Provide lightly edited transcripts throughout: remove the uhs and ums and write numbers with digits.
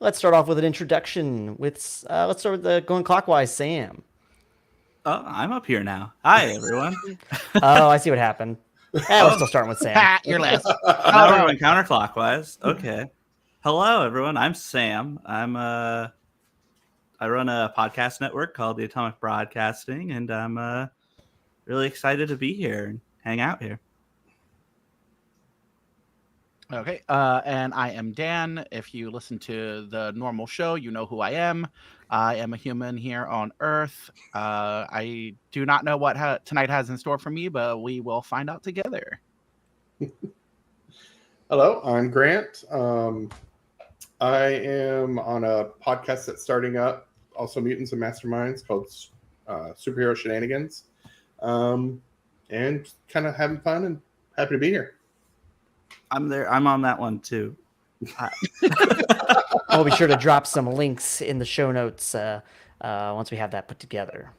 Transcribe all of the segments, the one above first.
let's start off with an introduction. Let's start with the going clockwise. Sam. Oh, I'm up here now. Hi, everyone. Oh, I see what happened. We're still starting with Sam. You're last. Now we're going counterclockwise. Okay. Hello, everyone. I'm Sam. I run a podcast network called the Atomic Broadcasting, and I'm really excited to be here and hang out here. Okay, and I am Dan. If you listen to the normal show, you know who I am. I am a human here on Earth. I do not know what tonight has in store for me, but we will find out together. Hello, I'm Grant. I am on a podcast that's starting up, also Mutants and Masterminds, called Superhero Shenanigans, and kind of having fun and happy to be here. I'm there. I'm on that one too. We'll be sure to drop some links in the show notes once we have that put together.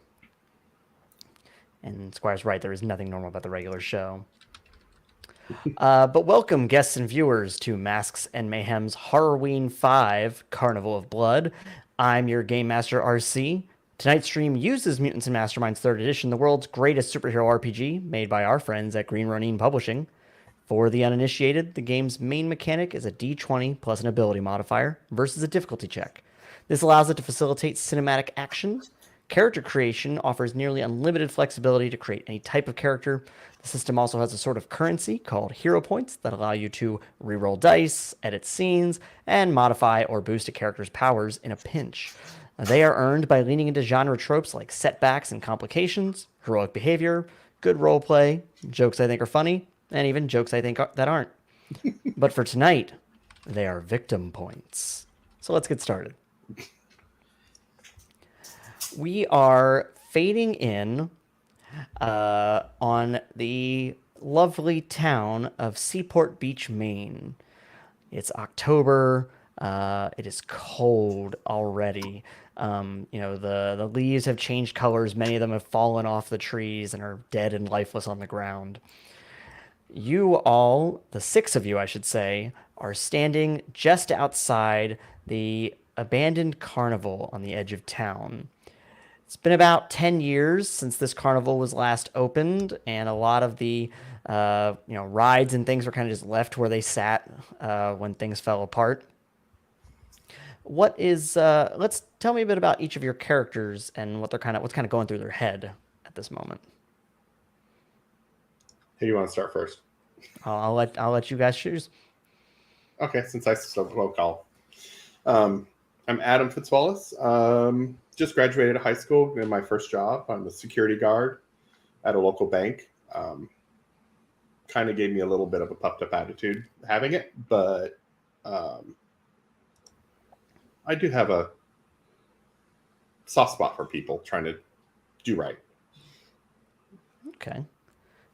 And Squire's right, there is nothing normal about the regular show. But welcome, guests and viewers, to Masks and Mayhem's Horroween 5 Carnival of Blood. I'm your Game Master, RC. Tonight's stream uses Mutants and Masterminds 3rd Edition, the world's greatest superhero RPG, made by our friends at Green Ronin Publishing. For the uninitiated, the game's main mechanic is a d20 plus an ability modifier versus a difficulty check. This allows it to facilitate cinematic action. Character creation offers nearly unlimited flexibility to create any type of character. The system also has a sort of currency called hero points that allow you to reroll dice, edit scenes, and modify or boost a character's powers in a pinch. They are earned by leaning into genre tropes like setbacks and complications, heroic behavior, good roleplay, jokes I think are funny, and even jokes I think that aren't. But for tonight, they are victim points. So let's get started. We are fading in on the lovely town of Seaport Beach, Maine. It's October. It is cold already. The leaves have changed colors. Many of them have fallen off the trees and are dead and lifeless on the ground. You all, the 6 of you, I should say, are standing just outside the abandoned carnival on the edge of town. It's been about 10 years since this carnival was last opened, and a lot of the rides and things were kind of just left where they sat when things fell apart. Let's tell me a bit about each of your characters and what's kind of going through their head at this moment. Who do you want to start first? I'll let you guys choose. Okay, since I still roll call. I'm Adam Fitzwallace. Just graduated high school. In my first job, I'm a security guard at a local bank. Kind of gave me a little bit of a puffed up attitude having it, but I do have a soft spot for people trying to do right. Okay.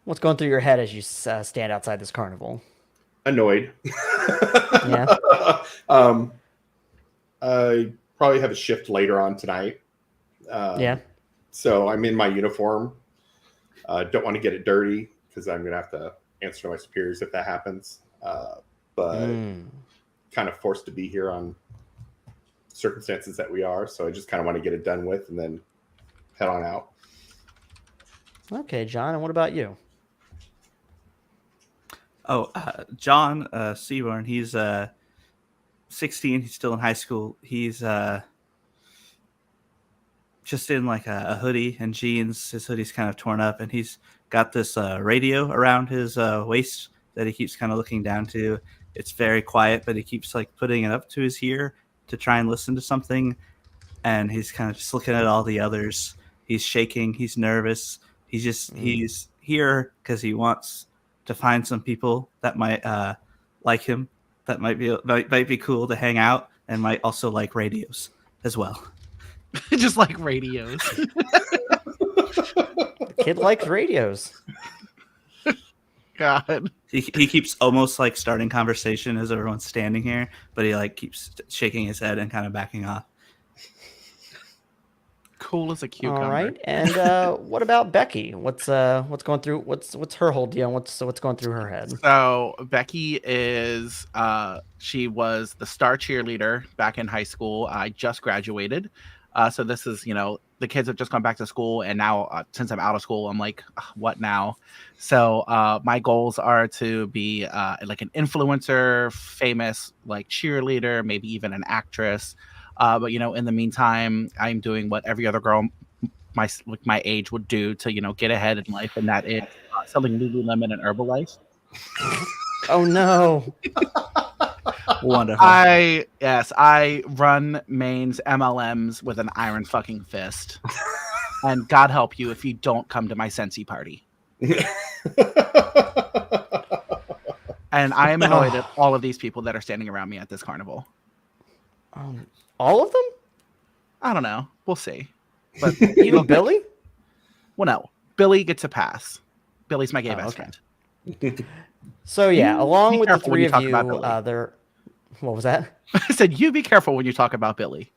What's going through your head as you stand outside this carnival? Annoyed. Yeah. I probably have a shift later on tonight. Yeah. So I'm in my uniform. Don't want to get it dirty because I'm going to have to answer to my superiors if that happens. But kind of forced to be here on circumstances that we are. So I just kind of want to get it done with and then head on out. Okay, John. And what about you? Oh, John Seaborn. He's 16. He's still in high school. He's just in like a hoodie and jeans. His hoodie's kind of torn up, and he's got this radio around his waist that he keeps kind of looking down to. It's very quiet, but he keeps like putting it up to his ear to try and listen to something. And he's kind of just looking at all the others. He's shaking. He's nervous. He's here because he wants to find some people that might like him, that might be cool to hang out, and might also like radios as well. Just like radios. The kid likes radios. God. He keeps almost like starting conversation as everyone's standing here, but he like keeps shaking his head and kind of backing off. Cool as a cucumber. All right. And what about Becky? What's going through? What's her whole deal? What's going through her head? So Becky is she was the star cheerleader back in high school. I just graduated. So this is, the kids have just gone back to school, and now since I'm out of school, I'm like, what now? So my goals are to be like an influencer, famous like cheerleader, maybe even an actress. But in the meantime, I'm doing what every other girl my age would do to get ahead in life, and that is selling Lululemon and Herbalife. Oh no. Wonderful. I run Maine's MLMs with an iron fucking fist. And God help you if you don't come to my Sensi party. And I am annoyed at all of these people that are standing around me at this carnival. All of them? I don't know. We'll see. But even Billy? Well, no. Billy gets a pass. Billy's my gay best friend. So yeah, along with the careful when three you of talk you, about Billy. there. What was that? I said, you be careful when you talk about Billy.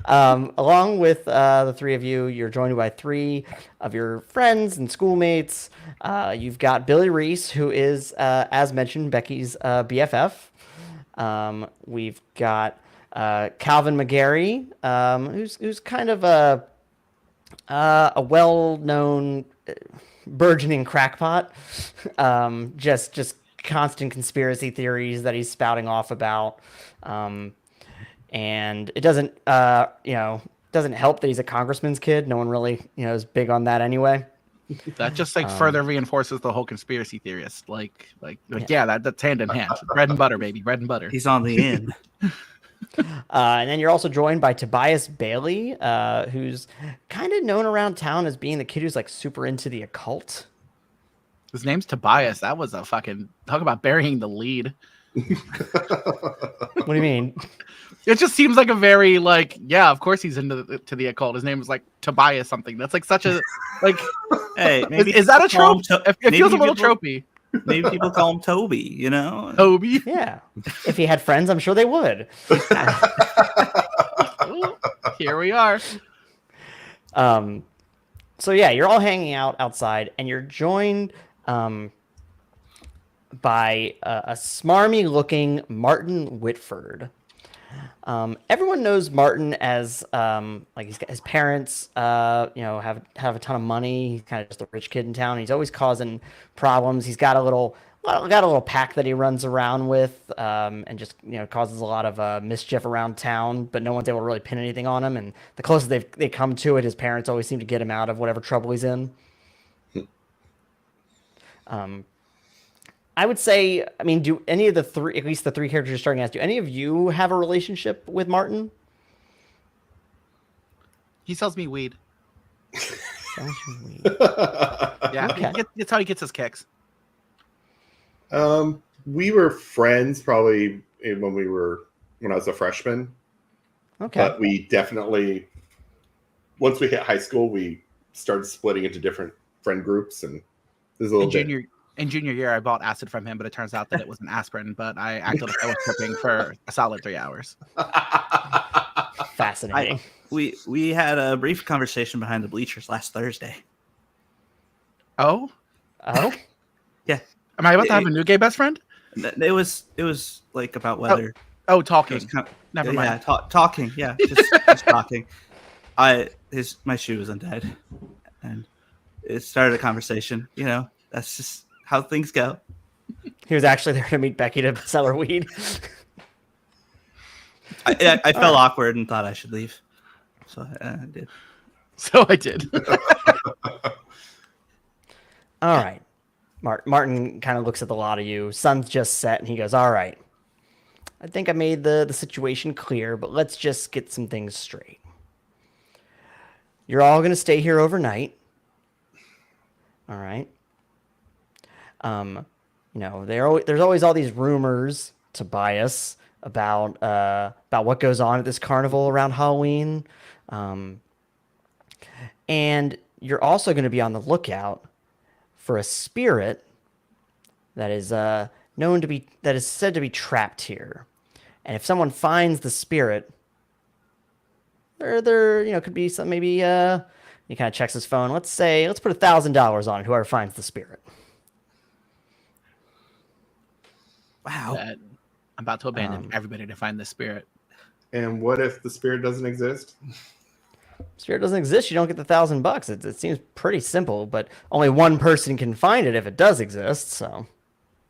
Along with the three of you, you're joined by three of your friends and schoolmates. You've got Billy Reese, who is, as mentioned, Becky's BFF. We've got Calvin McGarry, who's kind of a well-known burgeoning crackpot. Just constant conspiracy theories that he's spouting off about. And it doesn't help that he's a congressman's kid. No one really, is big on that anyway. That just further reinforces the whole conspiracy theorist. That's hand in hand. Bread and butter, baby. Bread and butter. He's on the in. And then you're also joined by Tobias Bailey, who's kind of known around town as being the kid who's like super into the occult. His name's Tobias. That was a fucking talk about burying the lead. What do you mean? It just seems like a very of course he's into the occult. His name is like Tobias something. That's like such a Hey, maybe is that a trope? It feels a little tropey. Maybe people call him Toby, Toby. Yeah. If he had friends, I'm sure they would. Here we are. So yeah, you're all hanging out outside, and you're joined by a smarmy-looking Martin Whitford. Everyone knows Martin as he's got his parents, have a ton of money. He's kind of just a rich kid in town. He's always causing problems. He's got a little pack that he runs around with, and just causes a lot of mischief around town. But no one's able to really pin anything on him. And the closest they come to it, his parents always seem to get him out of whatever trouble he's in. I would say, do any of the three, at least the three characters you're starting as, do any of you have a relationship with Martin? He sells me weed. Sells you weed. Yeah, Okay. That's how he gets his kicks. We were friends probably when I was a freshman. Okay. But we definitely, once we hit high school, we started splitting into different friend groups, and there's a little bit. In junior year, I bought acid from him, but it turns out that it was an aspirin, but I acted like I was tripping for a solid 3 hours. Fascinating. We had a brief conversation behind the bleachers last Thursday. Oh? Yeah. Am I about to have a new gay best friend? It was like about weather. Oh, talking. Never mind. Yeah, talking. Yeah, just talking. My shoe was untied, and it started a conversation. That's just how things go. He was actually there to meet Becky to sell her weed. I felt awkward and thought I should leave, so I did. So I did. All right. Martin kind of looks at the lot of you. Sun's just set, and he goes, all right. I think I made the situation clear, but let's just get some things straight. You're all going to stay here overnight. All right. There's always all these rumors, Tobias, about what goes on at this carnival around Halloween. And you're also going to be on the lookout for a spirit that is said to be trapped here. And if someone finds the spirit, there could be some maybe. He kind of checks his phone. Let's put $1,000 on it. Whoever finds the spirit. Wow. That I'm about to abandon everybody to find the spirit. And what if the spirit doesn't exist? Spirit doesn't exist. You don't get the $1,000. It seems pretty simple, but only one person can find it if it does exist. So.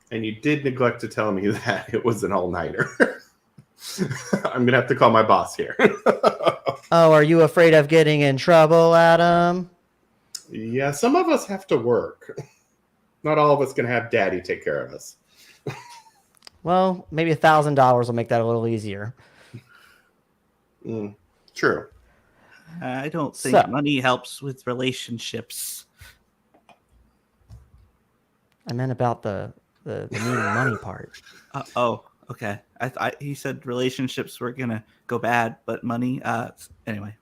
And you did neglect to tell me that it was an all-nighter. I'm gonna have to call my boss here. Oh, are you afraid of getting in trouble, Adam? Yeah, some of us have to work. Not all of us can have daddy take care of us. Well, maybe $1,000 will make that a little easier. True. I don't think money helps with relationships. I meant about the needing money part. Okay. He said relationships were gonna go bad, but money. Anyway.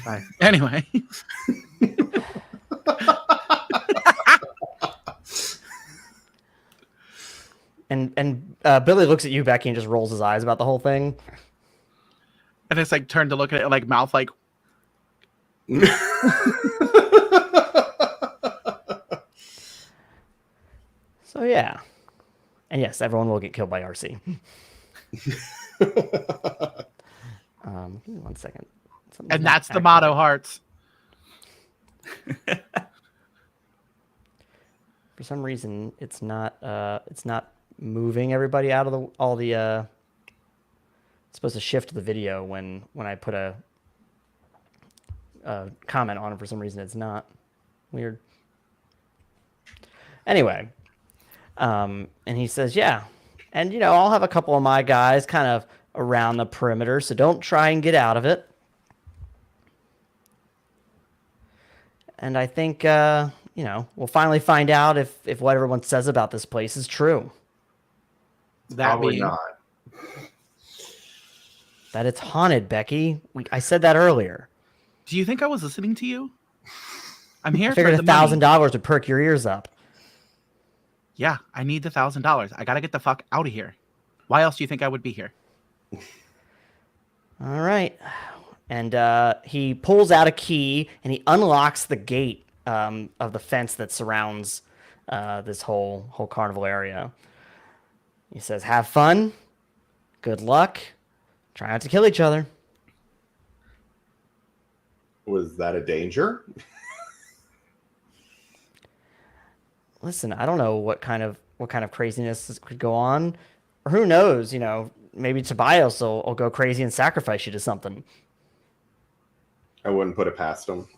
Bye. Anyway. And Billy looks at you, Becky, and just rolls his eyes about the whole thing. And it's like turned to look at it like mouth like. So yeah. And yes, everyone will get killed by RC. Give me 1 second. And that's the motto, Hearts. For some reason, it's not moving everybody out of all the. It's supposed to shift the video when I put a comment on it. For some reason, it's not. Weird. Anyway, and he says, yeah, and I'll have a couple of my guys kind of around the perimeter, so don't try and get out of it. And I think we'll finally find out if what everyone says about this place is true. Probably not. That it's haunted, Becky. I said that earlier. Do you think I was listening to you? I'm here. I figured for the money. $1,000 would perk your ears up. Yeah, I need the $1,000. I gotta get the fuck out of here. Why else do you think I would be here? All right. And he pulls out a key and he unlocks the gate of the fence that surrounds this whole carnival area. He says, have fun. Good luck. Try not to kill each other. Was that a danger? Listen, I don't know what kind of craziness could go on. Or who knows, maybe Tobias will go crazy and sacrifice you to something. I wouldn't put it past him.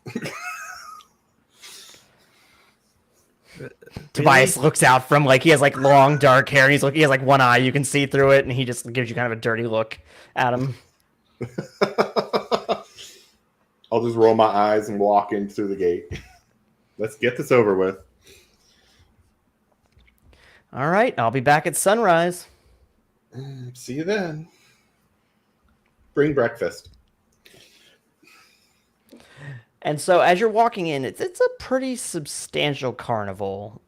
Tobias looks out from he has long dark hair. And he has one eye you can see through it, and he just gives you kind of a dirty look at him. I'll just roll my eyes and walk in through the gate. Let's get this over with. All right, I'll be back at sunrise. See you then. Bring breakfast. And so as you're walking in, it's a pretty substantial carnival.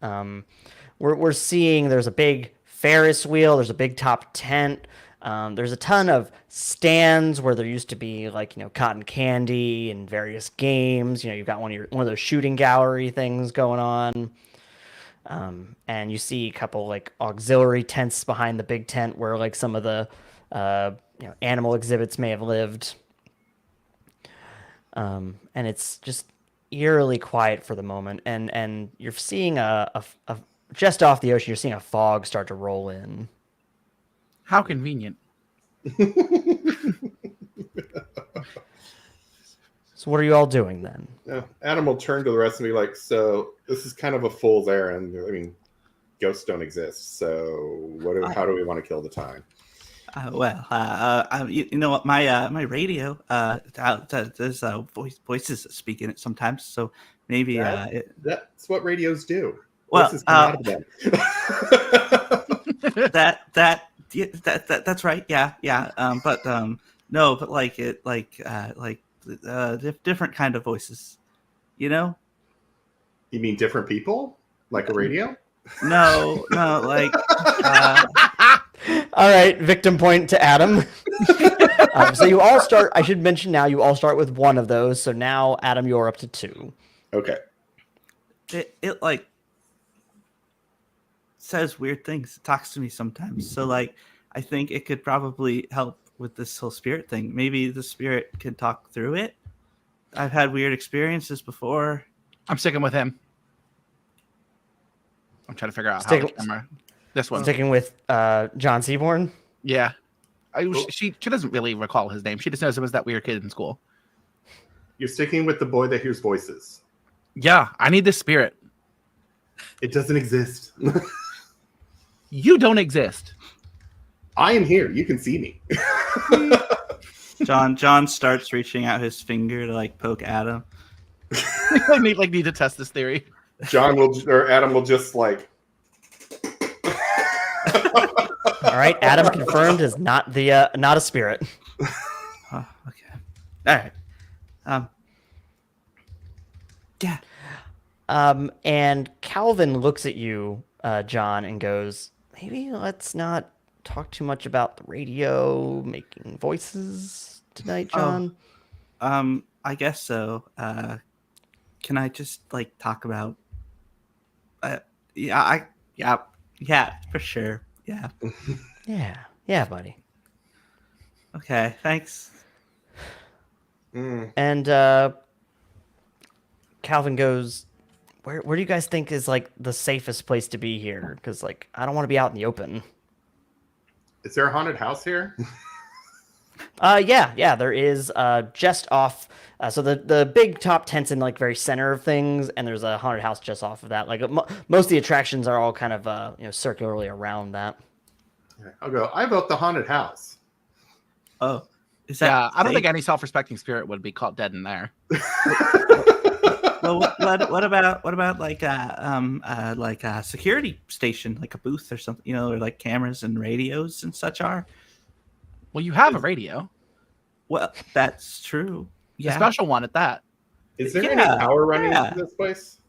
We're seeing there's a big Ferris wheel, there's a big top tent, there's a ton of stands where there used to be cotton candy and various games. You've got one of those shooting gallery things going on. And you see a couple auxiliary tents behind the big tent where some of the animal exhibits may have lived. And it's just eerily quiet for the moment, and you're seeing a just off the ocean, you're seeing a fog start to roll in. How convenient. So what are you all doing then? Adam will turn to the rest and be like, so this is kind of a fool's errand. I mean, ghosts don't exist, so how do we want to kill the time? You know what? My radio, there's voices speaking it sometimes. So maybe that's what radios do. Well, Voices come out of them. That's right. Yeah. No, but different kind of voices. You mean different people, like a radio? No, All right, victim point to Adam. So you all start. I should mention now. You all start with one of those. So now, Adam, you're up to 2. Okay. It like says weird things. It talks to me sometimes. So like I think it could probably help with this whole spirit thing. Maybe the spirit can talk through it. I've had weird experiences before. I'm sticking with him. I'm trying to figure out how Stick- the camera. This one. Sticking with John Seaborn. Yeah. She doesn't really recall his name. She just knows him as that weird kid in school. You're sticking with the boy that hears voices. Yeah, I need this spirit. It doesn't exist. You don't exist. I am here. You can see me. John starts reaching out his finger to like poke Adam. I need to test this theory. Adam will just like. All right, Adam confirmed is not a spirit. Oh, okay. All right. Yeah. And Calvin looks at you, John, and goes, "Maybe let's not talk too much about the radio making voices tonight, John." I guess so. Can I just like talk about? Yeah, for sure. Yeah. Yeah, buddy. Okay. Thanks. And Calvin goes, where do you guys think is like the safest place to be here? Because like I don't want to be out in the open. Is there a haunted house here? Yeah, there is just off. So the big top tent's in like very center of things, and there's a haunted house just off of that. Like most of the attractions are all kind of circularly around that. I'll go. I vote the haunted house. Oh, is that? Yeah, I don't think any self-respecting spirit would be caught dead in there. Well, what about like a security station, like a booth or something, or like cameras and radios and such are? Well, you have a radio. Well, that's true. Yeah. A special one at that. Is there any power running to this place?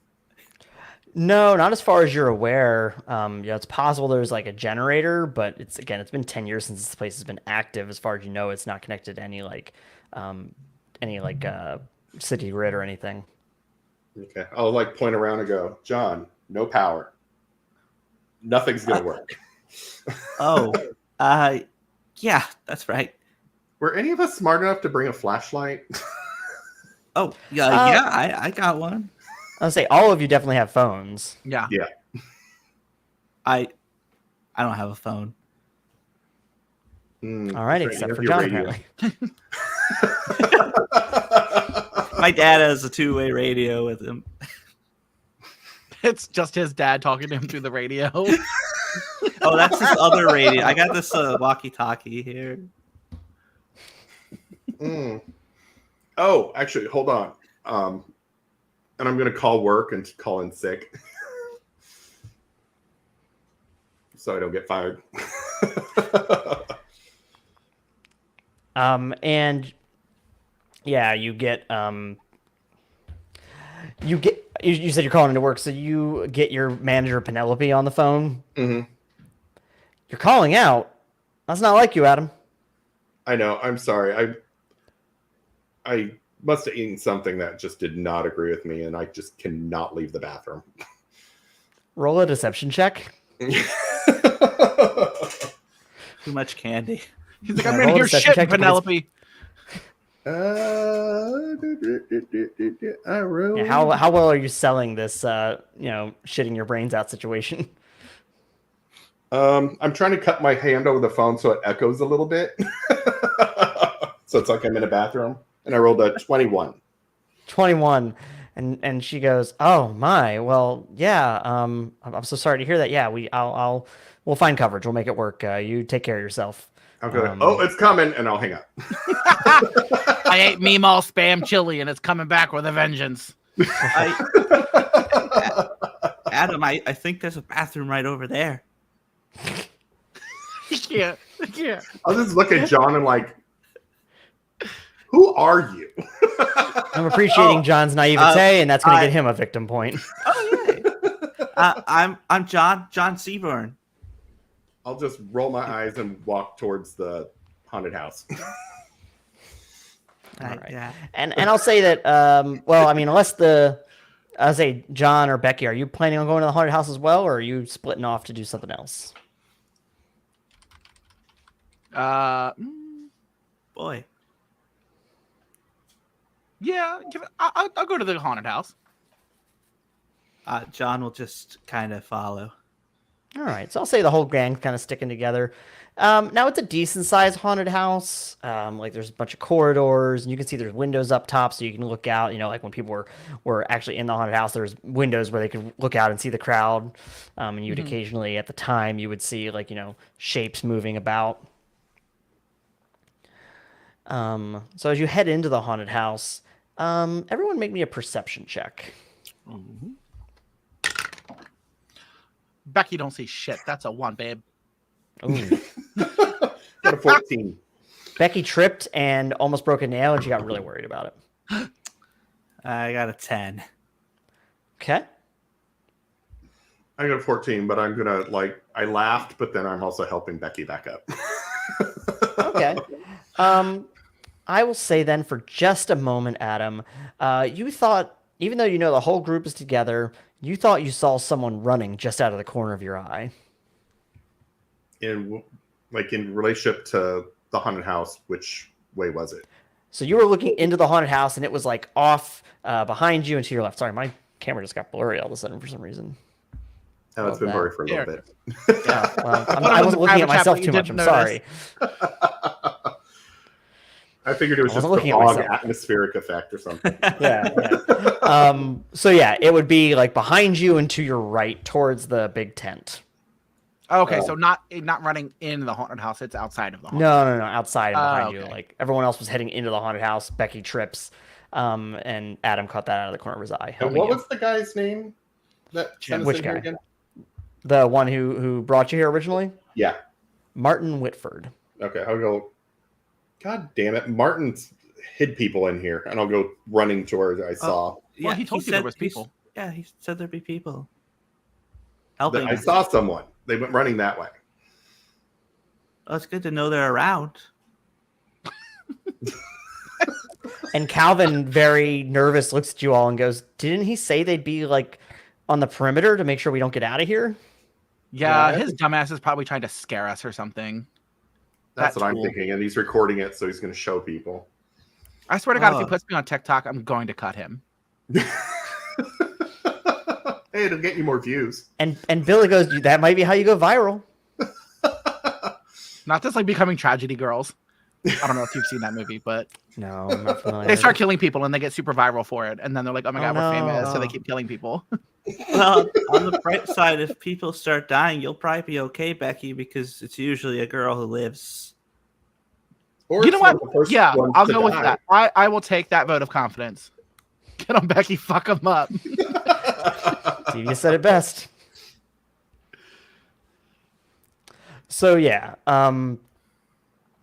No, not as far as you're aware. It's possible there's like a generator, but it's been 10 years since this place has been active. As far as you know, it's not connected to any city grid or anything. Okay, I'll like point around and go, John, no power. Nothing's gonna work. Yeah, that's right. Were any of us smart enough to bring a flashlight? I got one. I'll say all of you definitely have phones. Yeah. Yeah. I don't have a phone. All right, except for John, apparently. My dad has a 2-way radio with him. It's just his dad talking to him through the radio. Oh, that's his other radio. I got this walkie-talkie here. Oh, actually, hold on. And I'm going to call work and call in sick. So I don't get fired. And yeah, you said you're calling into work, so you get your manager Penelope on the phone. Mm-hmm. You're calling out. That's not like you, Adam. I know. I'm sorry. I must have eaten something that just did not agree with me, and I just cannot leave the bathroom. Roll a deception check. Too much candy. He's like, I'm in here shit, Penelope. I wrote. Yeah, how well are you selling this? Shitting your brains out situation. I'm trying to cut my hand over the phone so it echoes a little bit. So it's like I'm in a bathroom, and I rolled a 21. 21, and she goes, "Oh my, well, yeah. I'm so sorry to hear that. Yeah, we'll find coverage. We'll make it work. You take care of yourself." I'll go. Oh, it's coming, and I'll hang up. I ate Meemaw spam chili, and it's coming back with a vengeance. Adam, I think there's a bathroom right over there. Yeah. I'll just look at John and like, who are you? I'm appreciating John's naivete, and that's going to get him a victim point. Oh yeah. I'm John Seaborn. I'll just roll my eyes and walk towards the haunted house. All right. Yeah. And I'll say that. Well, I mean, I'll say John or Becky, are you planning on going to the haunted house as well, or are you splitting off to do something else? Boy. Yeah, I'll go to the haunted house. John will just kind of follow. All right, so I'll say the whole gang's kind of sticking together. Now it's a decent sized haunted house. Like there's a bunch of corridors, and you can see there's windows up top, so you can look out. You know, like when people were actually in the haunted house, there's windows where they could look out and see the crowd. And you'd occasionally, at the time, you would see like shapes moving about. So as you head into the haunted house, everyone make me a perception check. Mm-hmm. Becky don't see shit. That's a 1, babe. Ooh. Got a 14. Becky tripped and almost broke a nail, and she got really worried about it. I got a 10. Okay. I got a 14, but I'm gonna I laughed, but then I'm also helping Becky back up. Okay. I will say then for just a moment, Adam, you thought, even though the whole group is together, you thought you saw someone running just out of the corner of your eye. In relationship to the haunted house, which way was it? So you were looking into the haunted house, and it was like off behind you and to your left. Sorry, my camera just got blurry all of a sudden for some reason. Oh, it's been blurry for a little bit. Yeah, well, I wasn't looking at myself too much. I'm sorry. I figured it was just a fog atmospheric effect or something. Yeah. So yeah, it would be like behind you and to your right towards the big tent. Okay, so not running in the haunted house. It's outside of the haunted No, outside and behind you. Okay. Like everyone else was heading into the haunted house. Becky trips, and Adam caught that out of the corner of his eye. And what was the guy's name? Which guy? Again? The one who brought you here originally? Yeah. Martin Whitford. Okay, I'll go. God damn it. Martin's hid people in here, and I'll go running to where I saw. Well, he told you there was people. Yeah, he said there'd be people. Helping. I saw someone. They went running that way. Oh, it's good to know they're around. And Calvin, very nervous, looks at you all and goes, "Didn't he say they'd be like on the perimeter to make sure we don't get out of here?" Yeah, his dumbass is probably trying to scare us or something. That's what I'm thinking, and he's recording it, so he's going to show people. I swear to God, if he puts me on TikTok, I'm going to cut him. Hey, it'll get you more views. And Billy goes, "That might be how you go viral." Not just like Becoming Tragedy Girls. I don't know if you've seen that movie, but No, I'm not familiar. they start killing people and they get super viral for it, and then they're like, "Oh my God, no. we're famous!" So they keep killing people. Well, on the bright side, if people start dying, you'll probably be okay, Becky, because it's usually a girl who lives. Or You know what? what? Yeah, I'll go with that. I will take that vote of confidence. Get on, Becky. Fuck him up. You said it best. So yeah,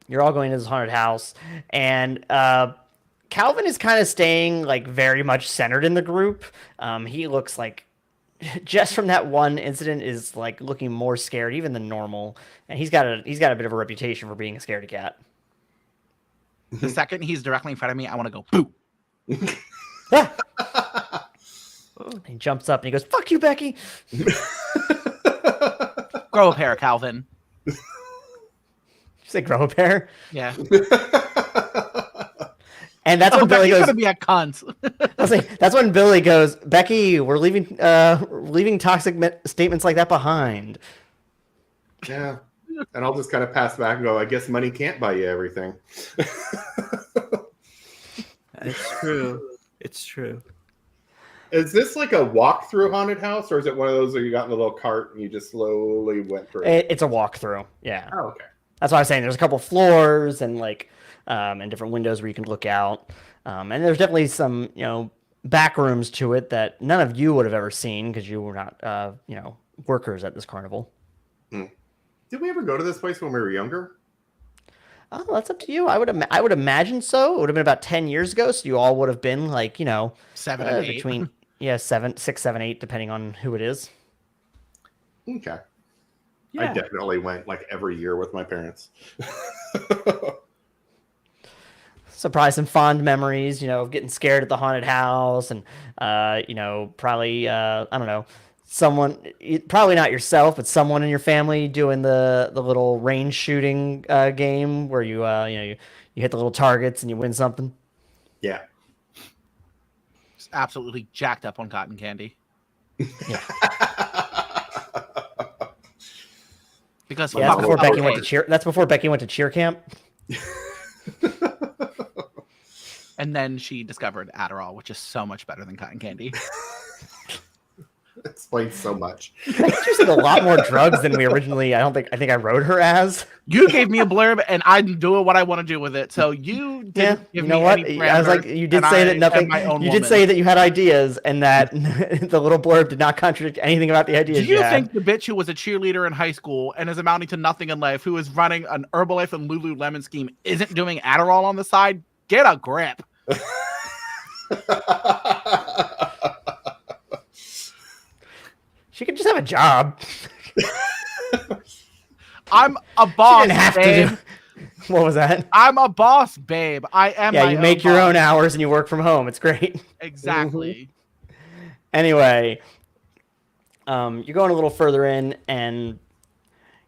you're all going to this haunted house, and Calvin is kind of staying like very much centered in the group. He looks like, just from that one incident, is like looking more scared even than normal, and he's got a bit of a reputation for being a scaredy cat. The second he's directly in front of me, I want to go boo. He jumps up and he goes, "Fuck you, Becky." Grow a pair, Calvin. You say grow a pair? Yeah. And that's when Billy Becky's goes, gonna be a cunt. I was like, that's when Billy goes, "Becky, we're leaving toxic statements like that behind." Yeah. And I'll just kind of pass back and go, I guess money can't buy you everything. It's true. It's true. Is this like a walk-through haunted house, or is it one of those where you got in a little cart and you just slowly went through? It's a walkthrough. Yeah. Oh, okay. That's why I was saying there's a couple floors and like and different windows where you can look out. And there's definitely some, back rooms to it that none of you would have ever seen because you were not, workers at this carnival. Did we ever go to this place when we were younger? Oh, that's up to you. I would imagine so. It would have been about 10 years ago, so you all would have been like, 7 and 8. between 6, 7, 8, depending on who it is. Okay. Yeah. I definitely went like every year with my parents. Surprise some fond memories, of getting scared at the haunted house and, probably, I don't know, someone, probably not yourself, but someone in your family doing the little range shooting game where you hit the little targets and you win something. Yeah. Just absolutely jacked up on cotton candy. Yeah. Because Yeah, that's before Becky went to cheer camp. And then she discovered Adderall, which is so much better than cotton candy. Explains so much. Becky's using a lot more drugs than we originally. I think I wrote her as. You gave me a blurb, and I'm doing what I want to do with it. So you didn't give me what? any I was like, you did say that nothing. You did say that you had ideas, and that the little blurb did not contradict anything about the ideas. Do you think the bitch who was a cheerleader in high school and is amounting to nothing in life, who is running an Herbalife and Lululemon scheme, isn't doing Adderall on the side? Get a grip. She could just have a job. I'm a boss, She didn't have babe. to. What was that? I'm a boss, babe. I am. Yeah, my you make own your boss. own hours and you work from home. It's great. Exactly. Anyway, you're going a little further in, and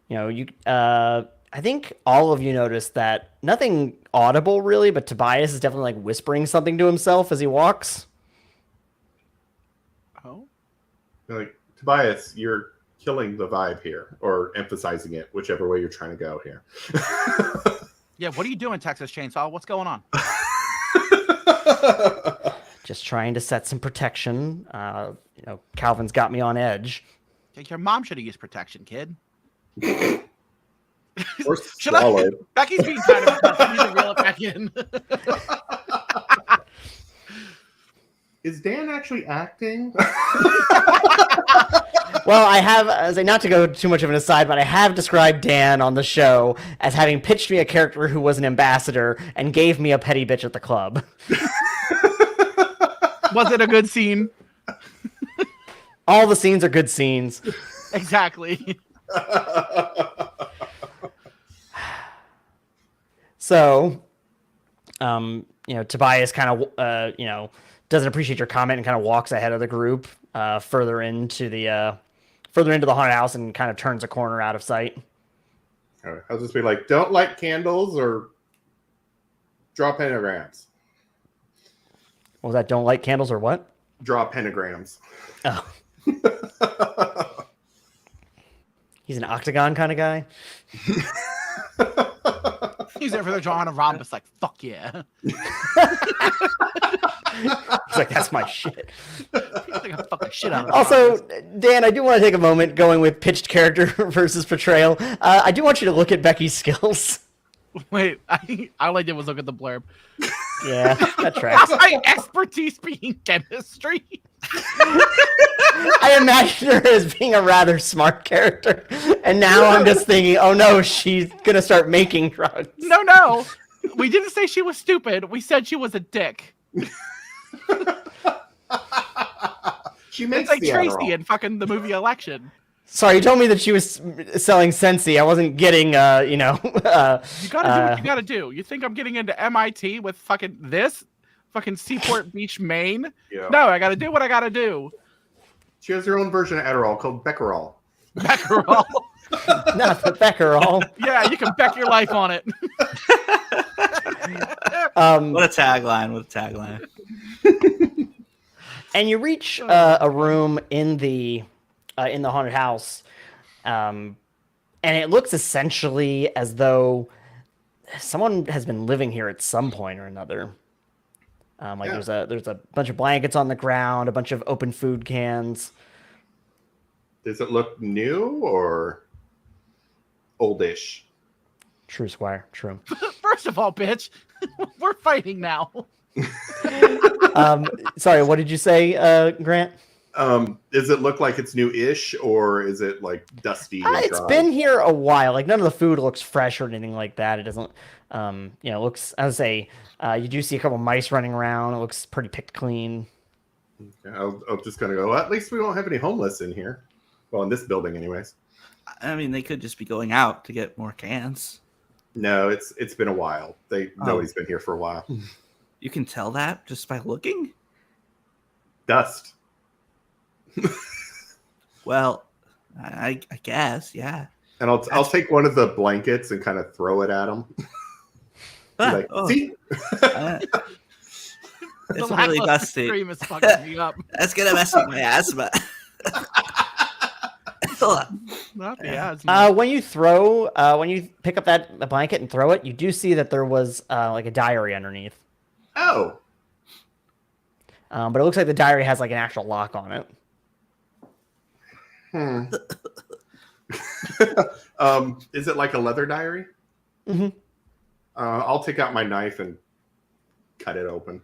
I think all of you noticed that nothing audible really, but Tobias is definitely like whispering something to himself as he walks. Oh. Like, Tobias, you're killing the vibe here, or emphasizing it, whichever way you're trying to go here. Yeah, what are you doing, Texas Chainsaw? What's going on? Just trying to set some protection. Calvin's got me on edge. Your mom should have used protection, kid. Or Should I? swallowed. Becky's being kind of I need to reel it back in. Is Dan actually acting? Well, I have, not to go too much of an aside, but I have described Dan on the show as having pitched me a character who was an ambassador and gave me a petty bitch at the club. Was it a good scene? All the scenes are good scenes. Exactly. So, Tobias kind of, doesn't appreciate your comment and kind of walks ahead of the group further into the haunted house and kind of turns a corner out of sight. I'll just be like, don't light candles or draw pentagrams. What was that? Don't light candles or what? Draw pentagrams. Oh. He's an octagon kind of guy. He's over there drawing a rhombus like, fuck yeah. He's like, that's my shit. He's like a fucking shit out of Also, Dan, I do want to take a moment going with pitched character versus portrayal. I do want you to look at Becky's skills. Wait, all I did was look at the blurb. Yeah, that tracks. My expertise being chemistry. I imagine her as being a rather smart character, and now I'm just thinking, oh no, she's gonna start making drugs. No. We didn't say she was stupid. We said she was a dick. She makes It's like the Tracy Adderall. in fucking the movie Election. Sorry, you told me that she was selling Sensi. I wasn't getting, You gotta do what you gotta do. You think I'm getting into MIT with fucking this? Fucking Seaport Beach, Maine? Yeah. No, I gotta do what I gotta do. She has her own version of Adderall called Beckerall. Beckerall. not the Beckerall. Yeah, you can bet your life on it. What a tagline! And you reach a room in the haunted house, and it looks essentially as though someone has been living here at some point or another. There's a bunch of blankets on the ground, a bunch of open food cans. Does it look new or oldish? True, Squire. True. First of all, bitch, we're fighting now. Sorry, what did you say, Grant? Does it look like it's new-ish, or is it like dusty? And It's dry? been here a while. Like none of the food looks fresh or anything like that. It doesn't. It looks. I would say you do see a couple mice running around. It looks pretty picked clean. Okay, I'm just gonna go. Well, at least we don't have any homeless in here. Well, in this building, anyways. I mean, they could just be going out to get more cans. No, it's been a while. Nobody's been here for a while. You can tell that just by looking? Dust. Well, I guess, yeah. And I'll take one of the blankets and kind of throw it at him. Like, see? It's really dusty. Scream is fucking me up. That's gonna mess with my asthma. Not the asthma. When you pick up that blanket and throw it, you do see that there was like a diary underneath. Oh. But it looks like the diary has like an actual lock on it. Is it like a leather diary? Mm-hmm. I'll take out my knife and cut it open.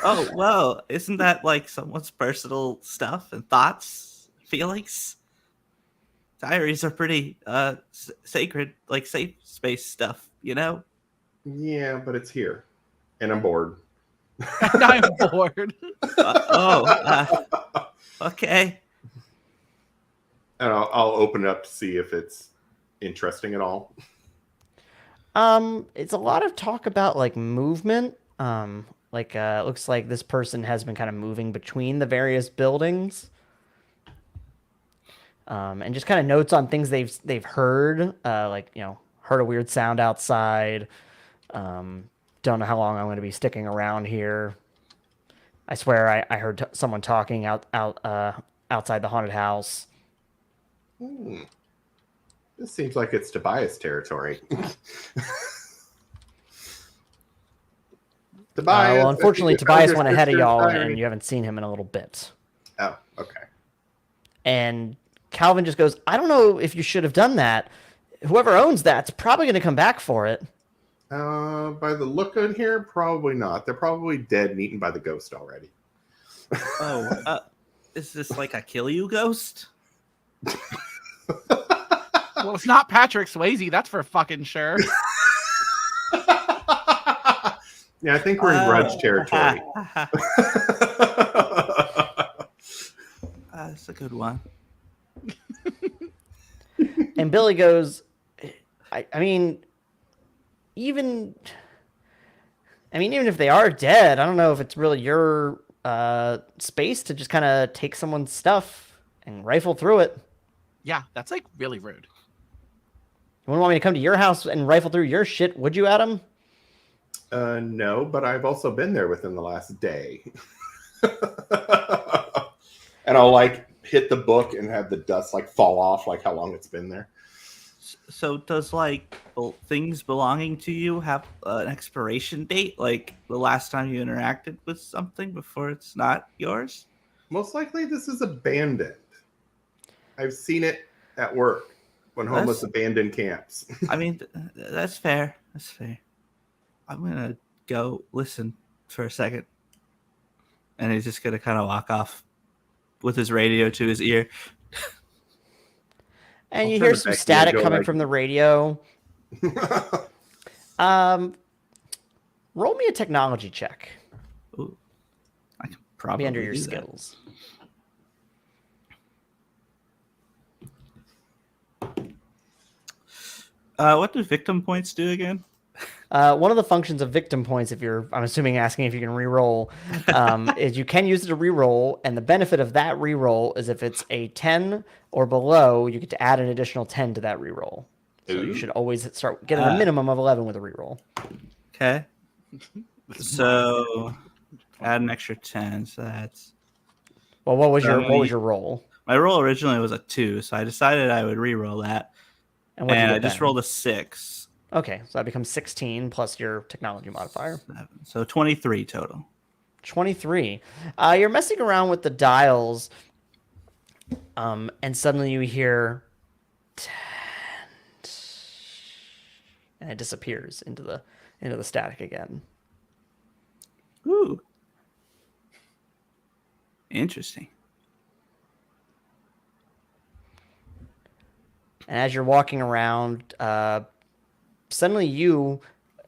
Oh, well, isn't that like someone's personal stuff and thoughts, feelings? Diaries are pretty sacred, like safe space stuff, you know? Yeah, but it's here. And I'm bored. And I'm bored. Okay. And I'll open it up to see if it's interesting at all. It's a lot of talk about like movement. It looks like this person has been kind of moving between the various buildings. And just kind of notes on things they've heard, heard a weird sound outside. Don't know how long I'm going to be sticking around here. I swear I heard someone talking outside the haunted house. This seems like it's Tobias territory. Tobias. Well, unfortunately, Tobias went ahead of y'all, and you haven't seen him in a little bit. Oh, okay. And Calvin just goes, I don't know if you should have done that. Whoever owns that's probably going to come back for it. By the look in here, probably not. They're probably dead and eaten by the ghost already. Is this like a kill you ghost? Well, it's not Patrick Swayze, that's for fucking sure. Yeah, I think we're in grudge territory. That's a good one. And Billy goes, even if they are dead, I don't know if it's really your space to just kind of take someone's stuff and rifle through it. Yeah, that's like really rude. You wouldn't want me to come to your house and rifle through your shit, would you, Adam? No, but I've also been there within the last day. And I'll hit the book and have the dust fall off how long it's been there. So does things belonging to you have an expiration date? Like the last time you interacted with something before it's not yours? Most likely this is abandoned. I've seen it at work when homeless abandon camps. That's fair. That's fair. I'm going to go listen for a second. And he's just going to kind of walk off with his radio to his ear. And you hear some static coming from the radio. Roll me a technology check. Ooh, I can probably be under your do skills. What do victim points do again? One of the functions of victim points, I'm assuming asking if you can re-roll, is you can use it to re-roll, and the benefit of that re-roll is if it's a 10 or below, you get to add an additional 10 to that re-roll. So you should always start getting a minimum of 11 with a re-roll. Okay. So add an extra 10, so that's... Well, what was your roll? My roll originally was a 2, so I decided I would re-roll that. And I just rolled a 6. Okay, so that becomes 16 plus your technology modifier. 7. So 23 total. 23. You're messing around with the dials, and suddenly you hear 10, and it disappears into the static again. Ooh. Interesting. And as you're walking around, suddenly you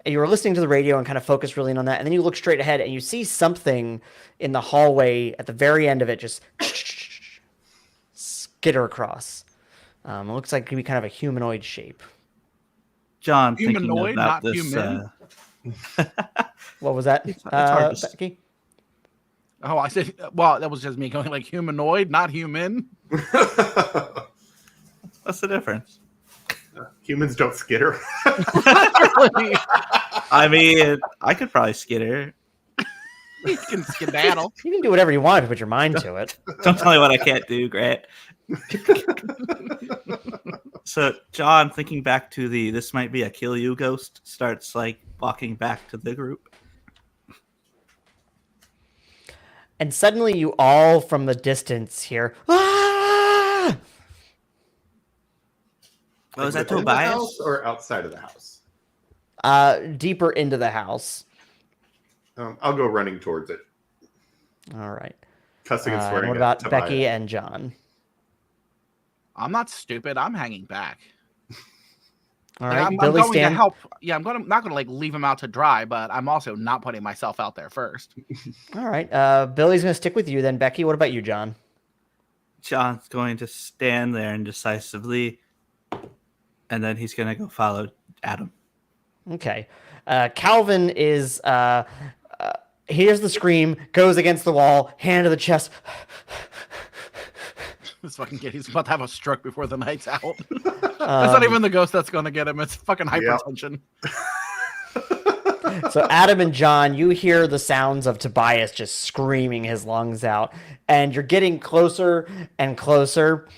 were listening to the radio and kind of focused really in on that, and then you look straight ahead and you see something in the hallway at the very end of it just skitter across. It looks like it could be kind of a humanoid shape. John Humanoid, thinking about not this. human? What was that, It's hard to Becky? Oh, I said, well, that was just me going like humanoid, not human. What's the difference? Humans don't skitter. Really, I mean, I could probably skitter. you can skedaddle. You can do whatever you want if you put your mind to it. Don't tell me what I can't do, Grant. So John, thinking back to this might be a kill you ghost, starts like walking back to the group. And suddenly you all from the distance hear, "Ah!" Oh, is that Within the house Tobias? or outside of the house? Deeper into the house. I'll go running towards it, All right. cussing and And swearing. what at about Tobias. Becky and John? I'm not stupid. I'm hanging back. All Like, right, I'm Billy going to stand. help. Yeah, not going to like leave him out to dry, but I'm also not putting myself out there first. All right, Billy's gonna stick with you then. Becky, what about you, John? John's going to stand there indecisively, and then he's going to go follow Adam. Okay. Calvin is hears the scream, goes against the wall, hand to the chest. This fucking kid, he's about to have a stroke before the night's out. It's not even the ghost that's going to get him. It's fucking hypertension. So Adam and John, you hear the sounds of Tobias just screaming his lungs out, and you're getting closer and closer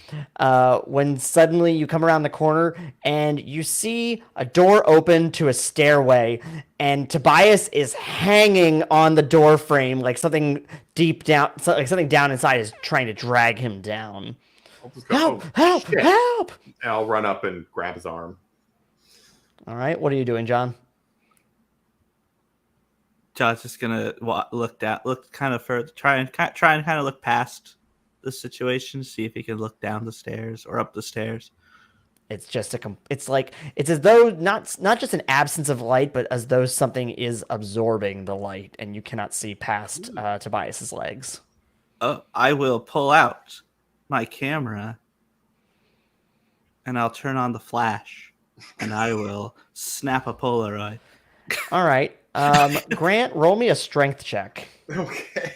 when suddenly you come around the corner and you see a door open to a stairway, and Tobias is hanging on the door frame like something deep down, like something down inside is trying to drag him down. I'll just go, Help! "Oh, Help! shit." Help! And I'll run up and grab his arm. All right, what are you doing, John? John's just gonna look kind of further, try and kind of look past the situation, see if he can look down the stairs or up the stairs. It's just it's as though not just an absence of light, but as though something is absorbing the light, and you cannot see past Tobias's legs. I will pull out my camera, and I'll turn on the flash, and I will snap a Polaroid. All right, Grant, roll me a strength check. Okay.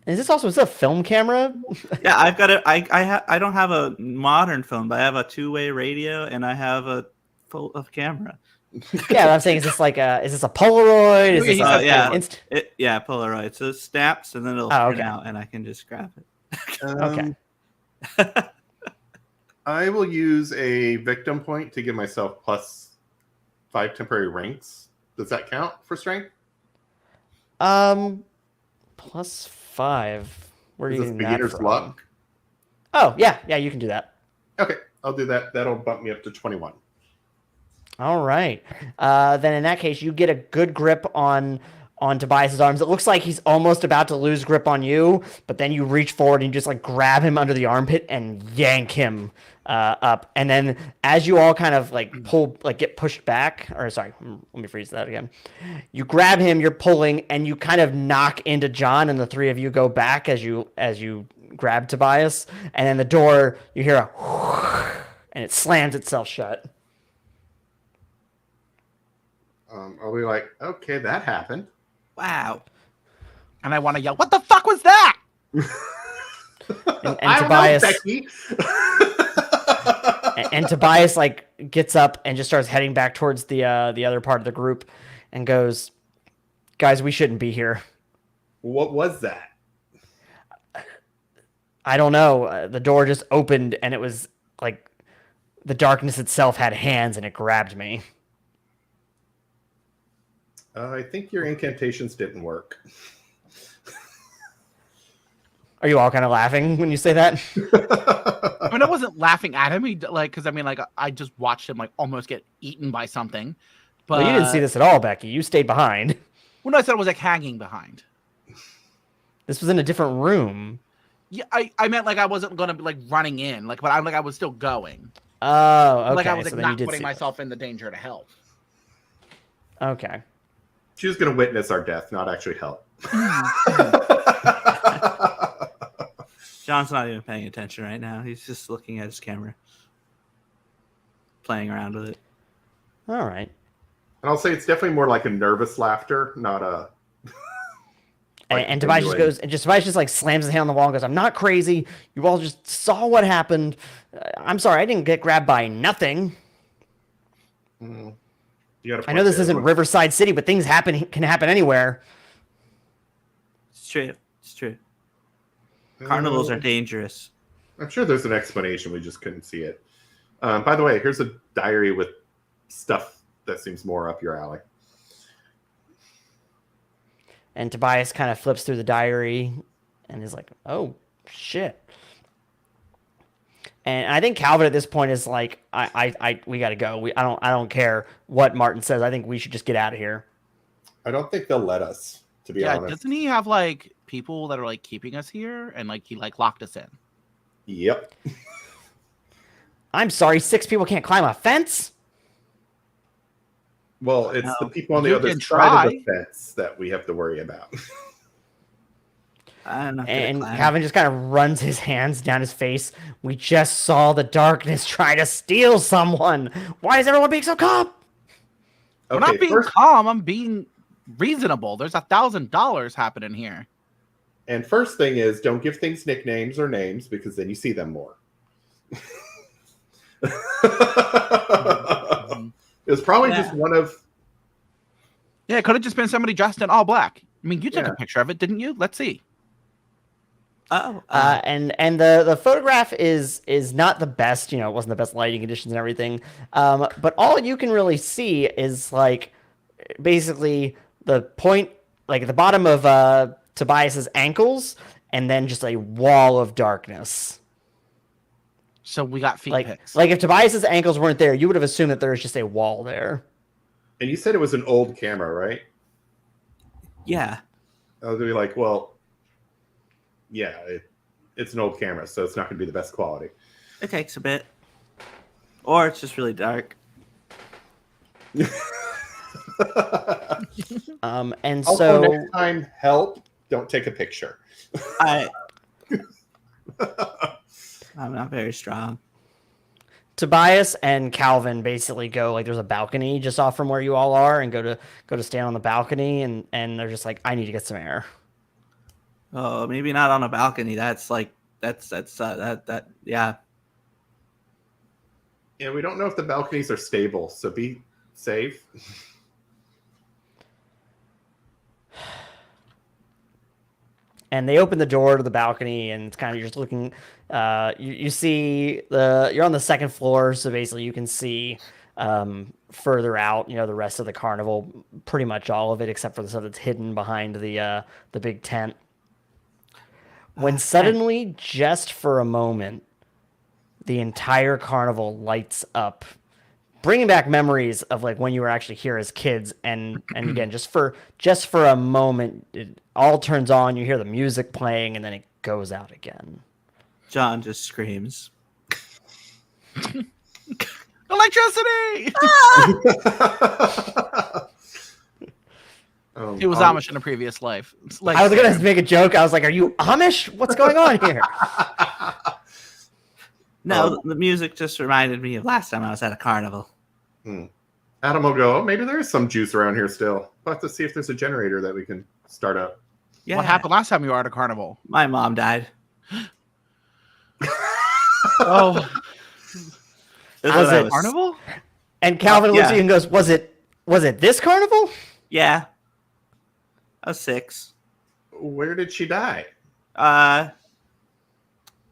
Is this a film camera? Yeah, I've got I don't have a modern phone, but I have a two-way radio, and I have a full of camera. Yeah, what I'm saying is this is this a Polaroid? Is this Yeah, Polaroid. So it snaps, and then it'll print out, and I can just grab it. Okay. I will use a victim point to give myself +5 temporary ranks. Does that count for strength? +5. Where are Is you this getting that beginner's from? luck? Oh, yeah, you can do that. Okay, I'll do that. That'll bump me up to 21. All right. Then in that case, you get a good grip on Tobias's arms. It looks like he's almost about to lose grip on you, but then you reach forward and you just like grab him under the armpit and yank him up. And then as you all kind of like get pushed back, or sorry, let me freeze that again. You grab him, you're pulling, and you kind of knock into John, and the three of you go back as you grab Tobias. And then the door, you hear a and it slams itself shut. I'll be like, okay, that happened. Wow. And I want to yell, "What the fuck was that?" And I Tobias, don't know, Becky. and Tobias like gets up and just starts heading back towards the other part of the group, and goes, "Guys, we shouldn't be here." What was that? I don't know. The door just opened, and it was like the darkness itself had hands, and it grabbed me. I think your incantations didn't work. Are you all kind of laughing when you say that? I mean, I wasn't laughing at him. Because I just watched him like almost get eaten by something. But Well, you didn't see this at all, Becky. You stayed behind. Well, no, I said it was like hanging behind. This was in a different room. Yeah, I meant like I wasn't gonna be like running in, like, but I was still going. Oh, okay. Like I was like so then you not did putting see myself in the danger to help. it. Okay. She was going to witness our death, not actually help. John's not even paying attention right now. He's just looking at his camera, playing around with it. All right. And I'll say it's definitely more like a nervous laughter, not a. And Tobias just goes, and Tobias just like slams his hand on the wall and goes, "I'm not crazy. You all just saw what happened. I'm sorry, I didn't get grabbed by nothing. Mm. I know this isn't Riverside City, but things can happen anywhere." It's true. It's true. Carnivals are dangerous. I'm sure there's an explanation. We just couldn't see it. By the way, here's a diary with stuff that seems more up your alley. And Tobias kind of flips through the diary and is like, "Oh, shit." And I think Calvin at this point is like, we got to go. I don't care what Martin says. I think we should just get out of here. I don't think they'll let us, to be honest. Doesn't he have like people that are like keeping us here and like he like locked us in? Yep. I'm sorry, 6 people can't climb a fence? Well, it's the people on the other side of the fence that we have to worry about. And Calvin just kind of runs his hands down his face. "We just saw the darkness try to steal someone. Why is everyone being so calm?" I'm not being calm. I'm being reasonable. There's $1,000 happening here. And first thing is, don't give things nicknames or names because then you see them more. It was probably just one of. Yeah, it could have just been somebody dressed in all black. I mean, you took a picture of it, didn't you? Let's see. And the photograph is not the best. You know, it wasn't the best lighting conditions and everything. But all you can really see is like basically the point, like at the bottom of Tobias's ankles, and then just a wall of darkness. So we got feet pics. Like if Tobias's ankles weren't there, you would have assumed that there was just a wall there. And you said it was an old camera, right? Yeah. I was like, well, yeah, it's an old camera, so it's not going to be the best quality. It takes a bit. Or it's just really dark. And also, so next time, help, don't take a picture. I'm not very strong. Tobias and Calvin basically go, like, there's a balcony just off from where you all are, and go to stand on the balcony, and they're just like, "I need to get some air." Oh, maybe not on a balcony. That's yeah. Yeah, we don't know if the balconies are stable, so be safe. And they open the door to the balcony, and it's kind of, you're just looking. You see you're on the second floor, so basically you can see further out. You know, the rest of the carnival, pretty much all of it, except for the stuff that's hidden behind the big tent. When suddenly, just for a moment, the entire carnival lights up, bringing back memories of like when you were actually here as kids, and again, just for a moment, it all turns on. You hear the music playing, and then it goes out again. John just screams, "Electricity!" He was Amish in a previous life. Like, I was gonna make a joke. I was like, "Are you Amish? What's going on here?" No, the music just reminded me of last time I was at a carnival. Adam will go, "Oh, maybe there is some juice around here still. We'll have to see if there's a generator that we can start up." Yeah. What happened last time you were at a carnival? My mom died. Oh. Was it carnival? And Calvin looks at you and goes, Was it this carnival?" Yeah. I was 6. Where did she die?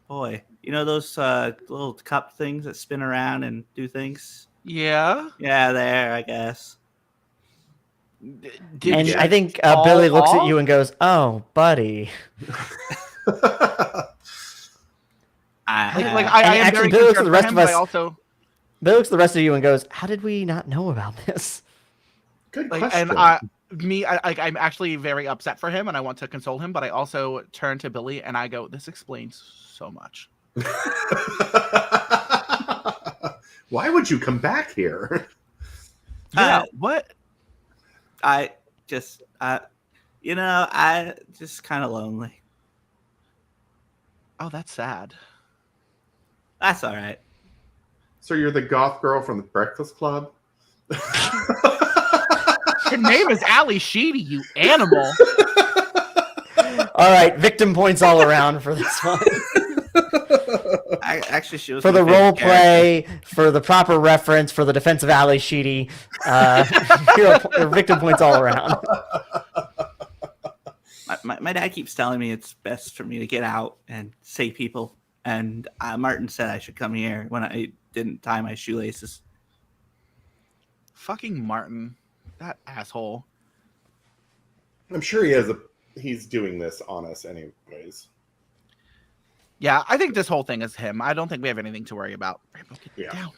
Boy, you know those little cup things that spin around and do things? Yeah. Yeah, there, I guess. I think Billy looks at you and goes, "Oh, buddy." Actually, Billy looks at the rest of us. Billy looks at the rest of you and goes, "How did we not know about this?" Good question. And I'm actually very upset for him, and I want to console him, but I also turn to Billy and I go, "This explains so much." Why would you come back here? Yeah, what? I just kind of lonely. Oh, that's sad. That's all right. So you're the goth girl from the Breakfast Club? Her name is Ali Sheedy, you animal. All right, victim points all around for this one. Actually, she was For my the favorite role character. play, for the proper reference, for the defense of Ali Sheedy, your victim points all around. My dad keeps telling me it's best for me to get out and save people, and Martin said I should come here when I didn't tie my shoelaces. Fucking Martin, that asshole. I'm sure he's doing this on us anyways. Yeah, I think this whole thing is him. I don't think we have anything to worry about. Rainbow, get down.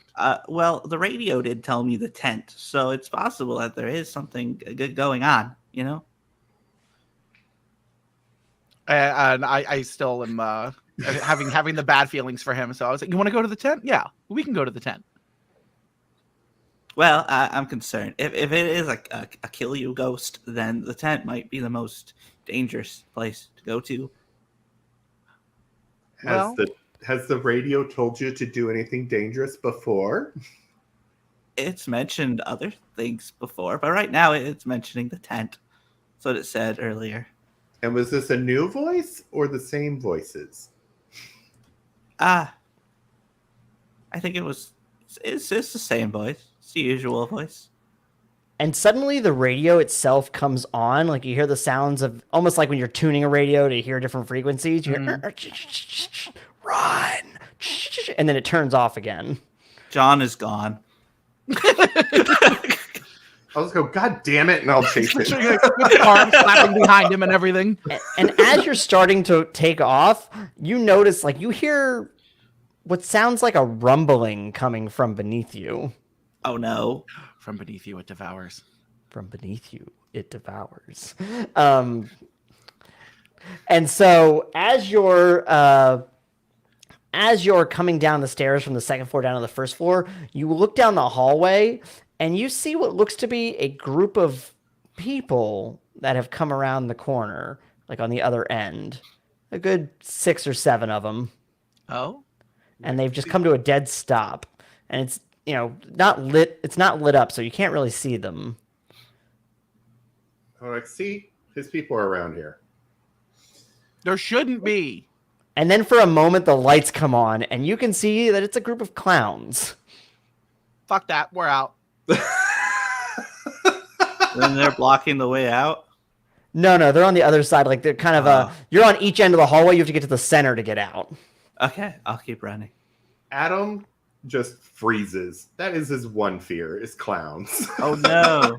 Well, the radio did tell me the tent, so it's possible that there is something good going on, you know? And I still am having the bad feelings for him. So I was like, you want to go to the tent? Yeah, we can go to the tent. Well, I'm concerned. If it is a kill you ghost, then the tent might be the most dangerous place to go to. Has the radio told you to do anything dangerous before? It's mentioned other things before, but right now it's mentioning the tent. That's what it said earlier. And was this a new voice or the same voices? I think it's the same voice. It's the usual voice. And suddenly the radio itself comes on, like you hear the sounds of almost like when you're tuning a radio to hear different frequencies. You hear run, and then it turns off again. John is gone. I'll just go, God damn it, and I'll chase it. With the arm slapping behind him and everything. And as you're starting to take off, you notice, like, you hear what sounds like a rumbling coming from beneath you. Oh no. From beneath you, it devours. From beneath you, it devours. And so as you're coming down the stairs from the second floor down to the first floor, you look down the hallway and you see what looks to be a group of people that have come around the corner, like on the other end. A good 6 or 7 of them. Oh? And they've just come to a dead stop. And it's, not lit. It's not lit up, so you can't really see them. I'm like, see, his people are around here. There shouldn't be. And then for a moment, the lights come on, and you can see that it's a group of clowns. Fuck that. We're out. Then they're blocking the way out. No, they're on the other side. Like they're kind of you're on each end of the hallway. You have to get to the center to get out. Okay, I'll keep running. Adam just freezes. That is his one fear, is clowns. Oh no.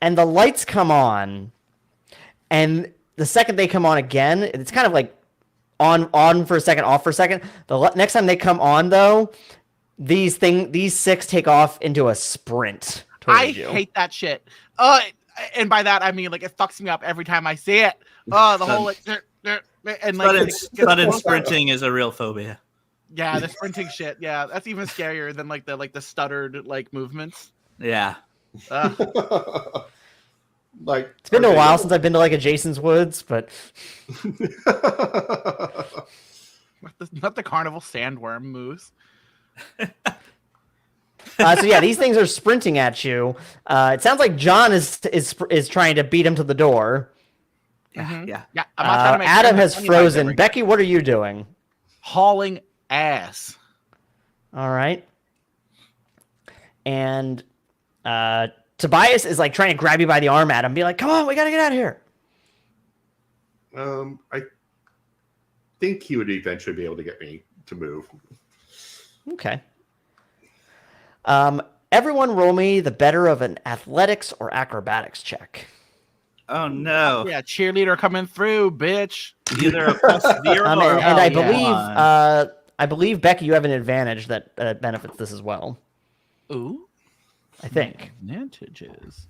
And the lights come on, and the second they come on again, it's kind of like on for a second, off for a second. The next time they come on, though, these 6 take off into a sprint towards you. I hate that shit. And by that I mean like it fucks me up every time I see it. The whole like and like sudden sprinting is a real phobia. Yeah, the sprinting shit. Yeah, that's even scarier than like the stuttered like movements. Yeah. Like It's been a while since I've been to like a Jason's Woods, but not the carnival sandworm moose. so yeah, these things are sprinting at you. It sounds like John is trying to beat him to the door. Yeah. Yeah. I'm not trying to make Adam has sure frozen. Becky, what are you doing? Hauling ass. All right. And Tobias is like trying to grab you by the arm, Adam, be like, "Come on, we gotta get out of here." I think he would eventually be able to get me to move. Okay. Everyone roll me the better of an athletics or acrobatics check. Oh no. Yeah, cheerleader coming through, bitch. Either a +0 or And a I believe Becky, you have an advantage that benefits this as well. Ooh. I think. Advantages.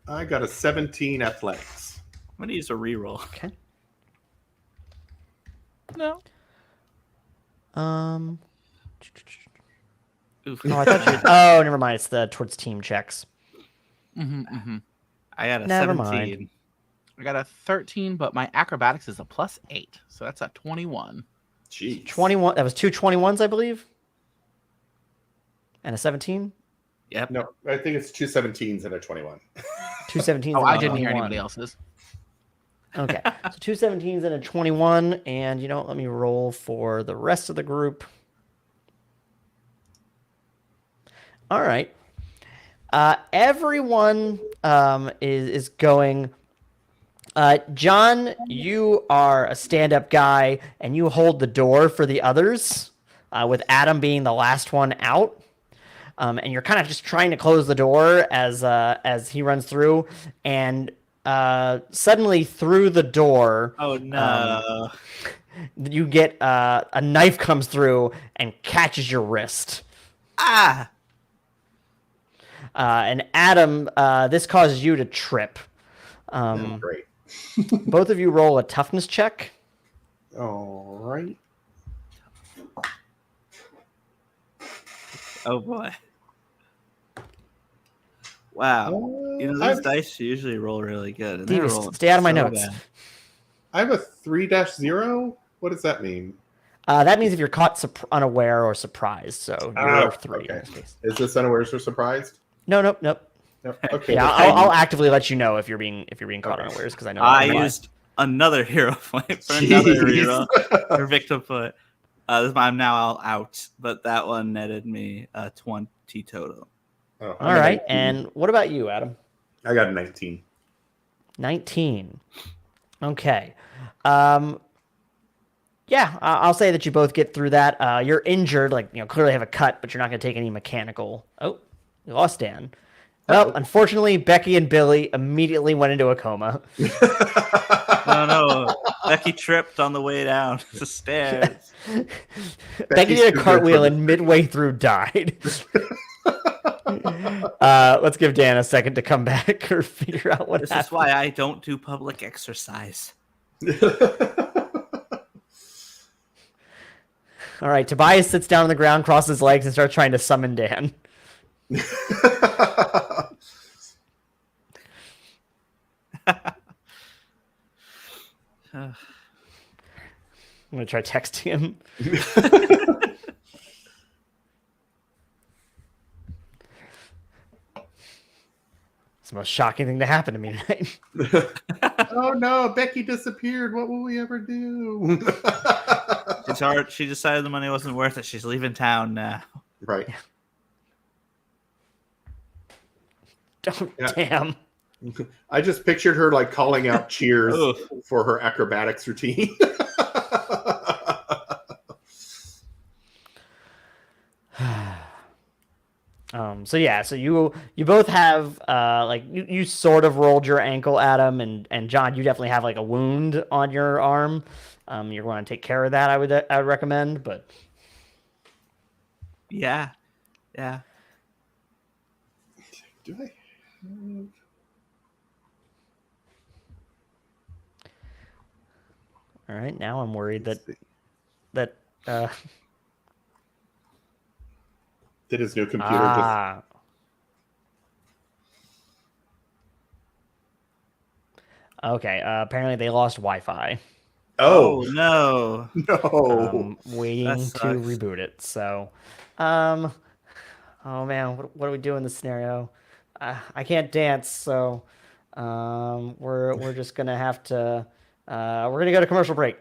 I got a 17 athletics. I'm gonna use a reroll. Okay. No. Oof. Oh, I thought you. Oh, never mind. It's towards team checks. Mm-hmm. I got a Never 17. mind. I got a 13, but my acrobatics is a +8, so that's a 21. Jeez. 21. That was two 21s, I believe. And a 17. Yep. No, I think it's 2 17s and a 21. Two 17s. Oh, and a I didn't hear 21. anybody else's. Okay, so two 17s and a 21, and you know what? Let me roll for the rest of the group. All right. Everyone is going. John, you are a stand-up guy, and you hold the door for the others, with Adam being the last one out. And you're kind of just trying to close the door as he runs through, and suddenly through the door, Oh no! you get a knife comes through and catches your wrist. Ah! And Adam, this causes you to trip. Great. Both of you roll a toughness check. All right. Oh boy! Wow. You know, these dice usually roll really good. And they're Stevie, rolling stay out of my so notes. bad. I have a 3-0. What does that mean? That means if you're caught unaware or surprised. So you're 3 in okay. this case. Is this unawares or surprised? Nope. No. Okay. Yeah, I'll actively let you know if you're being caught Okay. unawares because I know. I that applies. used another hero point for another Jeez. reroll for victim foot. I'm now all out, but that one netted me 20 total. Oh, All right, and what about you, Adam? I got a 19. 19. Okay. Yeah, I'll say that you both get through that. You're injured, clearly have a cut, but you're not going to take any mechanical. Oh, we lost Dan. Well, unfortunately, Becky and Billy immediately went into a coma. No. Becky tripped on the way down the stairs. Becky did a cartwheel and midway through died. Let's give Dan a second to come back or figure out what This happened. is why I don't do public exercise. All right, Tobias sits down on the ground, crosses his legs, and starts trying to summon Dan. I'm going to try texting him. It's the most shocking thing to happen to me tonight. Oh no, Becky disappeared. What will we ever do? It's hard. She decided the money wasn't worth it. She's leaving town now. Right. Damn. I just pictured her like calling out cheers Ugh. for her acrobatics routine. So you both have you sort of rolled your ankle, Adam, and John, you definitely have like a wound on your arm. You're going to take care of that. I would recommend, but Yeah. Do I? all right. Now I'm worried that Did his new computer just? Okay. Apparently they lost Wi-Fi. Oh no. no! Waiting That to sucks. reboot it. So, oh man, what do we do in this scenario? I can't dance, so we're just gonna have to we're gonna go to commercial break.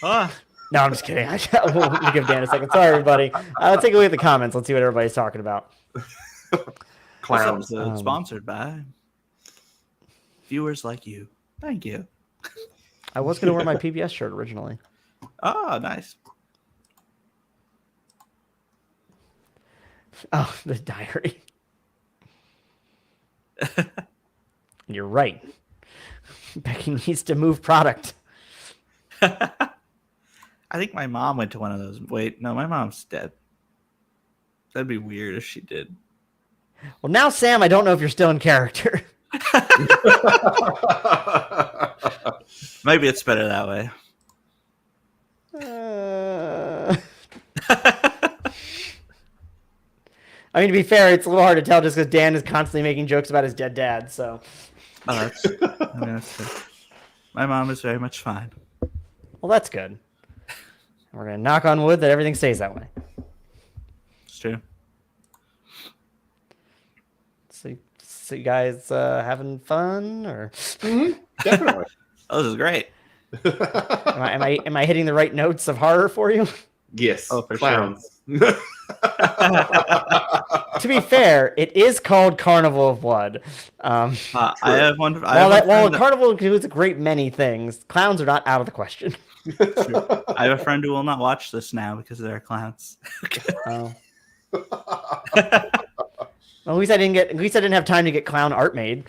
Ah. No, I'm just kidding. We'll give Dan a second. Sorry, everybody. Let's take a look at the comments. Let's see what everybody's talking about. Clowns. This episode sponsored by viewers like you. Thank you. I was gonna wear my PBS shirt originally. Oh, nice. Oh, the diary. You're right. Becky needs to move product. I think my mom went to one of those. Wait, no, my mom's dead. That'd be weird if she did. Well, now, Sam, I don't know if you're still in character. Maybe it's better that way. I mean, to be fair, it's a little hard to tell just because Dan is constantly making jokes about his dead dad. So, Oh, that's my mom is very much fine. Well, that's good. We're gonna knock on wood that everything stays that way. It's true. So you guys having fun, or Definitely. Oh, this is great. am I hitting the right notes of horror for you? Yes. Oh, for clowns. To be fair, it is called Carnival of Blood. I have one. While Carnival includes a great many things, clowns are not out of the question. I have a friend who will not watch this now because they're clowns. Oh. Well, at least I didn't have time to get clown art made.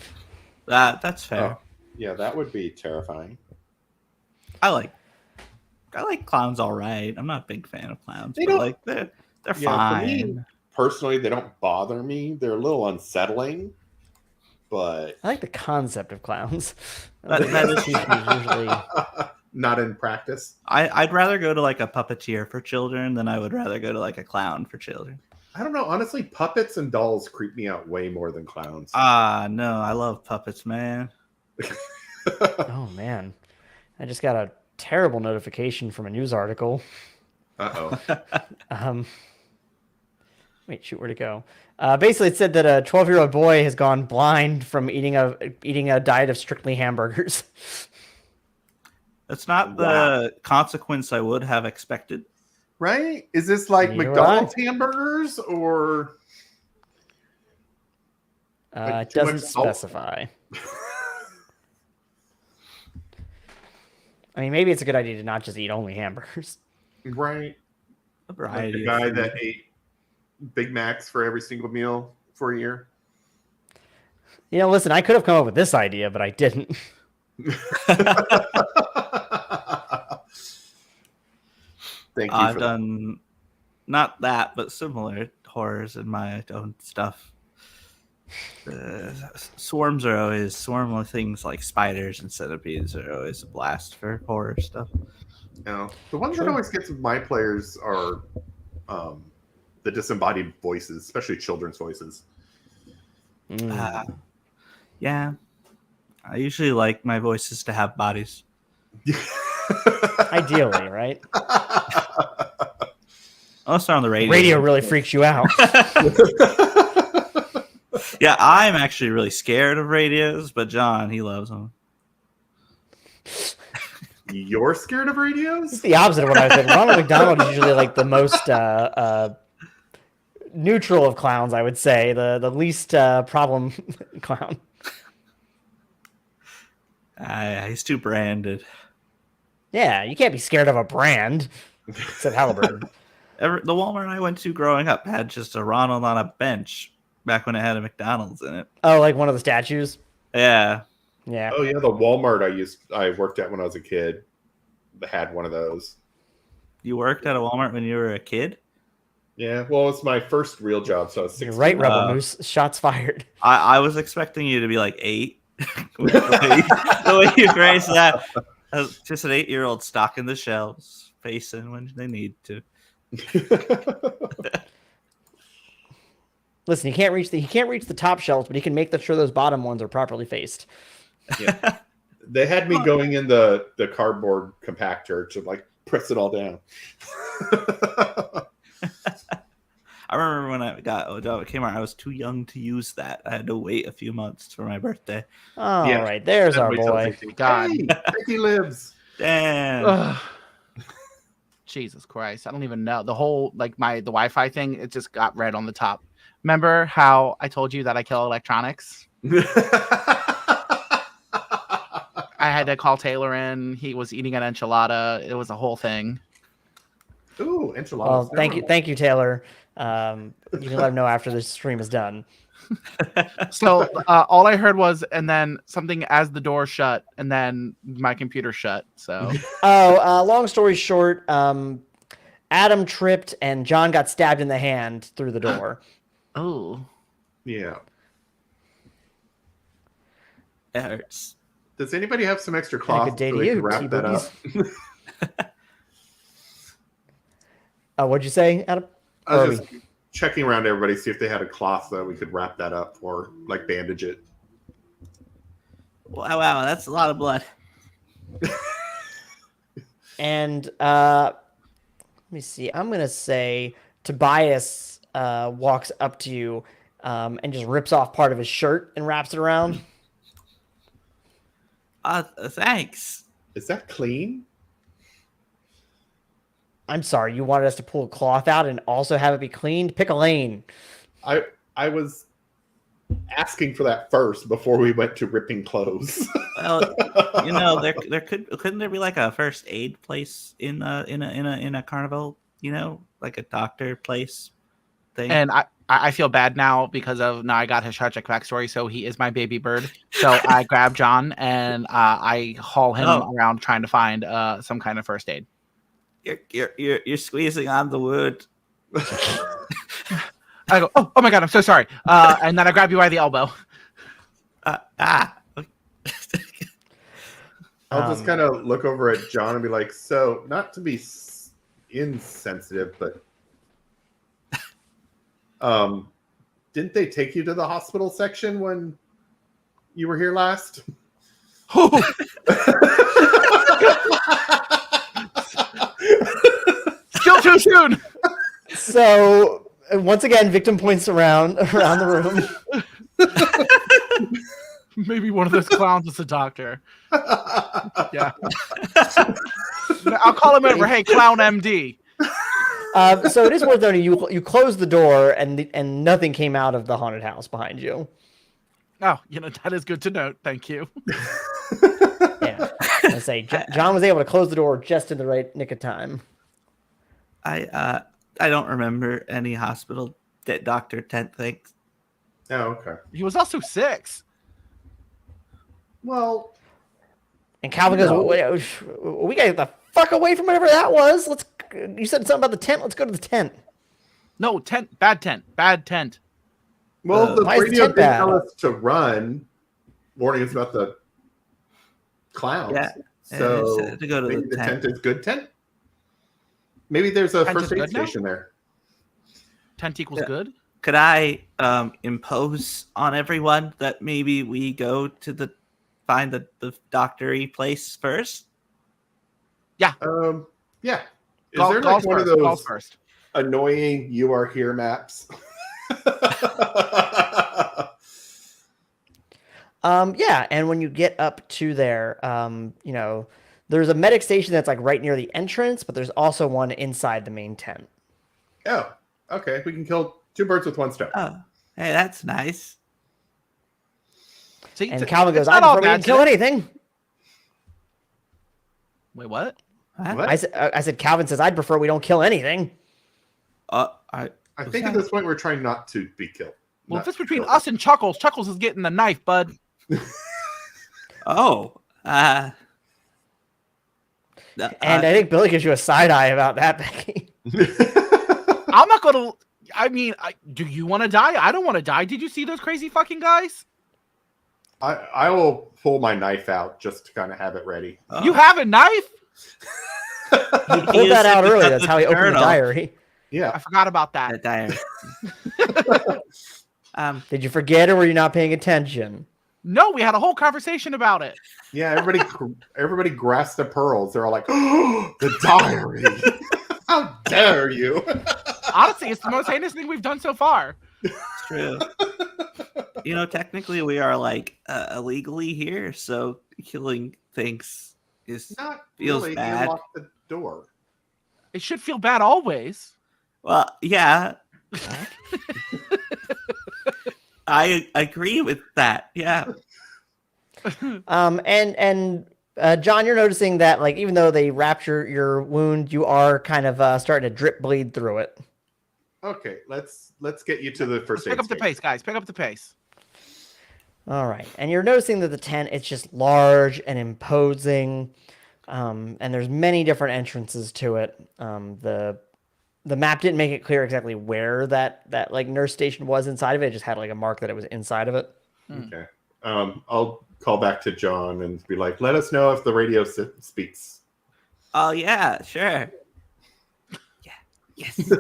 That's fair. Oh, yeah, that would be terrifying. I like clowns all right. I'm not a big fan of clowns, They but don't- like they're For fine. me, personally, they don't bother me. They're a little unsettling, but I like the concept of clowns. That is usually. not in practice. I'd rather go to like a puppeteer for children than I would rather go to like a clown for children. I don't know. Honestly, puppets and dolls creep me out way more than clowns. No, I love puppets, man. Oh man, I just got a terrible notification from a news article. Uh-oh. Wait, shoot, where'd it go? Basically, it said that a 12-year-old boy has gone blind from eating a diet of strictly hamburgers. That's not the consequence I would have expected. Right? Is this like Neither McDonald's hamburgers or? Like It too much doesn't salt? specify. I mean, maybe it's a good idea to not just eat only hamburgers. Right. A Like variety. the guy of that food. ate Big Macs for every single meal for a year. Listen, I could have come up with this idea, but I didn't. Thank you. I've for that. done not that, but similar horrors in my own stuff. Swarm things like spiders and centipedes are always a blast for horror stuff. No. The ones Sure. that always gets my players are the disembodied voices, especially children's voices. Yeah, I usually like my voices to have bodies. Ideally, right? Unless they're on the radio. Radio really freaks you out. Yeah, I'm actually really scared of radios, but John, he loves them. You're scared of It's radios? the opposite of what I was saying. Ronald McDonald is usually like the most neutral of clowns, I would say. The least problem clown. He's too branded. Yeah, you can't be scared of a brand. Said Halliburton. The Walmart I went to growing up had just a Ronald on a bench back when it had a McDonald's in it. Oh, like one of the statues? Yeah. Yeah. Oh yeah, the Walmart I worked at when I was a kid had one of those. You worked at a Walmart when you were a kid? Yeah, well, it's my first real job, so I was 16. You're right, Rebel Moose. Shots fired. I was expecting you to be like 8. the way you phrased that. Just an 8-year-old stocking the shelves, facing when they need to. Listen, he can't reach the top shelves, but he can make sure those bottom ones are properly faced. Yeah. They had me going in the cardboard compactor to like press it all down. I remember when I got a job at Kmart, I was too young to use that. I had to wait a few months for my birthday. All Yeah. right, there's our Wait till boy. 16. God. Hey, Becky lives. Damn. Ugh. Jesus Christ. I don't even know. The whole the Wi-Fi thing, it just got red on the top. Remember how I told you that I kill electronics? I had to call Taylor in. He was eating an enchilada. It was a whole thing. Ooh, enchiladas. Well, thank you, Taylor. You can let him know after the stream is done. So all I heard was, and then something as the door shut, and then my computer shut. So Long story short, Adam tripped and John got stabbed in the hand through the door. oh, Yeah. It hurts. Does anybody have some extra Had a cloth good day so to we can you, wrap that up? What'd you say, Adam? I was Or just checking around everybody, see if they had a cloth that we could wrap that up or like bandage it. Wow, that's a lot of blood. And let me see. I'm gonna say Tobias walks up to you and just rips off part of his shirt and wraps it around. Thanks. Is that clean? I'm sorry, you wanted us to pull a cloth out and also have it be cleaned? Pick a lane. I was asking for that first before we went to ripping clothes. Well, couldn't there be like a first aid place in a carnival? Like a doctor place thing. And I feel bad now because of now I got his tragic backstory. So he is my baby bird. So I grab John and I haul him around trying to find some kind of first aid. You're squeezing on the wound. I go, oh my God, I'm so sorry. And then I grab you by the elbow. I'll just kind of look over at John and be like, so not to be insensitive, but didn't they take you to the hospital section when you were here last? Still too soon. So once again, victim points around the room. Maybe one of those clowns is a doctor. Yeah. I'll call him over. Hey, Clown MD. So it is worth noting you closed the door and nothing came out of the haunted house behind you. Oh, that is good to note. Thank you. Yeah. I say John was able to close the door just in the right nick of time. I don't remember any hospital doctor tent things. Oh, okay. He was also 6. Well, And Calvin goes, we gotta get the fuck away from whatever that was. You said something about the tent. Let's go to the tent. No, tent. Bad tent. Bad tent. well, the why is the radio tent didn't bad? tell us to run, warning us about the clowns. Yeah. So To go to maybe the the tent. tent is good tent. Maybe there's a Tent first is aid good now? station there. Tent equals Yeah. good. Could I impose on everyone that maybe we go to find the doctory place first? Yeah. Is there like Calls one first. of Calls those first. annoying "you are here" maps? Yeah, and when you get up to there, there's a medic station that's like right near the entrance, but there's also one inside the main tent. Oh, okay. We can kill 2 birds with 1 stone. Oh, hey, that's nice. See, And Calvin goes, it's I not all prefer we bad didn't kill today." anything. Wait, what? What? I said, Calvin says, I'd prefer we don't kill anything. I think at this point we're trying not to be killed. Well, Not if it's between killed. us and Chuckles, Chuckles is getting the knife, bud. Oh, And I think Billy gives you a side eye about that, Becky. I'm not going to. I mean, do you want to die? I don't want to die. Did you see those crazy fucking guys? I will pull my knife out just to kind of have it ready. You have a knife? He pulled that out earlier. That's how he opened the journal. diary. Yeah. I forgot about that. diary. Did you forget or were you not paying attention? No, we had a whole conversation about it. Yeah, everybody grasped the pearls. They're all like, oh, the diary. How dare you? Honestly, it's the most heinous thing we've done so far. It's true. Technically we are like illegally here, so killing things Not feels really. bad. You locked the door. It should feel bad always. Well, yeah. I agree with that. Yeah. And John, you're noticing that like even though they wrapped your wound, you are kind of starting to drip bleed through it. Okay, let's get you to the first aid Pick up the station. pace, guys. Pick up the pace. All right, and you're noticing that the tent is just large and imposing, and there's many different entrances to it. The map didn't make it clear exactly where that like nurse station was inside of it. It just had like a mark that it was inside of it. Okay. I'll call back to John and be like, let us know if the radio speaks. Oh yeah, sure. Yeah. Yes.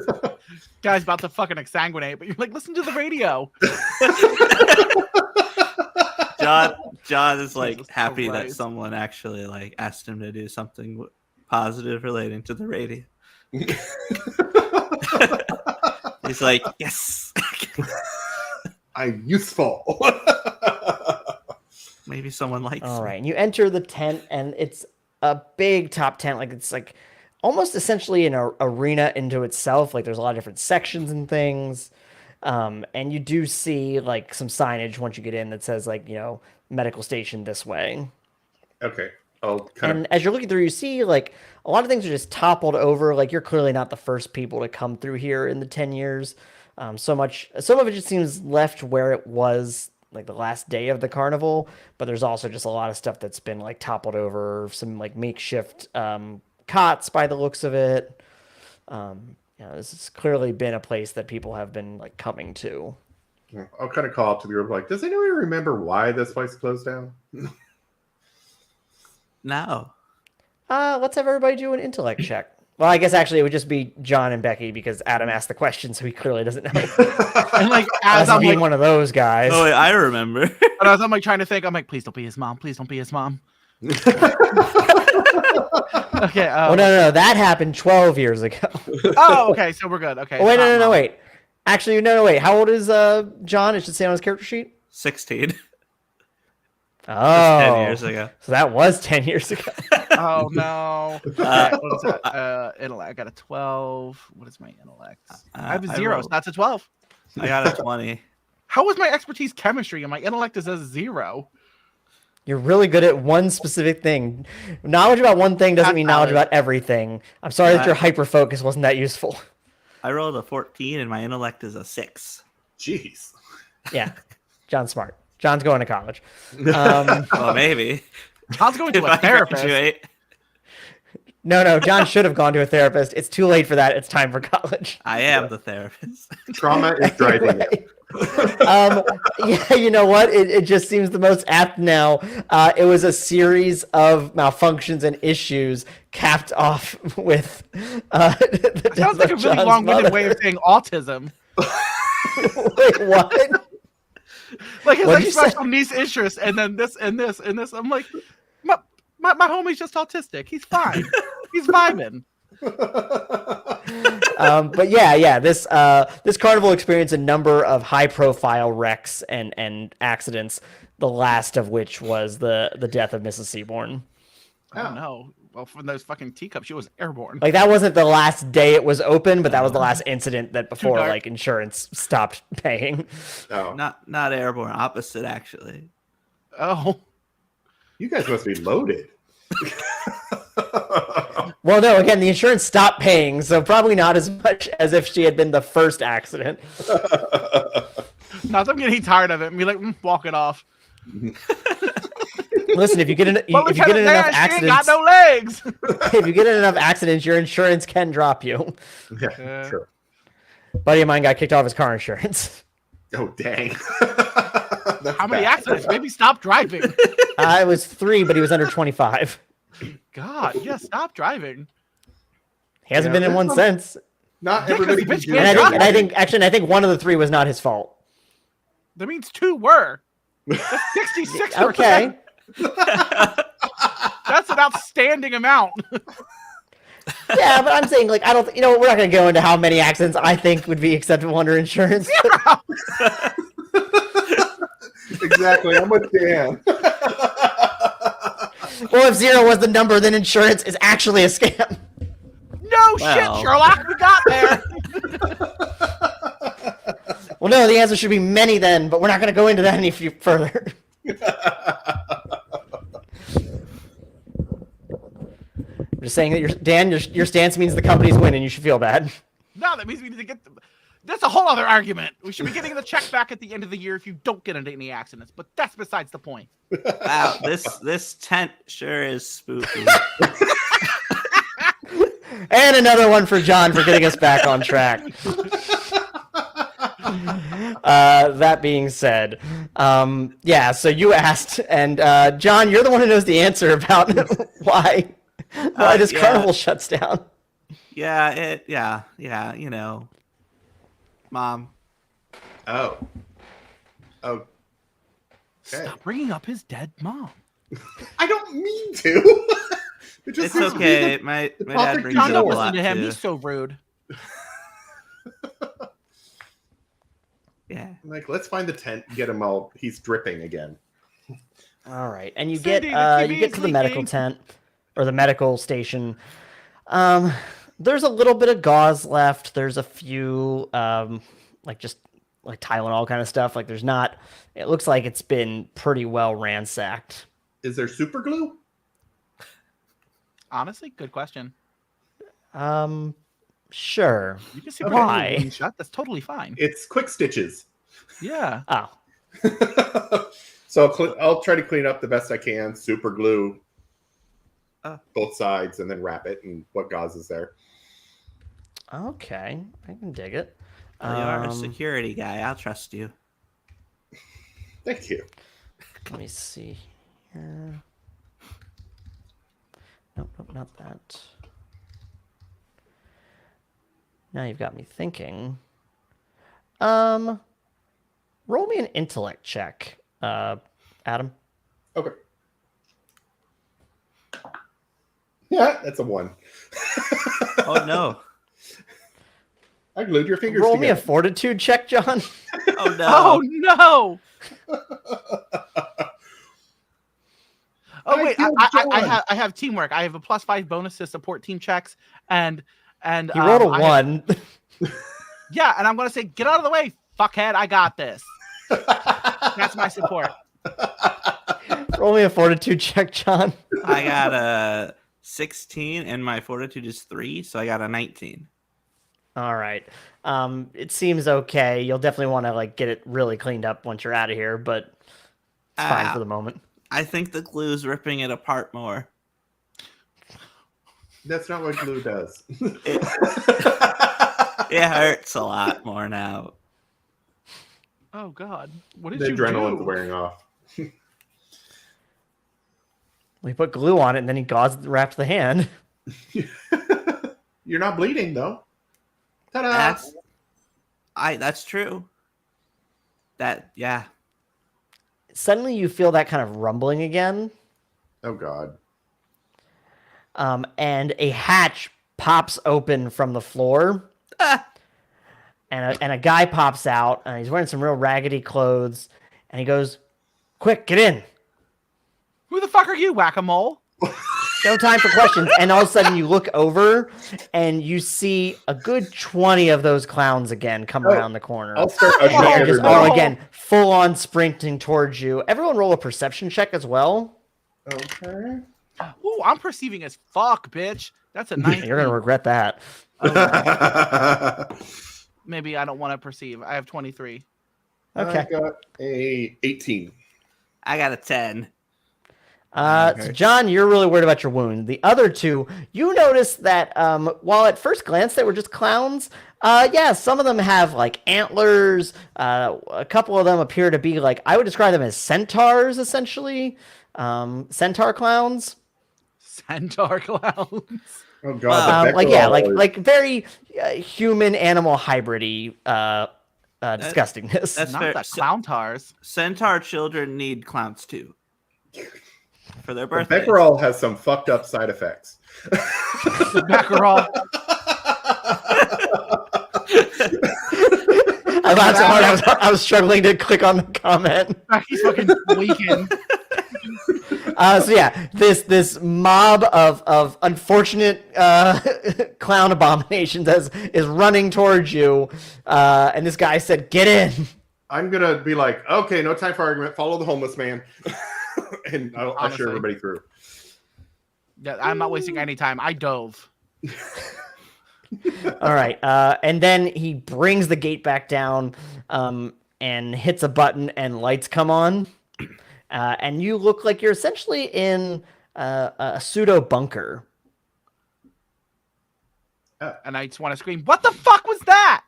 Guy's about to fucking exsanguinate, but you're like, listen to the radio. John is like Jesus happy that Christ. someone actually like asked him to do something positive relating to the radio. He's like, yes. I'm useful. Maybe someone likes All me. right, and you enter the tent, and it's a big top tent. Like it's like almost essentially an arena into itself. Like there's a lot of different sections and things. And you do see like some signage once you get in that says like, medical station this way. Okay. I'll kind And as you're looking through, you see like a lot of things are just toppled over. Like you're clearly not the first people to come through here in the 10 years. Some of it just seems left where it was like the last day of the carnival, but there's also just a lot of stuff that's been like toppled over, some like makeshift cots by the looks of it. This has clearly been a place that people have been like coming to. I'll kind of call up to the group like, does anyone remember why this place closed down? No. Let's have everybody do an intellect check. Well, I guess actually it would just be John and Becky because Adam asked the question, so he clearly doesn't know. And like as As I'm being like, one of those guys. Oh, wait, I remember. and as I'm like trying to think, I'm like, please don't be his mom. Please don't be his mom. Okay. Oh no, that happened 12 years ago. Oh, okay. So we're good. Okay. Oh, wait, not no, mom. wait. Actually, no, wait. How old is John? It should say on his character sheet. 16. Oh, 10 years ago. So that was 10 years ago. Oh no. Okay, what is that? Intellect. I got a 12. What is my intellect? I have a 0. rolled- So that's a 12. I got a 20. How was my expertise chemistry and my intellect is a 0? You're really good at one specific thing. Knowledge about one thing doesn't mean knowledge about everything. I'm sorry that your hyper focus wasn't that useful. I rolled a 14 and my intellect is a 6. Jeez. Yeah, John's smart. John's going to college. Well, maybe. John's going to If a I therapist. graduate. No, John should have gone to a therapist. It's too late for that. It's time for college. I am the therapist. Trauma is driving it. Yeah, you know what? It just seems the most apt now. It was a series of malfunctions and issues capped off with the death Sounds like a of really John's long-winded mother. way of saying autism. Wait, what? Like his What'd like you special niece interest, and then this and this and this. I'm like, my homie's just autistic. He's fine. He's vibing. But yeah, this carnival experienced a number of high-profile wrecks and accidents. The last of which was the death of Mrs. Seaborn. Oh no. Well, from those fucking teacups, she was airborne. Like that wasn't the last day it was open, but that was the last incident that before dark. like insurance stopped paying. Oh, Not airborne, opposite actually. Oh. you guys must be loaded. Well, no, again, the insurance stopped paying, so probably not as much as if she had been the first accident. Now I'm getting tired of it and be like, walk it off. Listen, if you get in, Well, if you get in enough she ain't accidents, got no legs. if you get in enough accidents, your insurance can drop you. Yeah, sure. Buddy of mine got kicked off his car insurance. Oh, dang. That's How many bad. accidents? Maybe stop driving. It was 3, but he was under 25. God, yeah, stop driving. He hasn't Yeah, been in one that's since. Not Yeah, 'cause everybody the bitch can do can't that. And I think one of the 3 was not his fault. That means 2 were. That's 66%. Okay. That's an outstanding amount. Yeah, but I'm saying like I don't. We're not going to go into how many accidents I think would be acceptable under insurance. Exactly. I'm with Dan. Well, if 0 was the number, then insurance is actually a scam. No shit, Well. Sherlock. We got there. Well, no, the answer should be many then, but we're not going to go into that any further. I'm just saying that Dan, your stance means the company's winning. You should feel bad. No, that means we need to get. That's a whole other argument. We should be getting the check back at the end of the year if you don't get into any accidents. But that's besides the point. Wow, this tent sure is spooky. And another one for John for getting us back on track. That being said, yeah, so you asked, and John, you're the one who knows the answer about why this yeah. carnival shuts down. Yeah, Mom. Oh. Okay. Stop bringing up his dead mom. I don't mean to. It just It's seems to be okay. My the dad topic brings du it John, up don't a jour. listen lot to him. too. He's so rude. Yeah. Like, let's find the tent and get him all. He's dripping again. All right, and you Cindy, get the TV you get is to the medical leaking. tent or the medical station. There's a little bit of gauze left. There's a few just like Tylenol kind of stuff. Like there's not. It looks like it's been pretty well ransacked. Is there super glue? Honestly, good question. Sure. You can see Why? shut. That's totally fine. It's quick stitches. Yeah. Oh, So I'll try to clean up the best I can. Super glue both sides and then wrap it. And what gauze is there? okay. I can dig it. Well, you are a security guy. I'll trust you. Thank you. Let me see here. Nope, not that. Now you've got me thinking. Roll me an intellect check, Adam. Okay. Yeah, that's a 1. Oh no. I glued your fingers Roll me a together. fortitude check, John. Oh no. Oh no! Oh wait, killed John. I have teamwork. I have a +5 bonus to support team checks, and You rolled a I 1. yeah, and I'm gonna say, get out of the way, fuckhead. I got this. That's my support. Roll me a fortitude check, John. I got a 16 and my fortitude is 3, so I got a 19. All right. It seems okay. You'll definitely want to like get it really cleaned up once you're out of here, but it's fine for the moment. I think the glue's ripping it apart more. That's not what glue does. It hurts a lot more now. Oh God, what did The you adrenaline's do? wearing off. We put glue on it, and then he gauze wrapped the hand. You're not bleeding though. Ta-da! That's true. Yeah. Suddenly, you feel that kind of rumbling again, Oh God. and a hatch pops open from the floor. And a guy pops out, and he's wearing some real raggedy clothes, and he goes, "Quick, get in! Who the fuck are you, whack-a-mole? No time for questions." And all of a sudden, you look over, and you see a good 20 of those clowns again come around the corner. I'll start ushering And they're just all everybody. again full on sprinting towards you. Everyone, roll a perception check as well. Okay. Ooh, I'm perceiving as fuck, bitch. That's a 19. You're gonna regret that. Maybe I don't want to perceive. I have 23. Okay. I got a 18. I got a 10. So John, you're really worried about your wound. The other two, you notice that while at first glance they were just clowns, yeah, some of them have like antlers. A couple of them appear to be like, I would describe them as centaurs, essentially. Centaur clowns. Centaur clowns. Oh God. the Like yeah, Becquerel like very human animal hybridy disgustingness. That's Not fair. the clown tars. Centaur children need clowns too. For their The birthday. Becquerel has some fucked up side effects. Becquerel. I laughed so hard. I was struggling to click on the comment. He's fucking leaking. So yeah, this mob of unfortunate clown abominations is running towards you, and this guy said, "Get in." I'm gonna be like, okay, no time for argument. Follow the homeless man, and I'll usher Honestly. everybody through. Yeah, I'm not wasting any time. I dove. All right, and then he brings the gate back down, and hits a button, and lights come on, and you look like you're essentially in a pseudo bunker. And I just want to scream, what the fuck was that?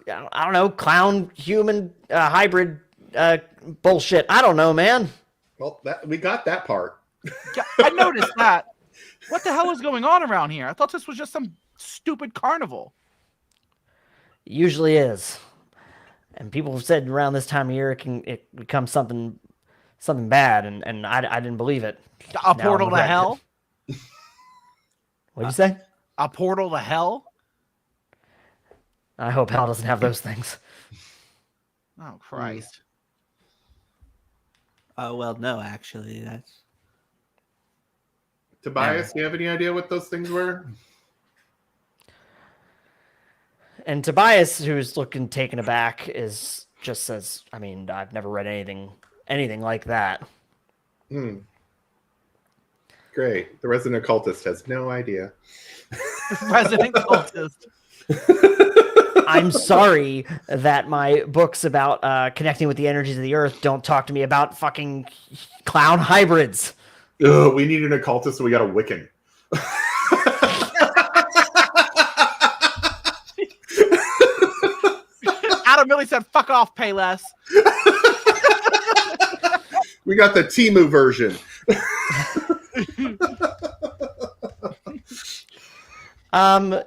I don't know, clown human hybrid bullshit. I don't know, man. Well, we got that part. Yeah, I noticed that. What the hell is going on around here? I thought this was just some stupid carnival. Usually is. And people have said around this time of year it becomes something bad, and I didn't believe it. A Now portal I'm to regretting hell? it. What'd you say? A portal to hell? I hope hell doesn't have those things. Oh, Christ. Oh, well, no, actually. That's Tobias, do you have any idea what those things were? And Tobias, who's looking taken aback, just says, I mean, I've never read anything like that. Great. The resident occultist has no idea. Resident cultist. I'm sorry that my books about connecting with the energies of the earth don't talk to me about fucking clown hybrids. Ugh, we need an occultist, so we got a Wiccan. Adam really said, fuck off, Payless. We got the Temu version.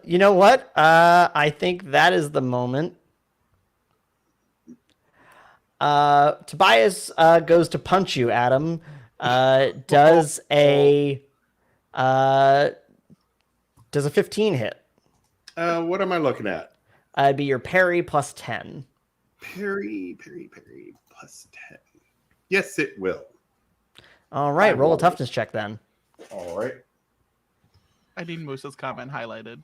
You know what? I think that is the moment. Tobias goes to punch you, Adam. Does a 15 hit? What am I looking at? It'd be your parry plus 10. Parry plus 10. Yes, it will. All right, roll a love it. toughness check then. All right. I need Moose's comment highlighted.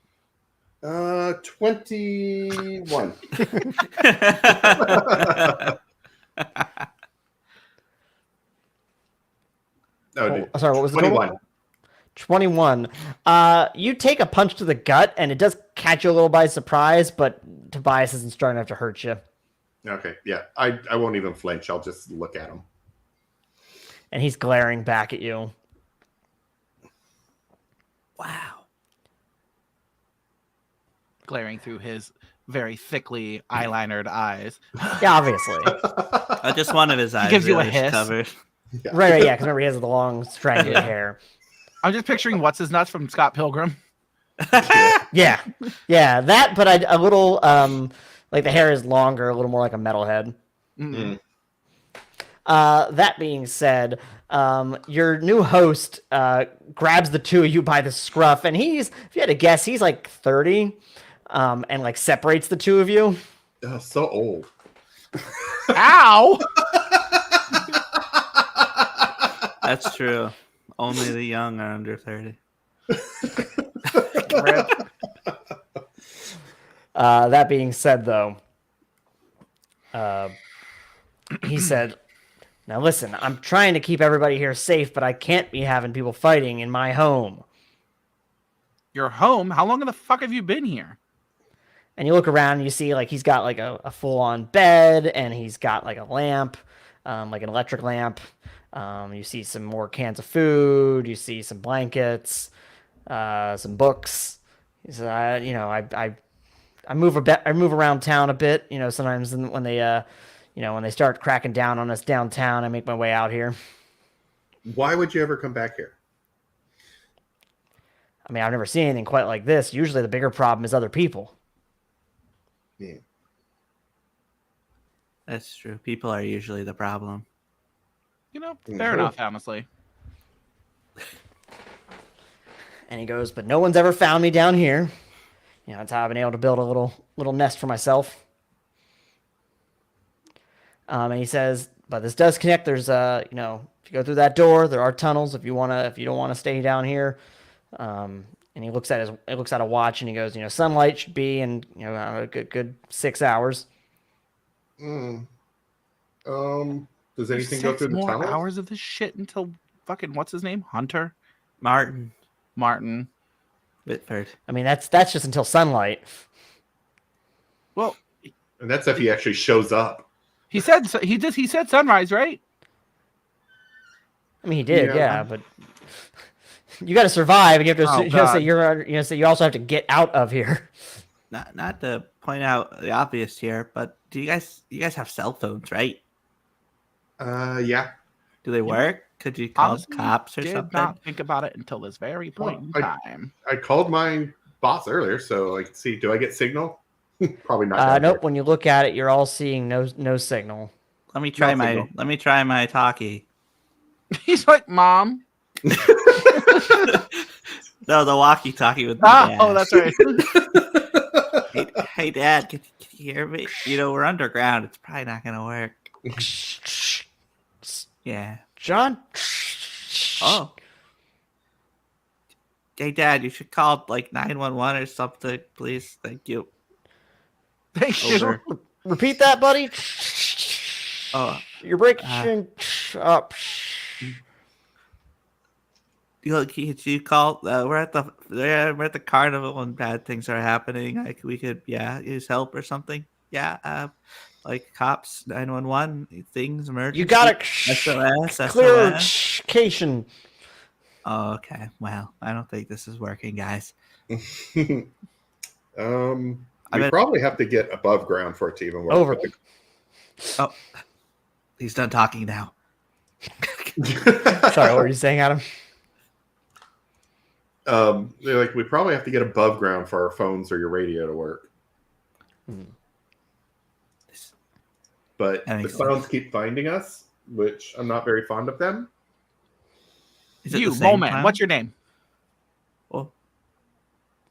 21. Sorry, what was the 21. total? 21. You take a punch to the gut, and it does catch you a little by surprise, but Tobias isn't strong enough to hurt you. Okay, yeah. I won't even flinch. I'll just look at him. And he's glaring back at you. wow. Glaring through his very thickly eyelinered eyes. Yeah, obviously. Just one of his eyes gives you a really is hiss. covered. Yeah. Right, yeah, because remember he has the long, strangly hair. I'm just picturing what's his nuts from Scott Pilgrim. Yeah, that, but a little, like the hair is longer, a little more like a metalhead. Mm-mm. That being said, your new host grabs the two of you by the scruff, and if you had to guess, he's like 30, and like separates the two of you. Oh, so old. Ow! That's true. Only the young are under 30. That being said, though, he said, now listen, I'm trying to keep everybody here safe, but I can't be having people fighting in my home. Your home? How long in the fuck have you been here? And you look around and you see like he's got like a full-on bed, and he's got like a lamp, like an electric lamp. You see some more cans of food. You see some blankets, some books. He said, I move around town a bit. You know, sometimes when they when they start cracking down on us downtown, I make my way out here. Why would you ever come back here? I mean, I've never seen anything quite like this. Usually the bigger problem is other people. Yeah. That's true. People are usually the problem. You know, fair enough, honestly. And he goes, but no one's ever found me down here. You know, that's how I've been able to build a little nest for myself. And he says, but this does connect. There's if you go through that door, there are tunnels if you don't want to stay down here. And he looks at a watch and he goes, sunlight should be in a good 6 hours. Does anything go through the more tunnel? hours of this shit until fucking what's his name? Hunter? Martin Whitford. I mean, that's just until sunlight. Well, And that's if he actually shows up. he said sunrise, right? I mean, he did, Yeah. yeah, but you got to survive, and you have to, Oh, God. so you also have to get out of here. Not to point out the obvious here, but you guys have cell phones, right? Yeah. Do they work? Could you call Honestly, cops or did something? not think about it until this very point in time. I called my boss earlier, so I can see. Do I get signal? Probably not. down Nope. When you look at it, you're all seeing no signal. Let me try signal. my talkie. He's like, Mom. No, the walkie-talkie with my dad. Oh, that's right. Hey, Dad, can you hear me? You know, we're underground. It's probably not going to work. Yeah. John. Oh. Hey, Dad, you should call like 911 or something, please. Thank you. Thank you. Over. Repeat that, buddy. Oh, You're breaking up. you call? We're at the carnival and bad things are happening. Like we could, use help or something. Yeah, like cops, 911, things, emergency. You got it. SOS. Clarification. Oh, okay. Well, I don't think this is working, guys. we probably have to get above ground for it to even work. Over. Oh, he's done talking now. Sorry, what were you saying, Adam? They're like, we probably have to get above ground for our phones or your radio to work. But the clowns keep finding us, which I'm not very fond of them. You, Moment. What's your name? Well,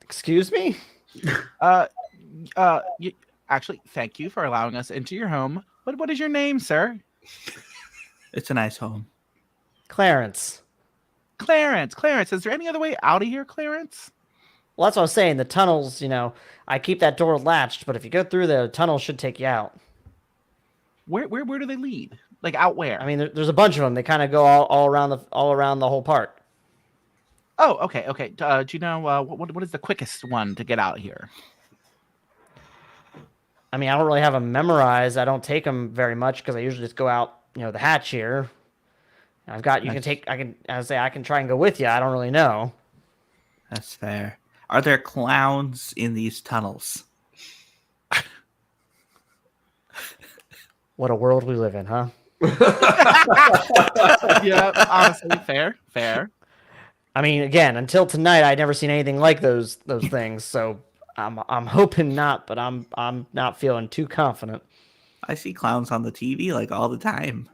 Excuse me? Actually, thank you for allowing us into your home. What is your name, sir? it's a nice home. Clarence. Clarence, is there any other way out of here, Clarence? Well, that's what I was saying. The tunnels, I keep that door latched, but if you go through the tunnel should take you out. Where do they lead? Like out where? I mean, there's a bunch of them. They kind of go all around the whole park. Oh, okay. Do you know what is the quickest one to get out here? I mean, I don't really have them memorized. I don't take them very much because I usually just go out, the hatch here. I've got, I can try and go with you. I don't really know. That's fair. Are there clowns in these tunnels? What a world we live in, huh? Yeah, honestly, fair. I mean, again, until tonight, I'd never seen anything like those things. So I'm hoping not, but I'm not feeling too confident. I see clowns on the TV like all the time.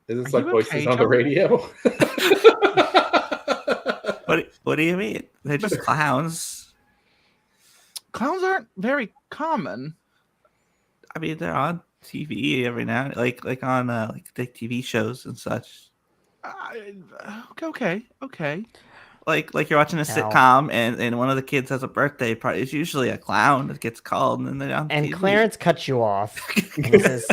Is this like voices on the radio? What do you mean? They're just clowns. Clowns aren't very common. I mean, they're on TV every now, like on like the TV shows and such. Okay. Like you're watching a sitcom and one of the kids has a birthday party. It's usually a clown that gets called and they're on TV. Clarence cuts you off and he says,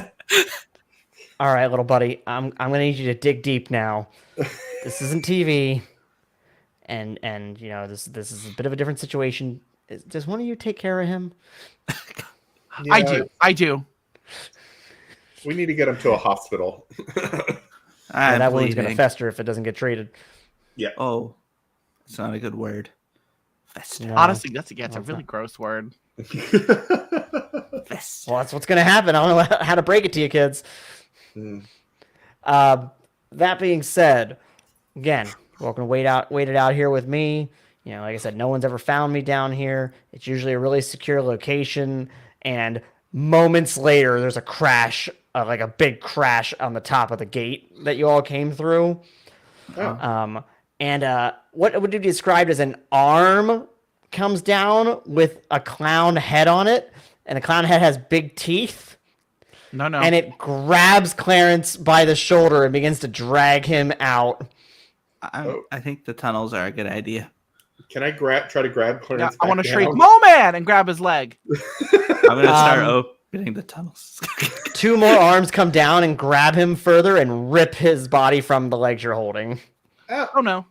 "All right, little buddy, I'm gonna need you to dig deep now. This isn't TV, and this is a bit of a different situation. Does one of you take care of him?" Yeah, I do. We need to get him to a hospital. That wound's going to fester if it doesn't get treated. Yeah. Oh, it's not a good word. Fester. No. Honestly, that's a really gross word. Fester. Well, that's what's going to happen. I don't know how to break it to you, kids. That being said, again, welcome to wait it out here with me. Like I said, no one's ever found me down here. It's usually a really secure location. And moments later, there's a crash, like a big crash on the top of the gate that you all came through. Oh. What would you describe as an arm comes down with a clown head on it, and the clown head has big teeth. No. And it grabs Clarence by the shoulder and begins to drag him out. I think the tunnels are a good idea. Can I try to grab Clarence? Yeah, I want to shriek, "Moment!" and grab his leg. I'm going to start opening the tunnels. Two more arms come down and grab him further and rip his body from the legs you're holding. Oh no.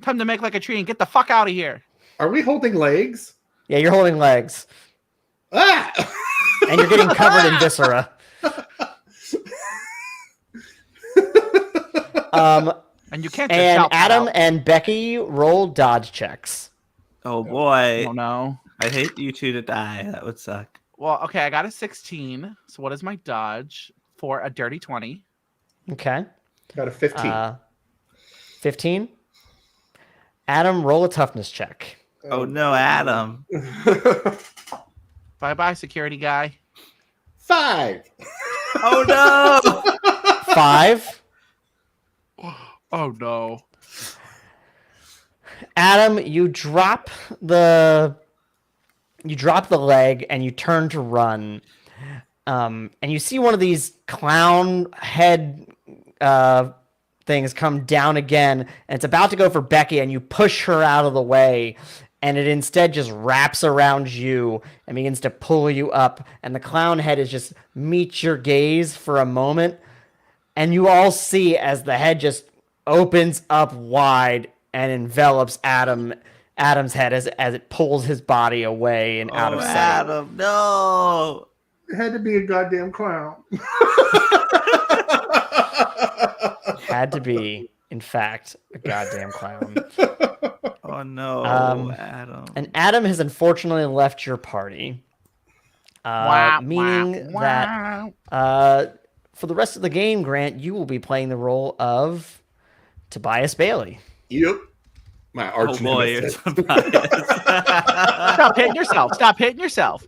Time to make like a tree and get the fuck out of here. Are we holding legs? Yeah, you're holding legs. Ah! And you're getting covered in viscera. And you can't just And shout Adam out. and Becky roll dodge checks. Oh boy. Oh no. I hate you two to die. That would suck. Well, okay, I got a 16. So what is my dodge for a dirty 20? Okay. Got a 15. 15. Adam, roll a toughness check. Oh no, Adam. Bye-bye, security guy. 5. Oh no. 5. Oh no. Adam, you drop the leg and you turn to run. And you see one of these clown head things come down again, and it's about to go for Becky, and you push her out of the way, and it instead just wraps around you and begins to pull you up, and the clown head is just meets your gaze for a moment, and you all see as the head just opens up wide and envelops Adam's head as it pulls his body away and out of sight. Adam, no. It had to be a goddamn clown. Had to be, in fact, a goddamn clown. Oh no, Adam. And Adam has unfortunately left your party, meaning that for the rest of the game, Grant, you will be playing the role of Tobias Bailey. Yep. My arch nemesis. Stop hitting yourself. Stop hitting yourself.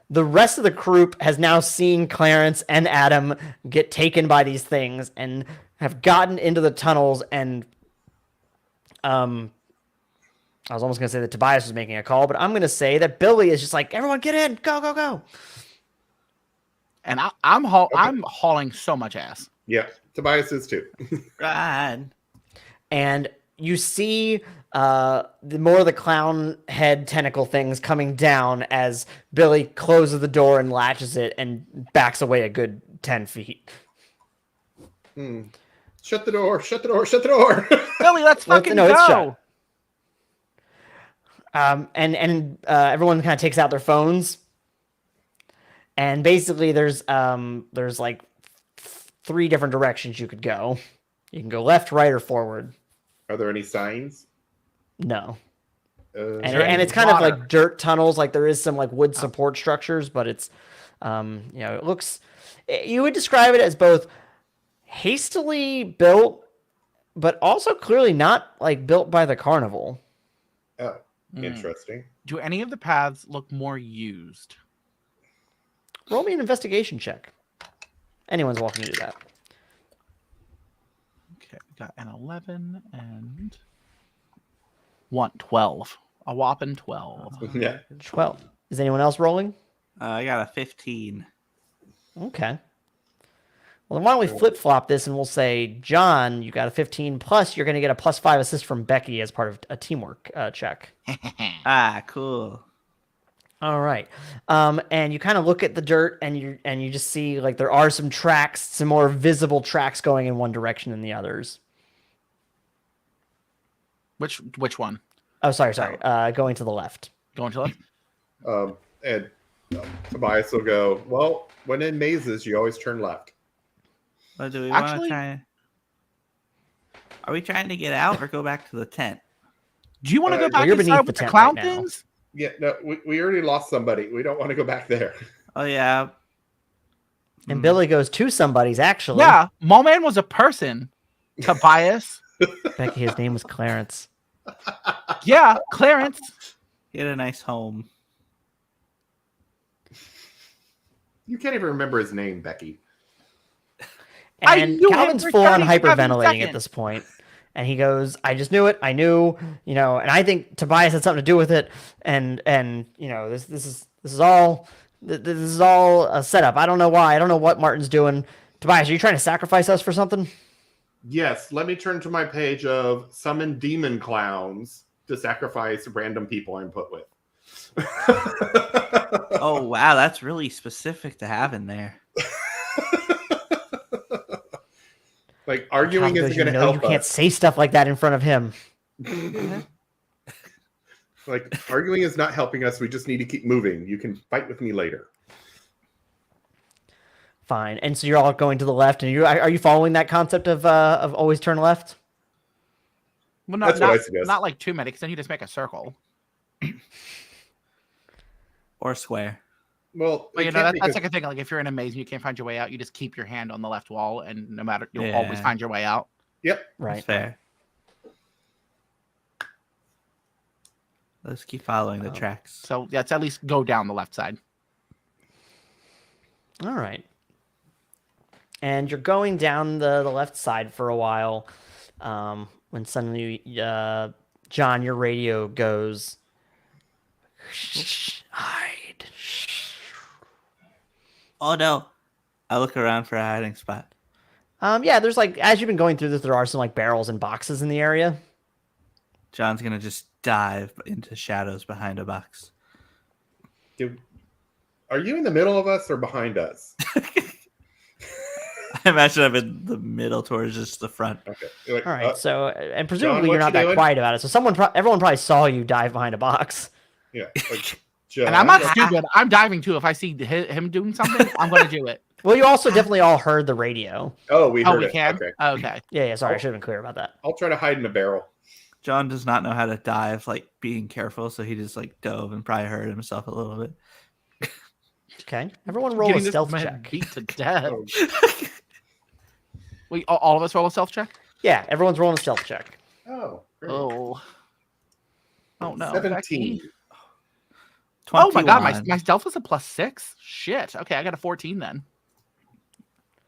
The rest of the group has now seen Clarence and Adam get taken by these things and have gotten into the tunnels. And I was almost going to say that Tobias was making a call, but I'm going to say that Billy is just like, everyone get in, go, go, go. And I'm hauling so much ass. Yeah, Tobias is too. Right. And you see the more of the clown head tentacle things coming down as Billy closes the door and latches it and backs away a good 10 feet. Shut the door, shut the door, shut the door. Billy, let's fucking go. It's shut. And everyone kind of takes out their phones. And basically there's like 3 different directions you could go. You can go left, right, or forward. Are there any signs? No. And it's kind of like dirt tunnels. Like there is some like wood support structures, but it's, it looks, you would describe it as both hastily built, but also clearly not like built by the Carnival. Oh, interesting. Do any of the paths look more used? Roll me an investigation check. Anyone's welcome to do that. Okay, we got an 11 and 12. A whopping 12. Yeah. 12. Is anyone else rolling? I got a 15. Okay. Well, then why don't we flip-flop this and we'll say, John, you got a 15 plus, you're going to get a +5 assist from Becky as part of a teamwork check. Cool. All right. And you kind of look at the dirt and you just see like there are some tracks, some more visible tracks going in one direction than the others. Which one? Oh, sorry. Going to the left. Going to left? And Tobias will go, well, when in mazes, you always turn left. Well, do we want to try? Are we trying to get out or go back to the tent? Do you want to go back you're inside beneath with the the tent clown right now. things? Yeah, no, we already lost somebody. We don't want to go back there. Oh, yeah. And Billy goes to somebody's, actually. Yeah, Moman was a person. Tobias. Becky, his name was Clarence. Yeah, Clarence. He had a nice home. You can't even remember his name, Becky. And knew him Calvin's for full on 37 hyperventilating at seconds. this point. And he goes, I just knew it. I knew, and I think Tobias had something to do with it. And this is all a setup. I don't know why. I don't know what Martin's doing. Tobias, are you trying to sacrifice us for something? Yes, let me turn to my page of summon demon clowns to sacrifice random people I'm put with. Oh, wow. That's really specific to have in there. Like, arguing isn't going to help us. You can't say stuff like that in front of him. Like, arguing is not helping us. We just need to keep moving. You can fight with me later. Fine. And so you're all going to the left, and are you following that concept of always turn left? Well, That's what I suggest. Not like 2 minutes. Then you just make a circle. Or square. Well, But that's like a thing. Like if you're in a maze and you can't find your way out, you just keep your hand on the left wall, and you'll always find your way out. Yep. Right. That's fair. Let's keep following the tracks. So let's at least go down the left side. All right. And you're going down the left side for a while when suddenly, John, your radio goes, hide. Oh, no. I look around for a hiding spot. Yeah, there's like, as you've been going through this, there are some like barrels and boxes in the area. John's going to just dive into shadows behind a box. Are you in the middle of us or behind us? I imagine I'm in the middle towards just the front. Okay. All right. So, and presumably John, you're not what you that doing? quiet about it. So everyone probably saw you dive behind a box. Yeah. Like, John, And I'm not stupid. I'm diving too. If I see him doing something, I'm going to do it. Well, you also definitely all heard the radio. Oh, we heard We it. can? Okay. Okay. Yeah. Sorry, I should have been clear about that. I'll try to hide in a barrel. John does not know how to dive, like being careful, so he just like dove and probably hurt himself a little bit. Okay. Everyone roll a Getting this stealth man check. beat to death. Oh, Wait, all of us roll a stealth check? Yeah, everyone's rolling a stealth check. oh, great. Oh no. 17. Becky. 21. Oh my god, my stealth was a +6? Shit. Okay, I got a 14 then.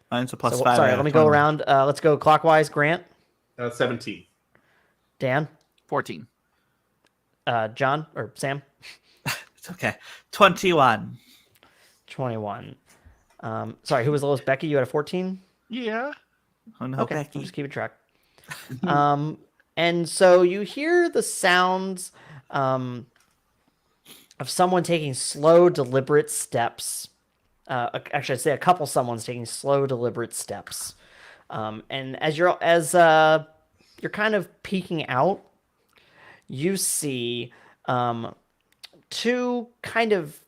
Mine's a +5. Sorry, I let me have go 20. around. Let's go clockwise. Grant, 17. Dan, 14. John, or Sam, It's okay. 21. 21. Sorry, who was the lowest? Becky, you had a 14? Yeah. Oh no, Okay, Becky. I'm just keeping track. And so you hear the sounds of someone taking slow, deliberate steps. Actually, I'd say a couple someone's taking slow, deliberate steps. And as you're kind of peeking out, you see two kind of,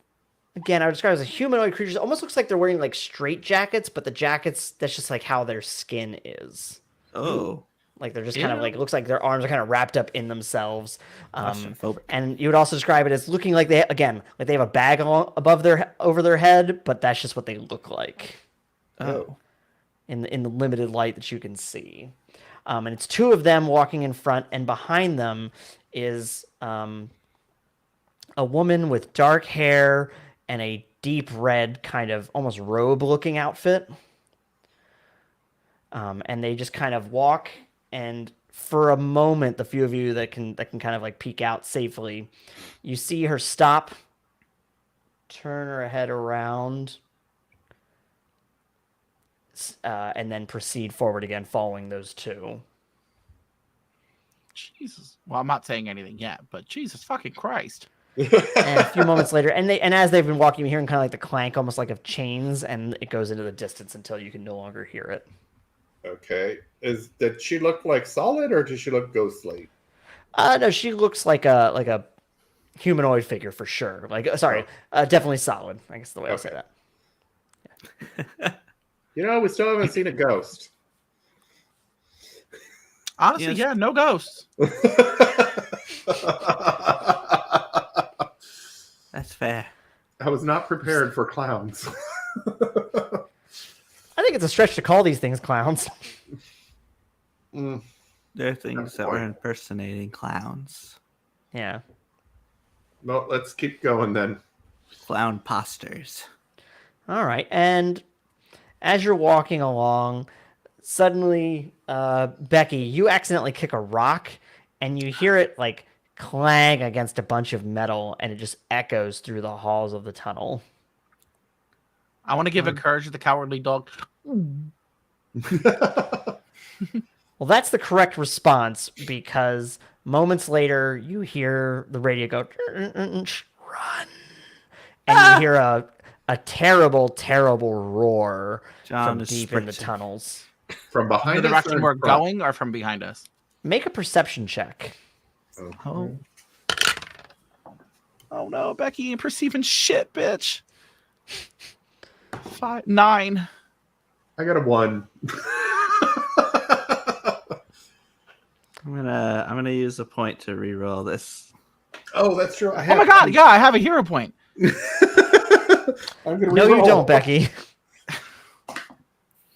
again, I would describe as a humanoid creatures. It almost looks like they're wearing like straight jackets, but the jackets, that's just like how their skin is. Oh. Like they're just kind of like, it looks like their arms are kind of wrapped up in themselves. Claustrophobic. And you would also describe it as looking like they have a bag over their head, but that's just what they look like Oh. in the limited light that you can see. And it's two of them walking in front, and behind them is a woman with dark hair and a deep red kind of almost robe-looking outfit. And they just kind of walk, and for a moment, the few of you that can kind of like peek out safely, you see her stop, turn her head around, and then proceed forward again, following those two. Jesus. Well, I'm not saying anything yet, but Jesus fucking Christ. And a few moments later, and as they've been walking, you're hearing kind of like the clank, almost like of chains, and it goes into the distance until you can no longer hear it. Okay. Did she look like solid or does she look ghostly? No, she looks like a humanoid figure for sure. Definitely solid. I guess the way I'll say that. You know, we still haven't seen a ghost. Honestly, Yes. yeah, no ghosts. That's fair. I was not prepared for clowns. I think it's a stretch to call these things clowns. Mm. There are things That's that were fine. impersonating clowns. Yeah. Well, let's keep going then. Clown posters. All right. And as you're walking along, suddenly, Becky, you accidentally kick a rock, and you hear it like clang against a bunch of metal, and it just echoes through the halls of the tunnel. I want to give a courage to the cowardly dog. Well, that's the correct response, because moments later you hear the radio go, run, and you hear a terrible, terrible roar John from is deep in the stretching. tunnels. From The behind us. or direction in we're front? going or from behind us? Make a perception check. Okay. Oh. Oh no, Becky, you ain't perceiving shit, bitch. 9. I got a 1. I'm gonna use a point to re-roll this. Oh, that's true. Oh my god, yeah, I have a hero point. I'm gonna No, you re-roll. don't, Becky.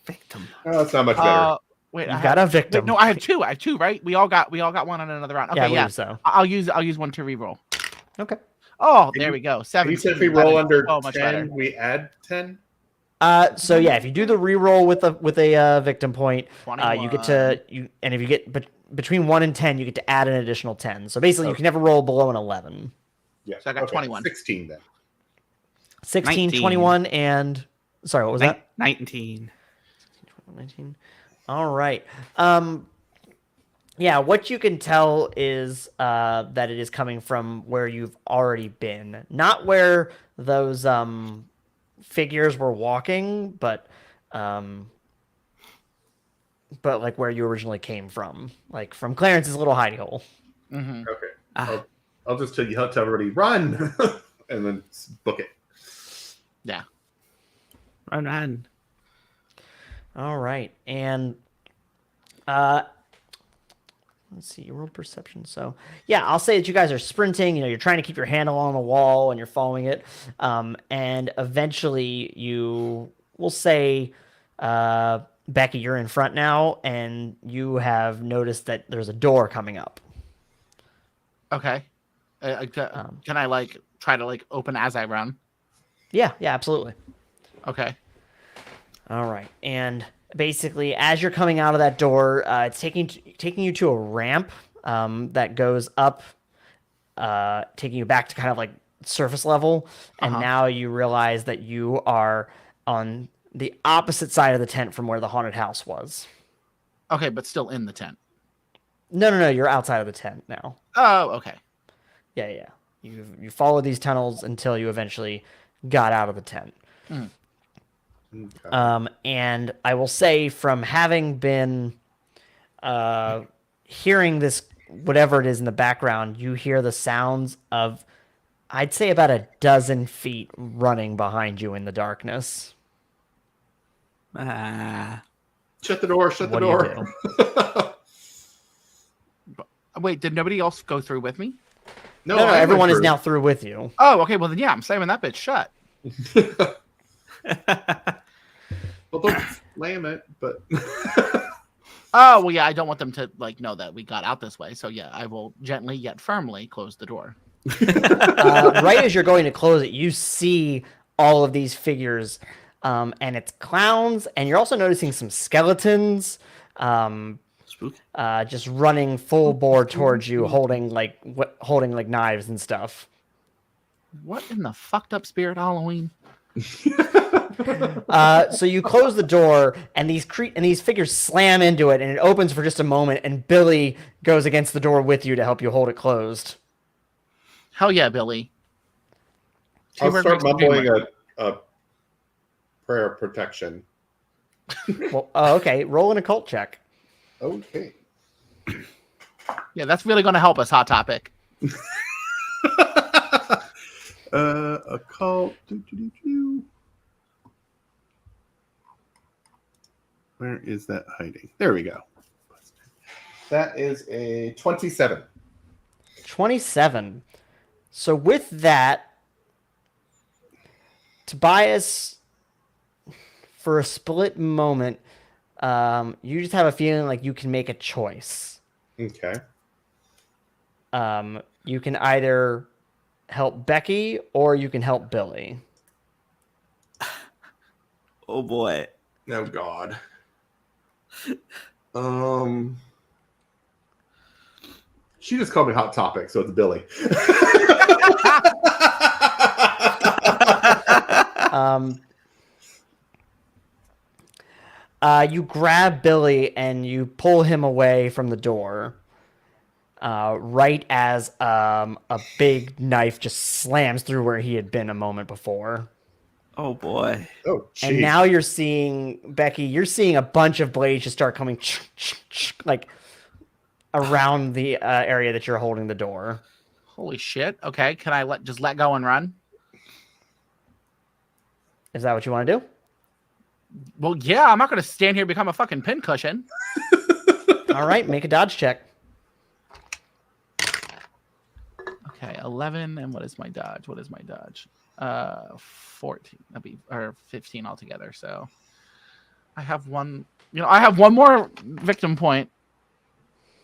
Victim. Oh, that's not much better. Wait, You got a victim. Wait, no, I have 2. I have 2, right? We all got one on another round. Okay, I yeah. believe so. I'll use one to reroll. Okay. Oh, there we go. 7. You said if we roll under 10, we add 10? So yeah, if you do the reroll with a victim point, you get to and if you get between 1 and 10, you get to add an additional 10. So basically, you can never roll below an 11. Yeah. So I got 21. 16 then. 16, 19. 21, and sorry, what was that? 19. 19. All right. Yeah, what you can tell is that it is coming from where you've already been, not where those figures were walking, but like where you originally came from, like from Clarence's little hidey hole. Mm-hmm. Okay. I'll just tell everybody, run, and then book it. Yeah. Run. All right, and let's see, you roll perception. So yeah, I'll say that you guys are sprinting. You're trying to keep your handle on the wall and you're following it. And eventually you will say, Becky, you're in front now, and you have noticed that there's a door coming up. Okay. Can I try to open as I run? Yeah, absolutely. Okay. All right, and basically, as you're coming out of that door, it's taking you to a ramp that goes up, taking you back to kind of like surface level. And now you realize that you are on the opposite side of the tent from where the haunted house was. Okay, but still in the tent. No, you're outside of the tent now. Oh, okay. Yeah. You followed these tunnels until you eventually got out of the tent. Mm. Okay. And I will say, from having been hearing this, whatever it is in the background, you hear the sounds of, I'd say, about a dozen feet running behind you in the darkness. Shut the door. Shut the What do you door. Wait, did nobody else go through with me? No, I went everyone is through. now through with you. Oh, okay. Well, then, yeah, I'm slamming that bitch shut. Well, don't slam it, but Oh, well, yeah, I don't want them to know that we got out this way. So, yeah, I will gently yet firmly close the door. Right as you're going to close it, you see all of these figures, and it's clowns, and you're also noticing some skeletons, Spooky. just running full bore towards you, holding like knives and stuff. What in the fucked up spirit Halloween? So you close the door, and these figures slam into it, and it opens for just a moment, and Billy goes against the door with you to help you hold it closed. Hell yeah, Billy. I'll Teamwork start makes the dream mumbling work. a prayer of protection. Well, okay, roll an occult check. Okay. Yeah, that's really going to help us, Hot Topic. Occult. Where is that hiding? There we go. That is a 27. 27. So with that, Tobias, for a split moment, you just have a feeling like you can make a choice. Okay. You can either help Becky or you can help Billy. Oh boy. Oh God. She just called me Hot Topic, so it's Billy. You grab Billy and you pull him away from the door. Right as a big knife just slams through where he had been a moment before. Oh boy. Oh, geez. And now you're seeing, Becky, you're seeing a bunch of blades just start coming like around the area that you're holding the door. Holy shit. Okay, can I just let go and run? Is that what you want to do? Well, yeah, I'm not going to stand here and become a fucking pincushion. All right, make a dodge check. Okay, 11, and what is my dodge? 14. That'd be, or 15 altogether. So I have one more victim point.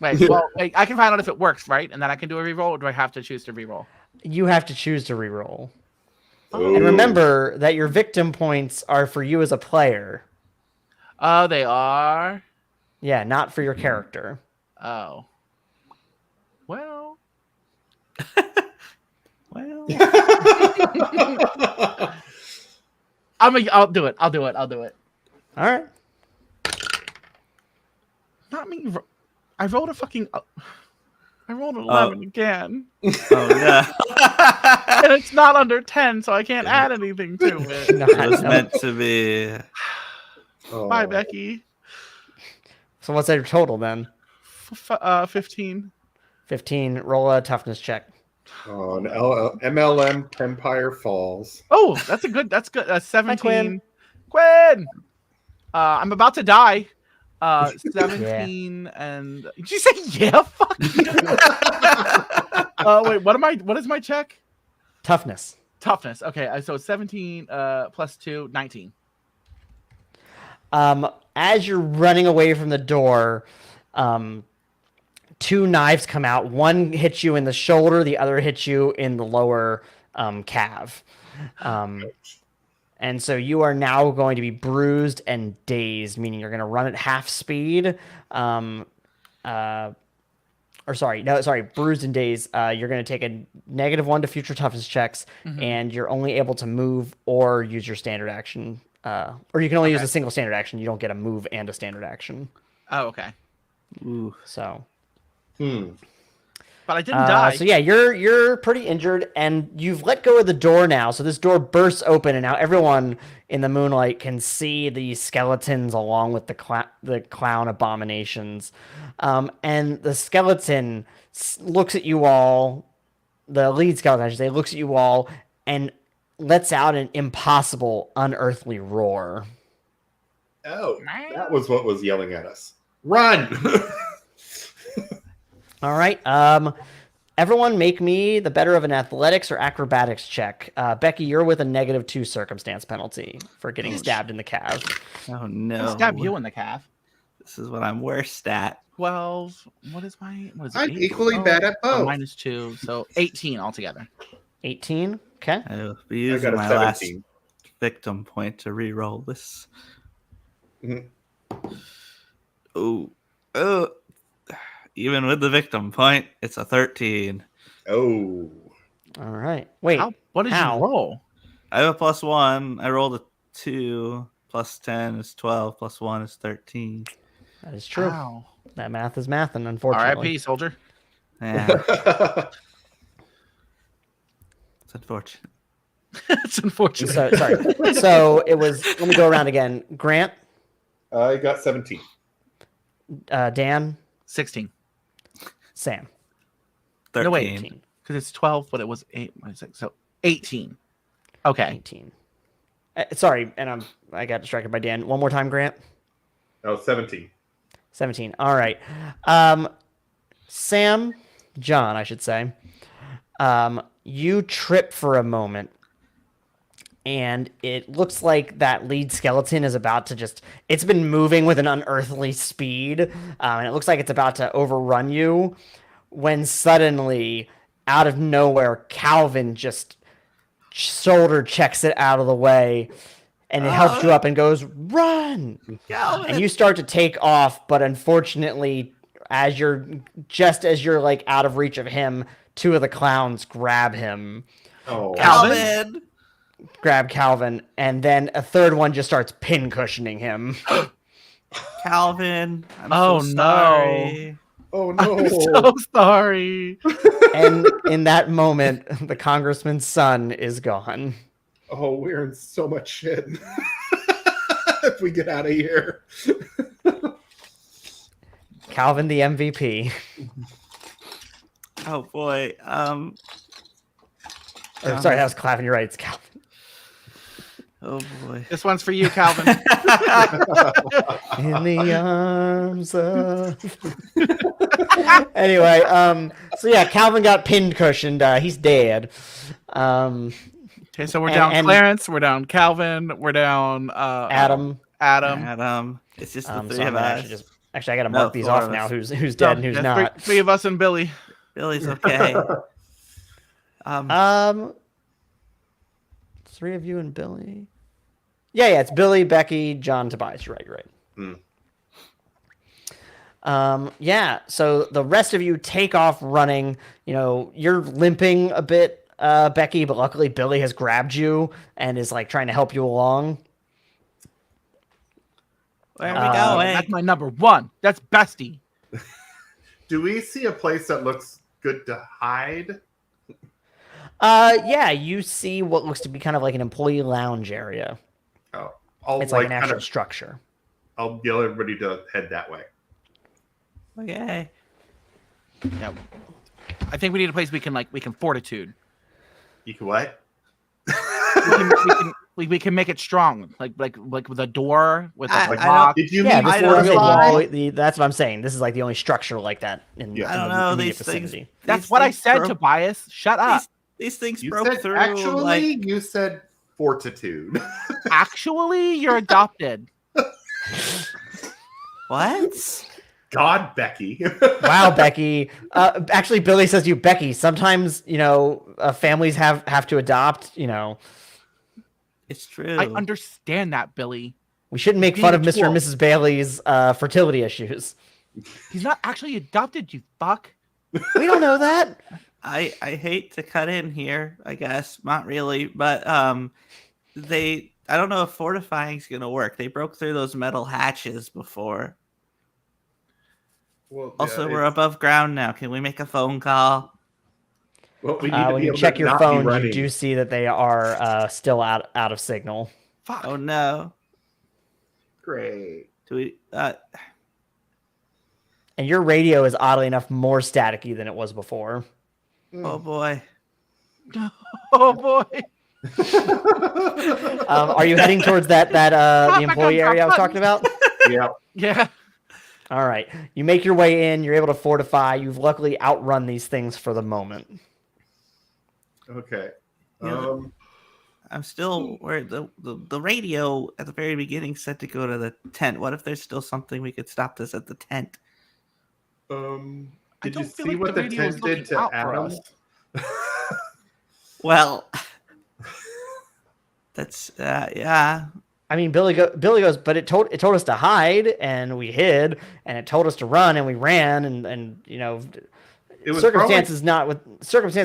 Wait, well, wait, I can find out if it works, right? And then I can do a reroll, or do I have to choose to reroll? You have to choose to reroll. Ooh. And remember that your victim points are for you as a player. Oh, they are. Yeah, not for your character. Oh. Well. Well, I'll do it. I'll do it. All right. Not me. I rolled a fucking. I rolled an 11 again, oh yeah. and it's not under 10, so I can't add anything to it. It was meant to be. Oh. Bye, Becky. So what's your total then? 15. 15. Roll a toughness check. Oh, an MLM Empire Falls. Oh, that's good. 17. Quinn. Quinn. I'm about to die. 17 and did you say yeah? Fuck. Wait, what is my check? Toughness. Toughness. Okay, so 17 plus 2, 19. As you're running away from the door, two knives come out. One hits you in the shoulder, the other hits you in the lower calf. And so you are now going to be bruised and dazed, meaning you're going to run at half speed. Bruised and dazed. You're going to take a -1 to future toughness checks, and you're only able to move or use your standard action. Or you can only use a single standard action. You don't get a move and a standard action. Oh, okay. Ooh. So. But I didn't die. So yeah, you're pretty injured, and you've let go of the door now. So this door bursts open, and now everyone in the moonlight can see the skeletons along with the clown abominations. And the skeleton looks at you all. The lead skeleton, I should say, looks at you all and lets out an impossible, unearthly roar. Oh, that was what was yelling at us. Run! All right. Everyone make me the better of an athletics or acrobatics check. Becky, you're with a -2 circumstance penalty for getting stabbed in the calf. Oh no. I stab you in the calf. This is what I'm worst at. 12. What is it? I'm 8? equally bad at both. -2, so 18 altogether. 18. Okay. I will be I using got a my last 17. victim point to re-roll this. Mhm. Oh. Even with the victim point, it's a 13. Oh. All right. Wait. What did how? you roll? I have a +1. I rolled a 2. Plus 10 is 12. Plus 1 is 13. That is true. Wow. That math is mathing, unfortunately. R.I.P. soldier. Yeah, it's unfortunate. It's unfortunate. So, sorry. So it was, let me go around again. Grant, I got 17. Dan, 16. Sam. 13. No, wait. 18. Because it's 12, but it was 8. So 18. Okay. 18. Sorry, and I got distracted by Dan. One more time, Grant. Oh, 17. 17. All right. John, I should say. You trip for a moment, and it looks like that lead skeleton is about to it's been moving with an unearthly speed, and it looks like it's about to overrun you, when suddenly, out of nowhere, Calvin just shoulder checks it out of the way, and it helps you up and goes, run! Calvin! And you start to take off, but unfortunately, as you're like out of reach of him, two of the clowns grab him. Oh. Calvin! Grab Calvin, and then a third one just starts pin cushioning him. Calvin, I'm Oh, so no. sorry. Oh, no. I'm so sorry. And in that moment, the congressman's son is gone. Oh, we're in so much shit. If we get out of here. Calvin, the MVP. Oh boy. Sorry, that was Calvin. You're right. It's Calvin. Oh boy. This one's for you, Calvin. In the arms of. Anyway, so yeah, Calvin got pin cushioned. He's dead. Okay, so we're down Clarence, we're down Calvin, we're down Adam. Adam. Adam. It's just the three So of I'm gonna us. Actually, I got to No, mark these 4 off of now. us. Who's dead and who's not. Three of us and Billy. Billy's okay. 3 of you and Billy. Yeah, it's Billy, Becky, John, Tobias. You're right. Yeah, so the rest of you take off running. You're limping a bit, Becky, but luckily Billy has grabbed you and is like trying to help you along. Where are we going? That's my number 1. That's bestie. Do we see a place that looks good to hide? Yeah, you see what looks to be kind of like an employee lounge area. Oh, It's like an actual structure. I'll yell everybody to head that way. Okay. Yeah. I think we need a place we can fortitude. You can what? We can make it strong, like with a door with a I lock. Did you Yeah, mean this don't is know. that's what I'm saying. This is like the only structure like that in Yeah. I don't the know immediate these things. vicinity. That's what I said, Tobias. Shut up. These things You broke said through. actually? like, You said fortitude. Actually, you're adopted. what? God, Becky. Wow, Becky. Actually, Billy says Becky. Sometimes, families have to adopt. It's true. I understand that, Billy. We shouldn't make Being fun a of Mr. and tool. Mrs. Bailey's fertility issues. He's not actually adopted, you fuck. We don't know that. I hate to cut in here, I guess. Not really, but I don't know if fortifying's gonna work. They broke through those metal hatches before. Well, Also, we're above ground now. Can we make a phone call? Well, we need to When be you able check to your not be phone, you running. do see that they are still out of signal. Fuck. Oh no. Great. Do we And your radio is oddly enough more staticky than it was before. oh boy. Oh boy. Are you heading towards the employee area I was talking about? Yeah. Yeah. All right. You make your way in. You're able to fortify. You've luckily outrun these things for the moment. Okay. Yeah. I'm still where the radio at the very beginning said to go to the tent. What if there's still something we could stop this at the tent? Did you don't feel see like what the the radio is tent did looking to out for Adam? us. Well, that's yeah. I mean, Billy goes, but it told us to hide, and we hid, and it told us to run, and we ran, and It was circumstances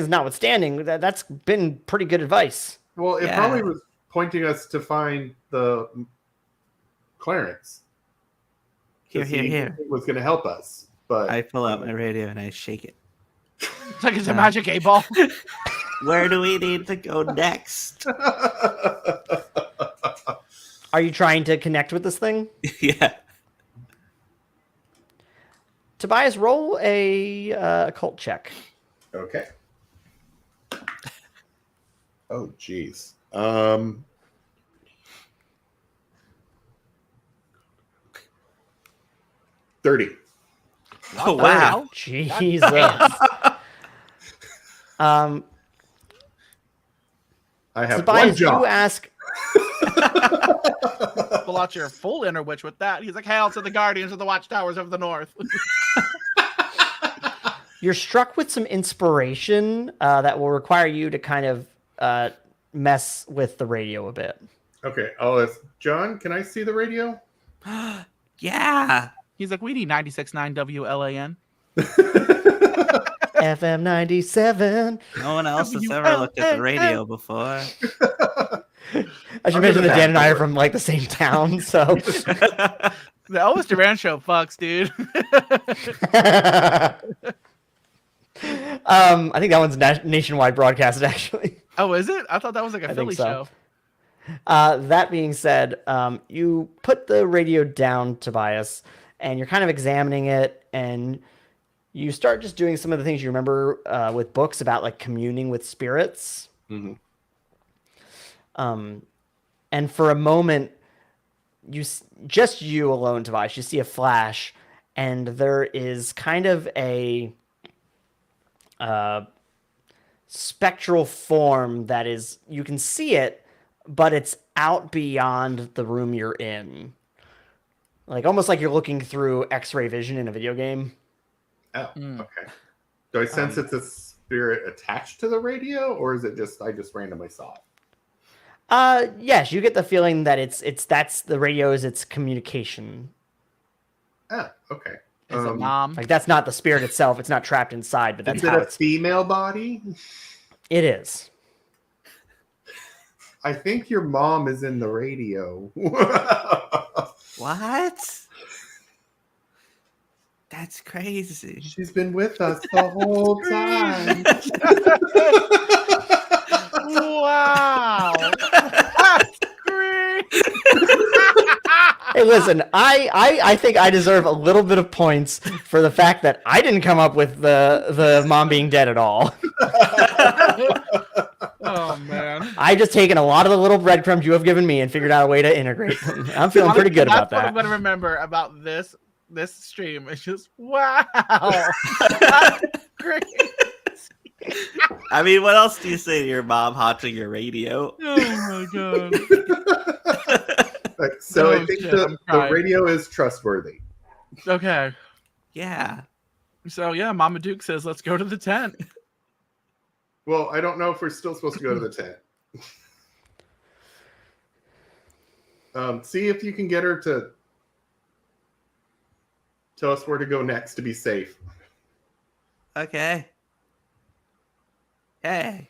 notwithstanding, that's been pretty good advice. Well, it Yeah. probably was pointing us to find the Clarence. Here, 'Cause here, he here. was going to help us, but I pull out my radio and I shake it. It's like it's a magic 8-ball. Where do we need to go next? Are you trying to connect with this thing? Yeah. Tobias, roll a occult check. Okay. Oh, jeez. 30. Oh wow. Jesus. I have Tobias, one job. you ask. Pull out your full inner witch with that. He's like, hail to the guardians of the watchtowers of the north. You're struck with some inspiration that will require you to kind of mess with the radio a bit. Okay. Oh, it's John. Can I see the radio? Yeah. He's like, we need 96.9 WLAN. FM 97. No one else has ever looked at the radio before. I should mention that Dan and I are from like the same town, so. The Elvis Duran show fucks, dude. I think that one's nationwide broadcasted, actually. Oh, is it? I thought that was like a I Philly think so. show. That being said, you put the radio down, Tobias, and you're kind of examining it, and you start just doing some of the things you remember with books about like communing with spirits. Mm-hmm. And for a moment, just you alone, Tobias, you see a flash, and there is kind of a spectral form that is, you can see it, but it's out beyond the room you're in. like almost like you're looking through X-ray vision in a video game. Oh, Mm. okay. Do I sense it's a spirit attached to the radio, or is it just I just randomly saw it? Yes, you get the feeling that that's the radio is its communication. Oh, okay. Is it mom? Like that's not the spirit itself; it's not trapped inside, but that's Is it how a it's. female body? It is. I think your mom is in the radio. What? That's crazy. She's been with us the whole time. Wow. That's great. Hey, listen, I think I deserve a little bit of points for the fact that I didn't come up with the mom being dead at all. Oh man. I just taken a lot of the little breadcrumbs you have given me and figured out a way to integrate them. I'm feeling pretty good about That's what I'm that. gonna remember about this stream. It's just wow. That's great. I mean, what else do you say to your mom haunting your radio? Oh my god. So Oh, I think shit, the I'm crying. radio is trustworthy. Okay. Yeah. So yeah, Mama Duke says let's go to the tent. Well, I don't know if we're still supposed to go to the tent. See if you can get her to tell us where to go next to be safe. Okay. Hey.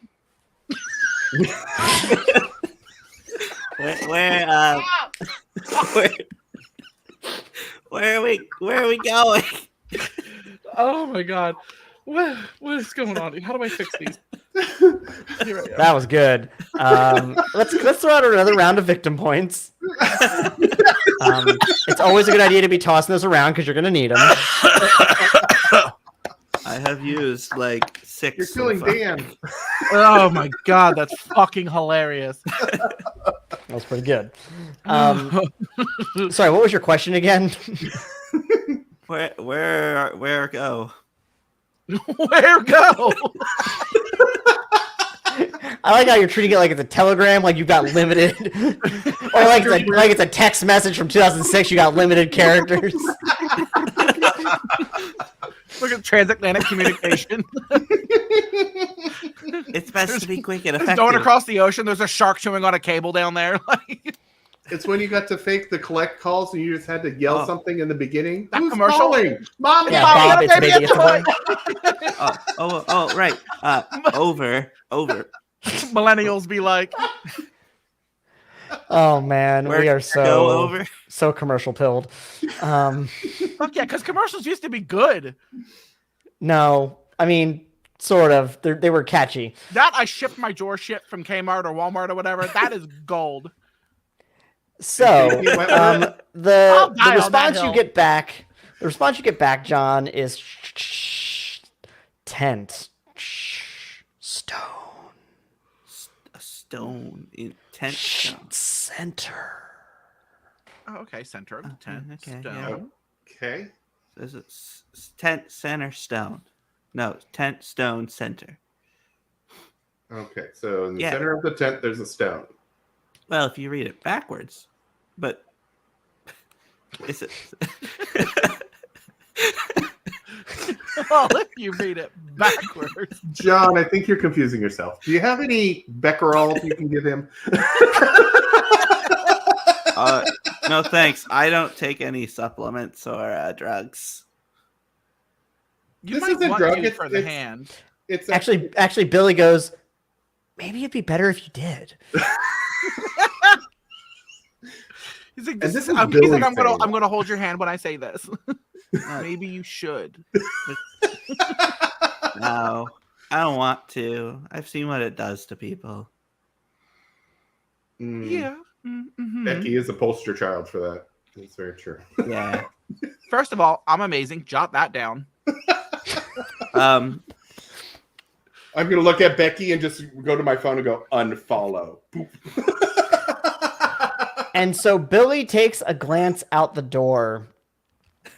where are we going? Oh my god. What is going on? How do I fix these? Here I am. That was good. Let's throw out another round of victim points. It's always a good idea to be tossing those around because you're going to need them. I have used like 6. You're so killing far. Dan. Oh my god, that's fucking hilarious. That was pretty good. Sorry, what was your question again? Where go? Where go? I like how you're treating it like it's a telegram, like you've got limited, or like it's a text message from 2006. You got limited characters. Look at transatlantic communication. It's best to be quick and There's effective. going across the ocean. There's a shark chewing on a cable down there. Like, It's when you got to fake the collect calls and you just had to yell something in the beginning. That Who's commercial? calling? Mom, Yeah, Mom, Bob, it's baby, baby, it's it's a a boy. right. Over. millennials be like, Oh man, Where we are to go over? so commercial pilled. fuck yeah, because commercials used to be good. No, I mean, sort of. They were catchy. That I shipped my drawer shit from Kmart or Walmart or whatever. That is gold. So I'll die the on that response you hill. get back, John, is tent stone A stone in tent stone. center. Oh, okay, center of the tent. Okay, Stone. Okay. Is it tent center stone? No, tent stone center. Okay. So in the Yeah. center of the tent, there's a stone. Well, if you read it backwards, but is it? Well, if you read it backwards. John, I think you're confusing yourself. Do you have any Becquerel you can give him? No, thanks. I don't take any supplements or drugs. You This might isn't want drug, to it's- for the it's- hand. It's Actually, Billy goes, maybe it'd be better if you did. He's like, And this this is, is he's Billy like, I'm saying gonna hold your hand when I say this. Maybe you should. No, I don't want to. I've seen what it does to people. Yeah. Mm-hmm. Becky is a poster child for that. That's very true. Yeah. First of all, I'm amazing. Jot that down. I'm gonna look at Becky and just go to my phone and go unfollow. And so Billy takes a glance out the door,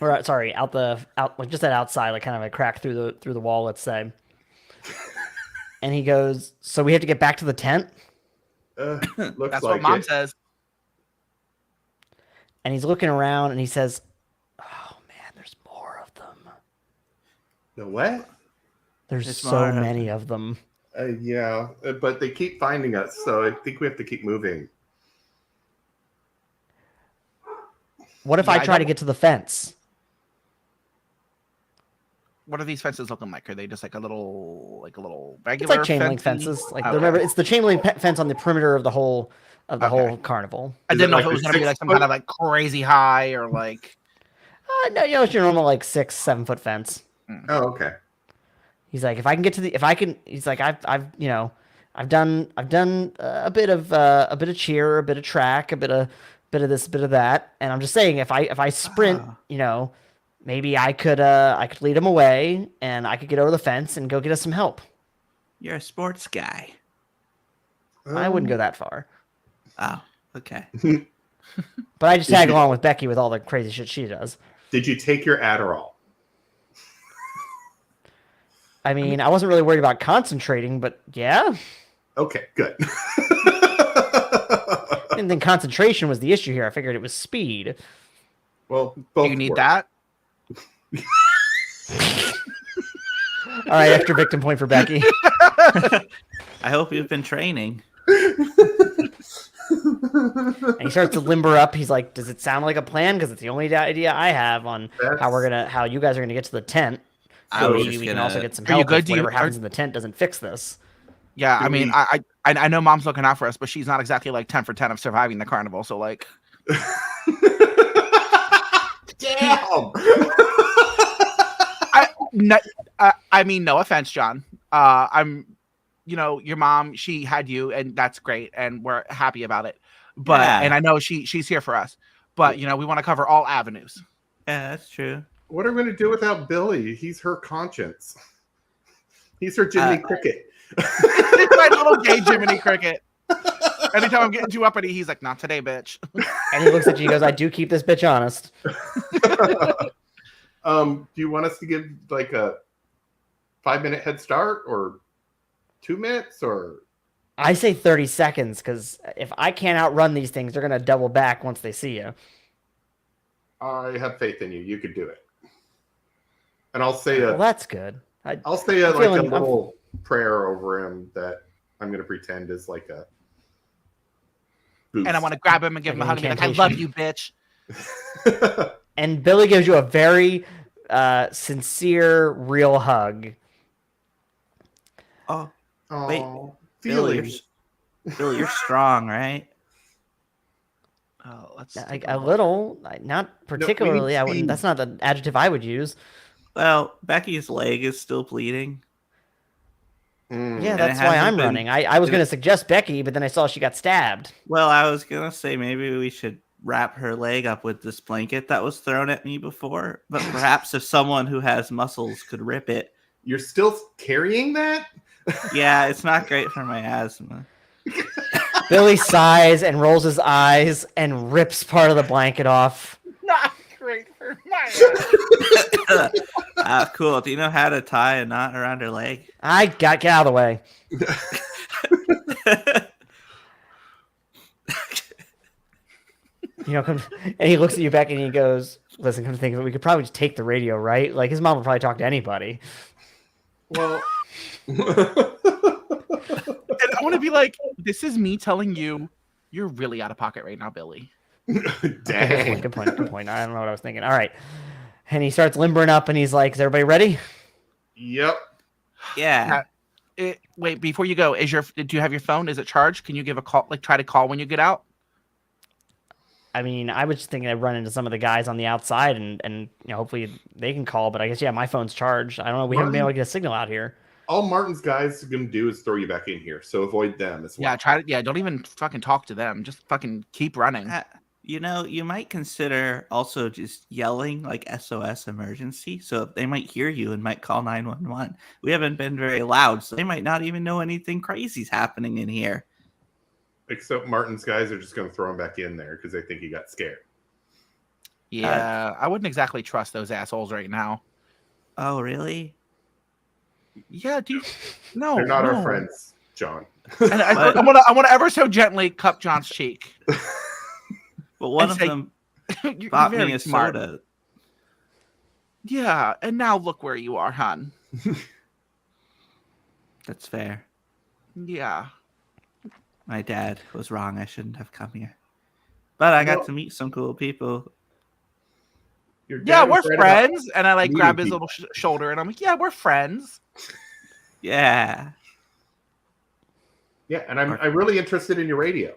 or sorry, out like just that outside, like kind of a crack through the wall, let's say. And he goes, "So we have to get back to the tent?" Looks That's like what Mom it. says. and he's looking around, and he says, "Oh man, there's more of them. The what? There's There's so more of many of them." Yeah, but they keep finding us, so I think we have to keep moving. What if Yeah, I I try to don't- get to the fence? What are these fences looking like? Are they just like a little regular? It's like chain link fencing? fences. Like Okay. remember, it's the chain link fence on the perimeter of the whole Okay. whole carnival. I Is didn't it know like if it was a going to be like 6 some foot? kind of like crazy high or like. No, it's your normal like 6-7 foot fence. Oh, okay. He's like, if I can get to the, if I can, he's like, I've done a bit of cheer, a bit of track, a bit of this, a bit of that, and I'm just saying, if I sprint, Ah. maybe I could lead him away, and I could get over the fence and go get us some help. You're a sports guy. I wouldn't go that far, Oh, okay. but I just Did tag you- along with Becky with all the crazy shit she does. Did you take your Adderall? I mean, I wasn't really worried about concentrating, but yeah, Okay, good. I didn't think concentration was the issue here. I figured it was speed. Well, Do both you need work. that? All right, extra victim point for Becky. I hope you've been training. And he starts to limber up. He's like, "Does it sound like a plan? Because it's the only idea I have on how you guys are gonna get to the tent. I So was maybe just we can gonna- also get some Are you help good? if Do you- whatever happens in the tent doesn't fix this." Yeah, Do I mean, we- I know mom's looking out for us, but she's not exactly like 10 for 10 of surviving the carnival. So like, Damn. I mean, no offense, John. Your mom, she had you, and that's great, and we're happy about it. But Yeah. and I know she's here for us. But we want to cover all avenues. Yeah, that's true. What are we going to do without Billy? He's her conscience. He's her Jimmy Cricket. It's my little gay Jiminy Cricket. Anytime I'm getting too uppity, he's like, "Not today, bitch." And he looks at you and goes, "I do keep this bitch honest." Do you want us to give like a 5-minute head start or 2 minutes or? I say 30 seconds because if I can't outrun these things, they're gonna double back once they see you. I have faith in you. You could do it. And I'll say Well, that's good. I'll say I'm like a feeling- little prayer over him that I'm going to pretend is like a boost. And I want to grab him and give him a Like hug and an be like, "I love you, bitch." And Billy gives you a very sincere, real hug. Oh, Aw, Wait, Billy, feelings. Billy, you're strong, right? Oh, let's A little, not particularly. I wouldn't. speed. That's not the adjective I would use. Well, Becky's leg is still bleeding. Mm. Yeah, it that's why hasn't I'm been- running. I was it- going to suggest Becky, but then I saw she got stabbed. Well, I was gonna say maybe we should wrap her leg up with this blanket that was thrown at me before, but perhaps if someone who has muscles could rip it. You're still carrying that? Yeah, it's not great for my asthma. Billy sighs and rolls his eyes and rips part of the blanket off. not great for my Cool. Do you know how to tie a knot around her leg? Get out of the way. And he looks at you, Becky, and he goes, "Listen, come to think of it, we could probably just take the radio, right? Like his mom would probably talk to anybody." Well, And I want to be like, "This is me telling you, you're really out of pocket right now, Billy." dang. Good point. I don't know what I was thinking. All right. And he starts limbering up, and he's like, "Is everybody ready?" Yep. Yeah. Wait, before you go, do you have your phone? Is it charged? Can you give a call? Like, try to call when you get out. I mean, I was just thinking I'd run into some of the guys on the outside, and hopefully they can call. But I guess my phone's charged. I don't know. We haven't been able to get a signal out here. All Martin's guys are going to do is throw you back in here, so avoid them as well. Yeah, try to. Yeah, don't even fucking talk to them. Just fucking keep running. You might consider also just yelling like SOS emergency. So they might hear you and might call 911. We haven't been very loud, so they might not even know anything crazy's happening in here. Except Martin's guys are just going to throw him back in there because they think he got scared. Yeah, I wouldn't exactly trust those assholes right now. Oh, really? Yeah, dude. No, They're not no. our friends, John. And I want to ever so gently cup John's cheek. But one And of say, them You're Bought very me a smart. soda. Yeah, and now look where you are, hon. That's fair. Yeah. My dad was wrong. I shouldn't have come here. But I got to meet some cool people. Your dad Yeah, was we're right about friends. And I like meeting grab his people. little shoulder and I'm like, yeah, we're friends. Yeah. Yeah, and I'm really interested in your radio.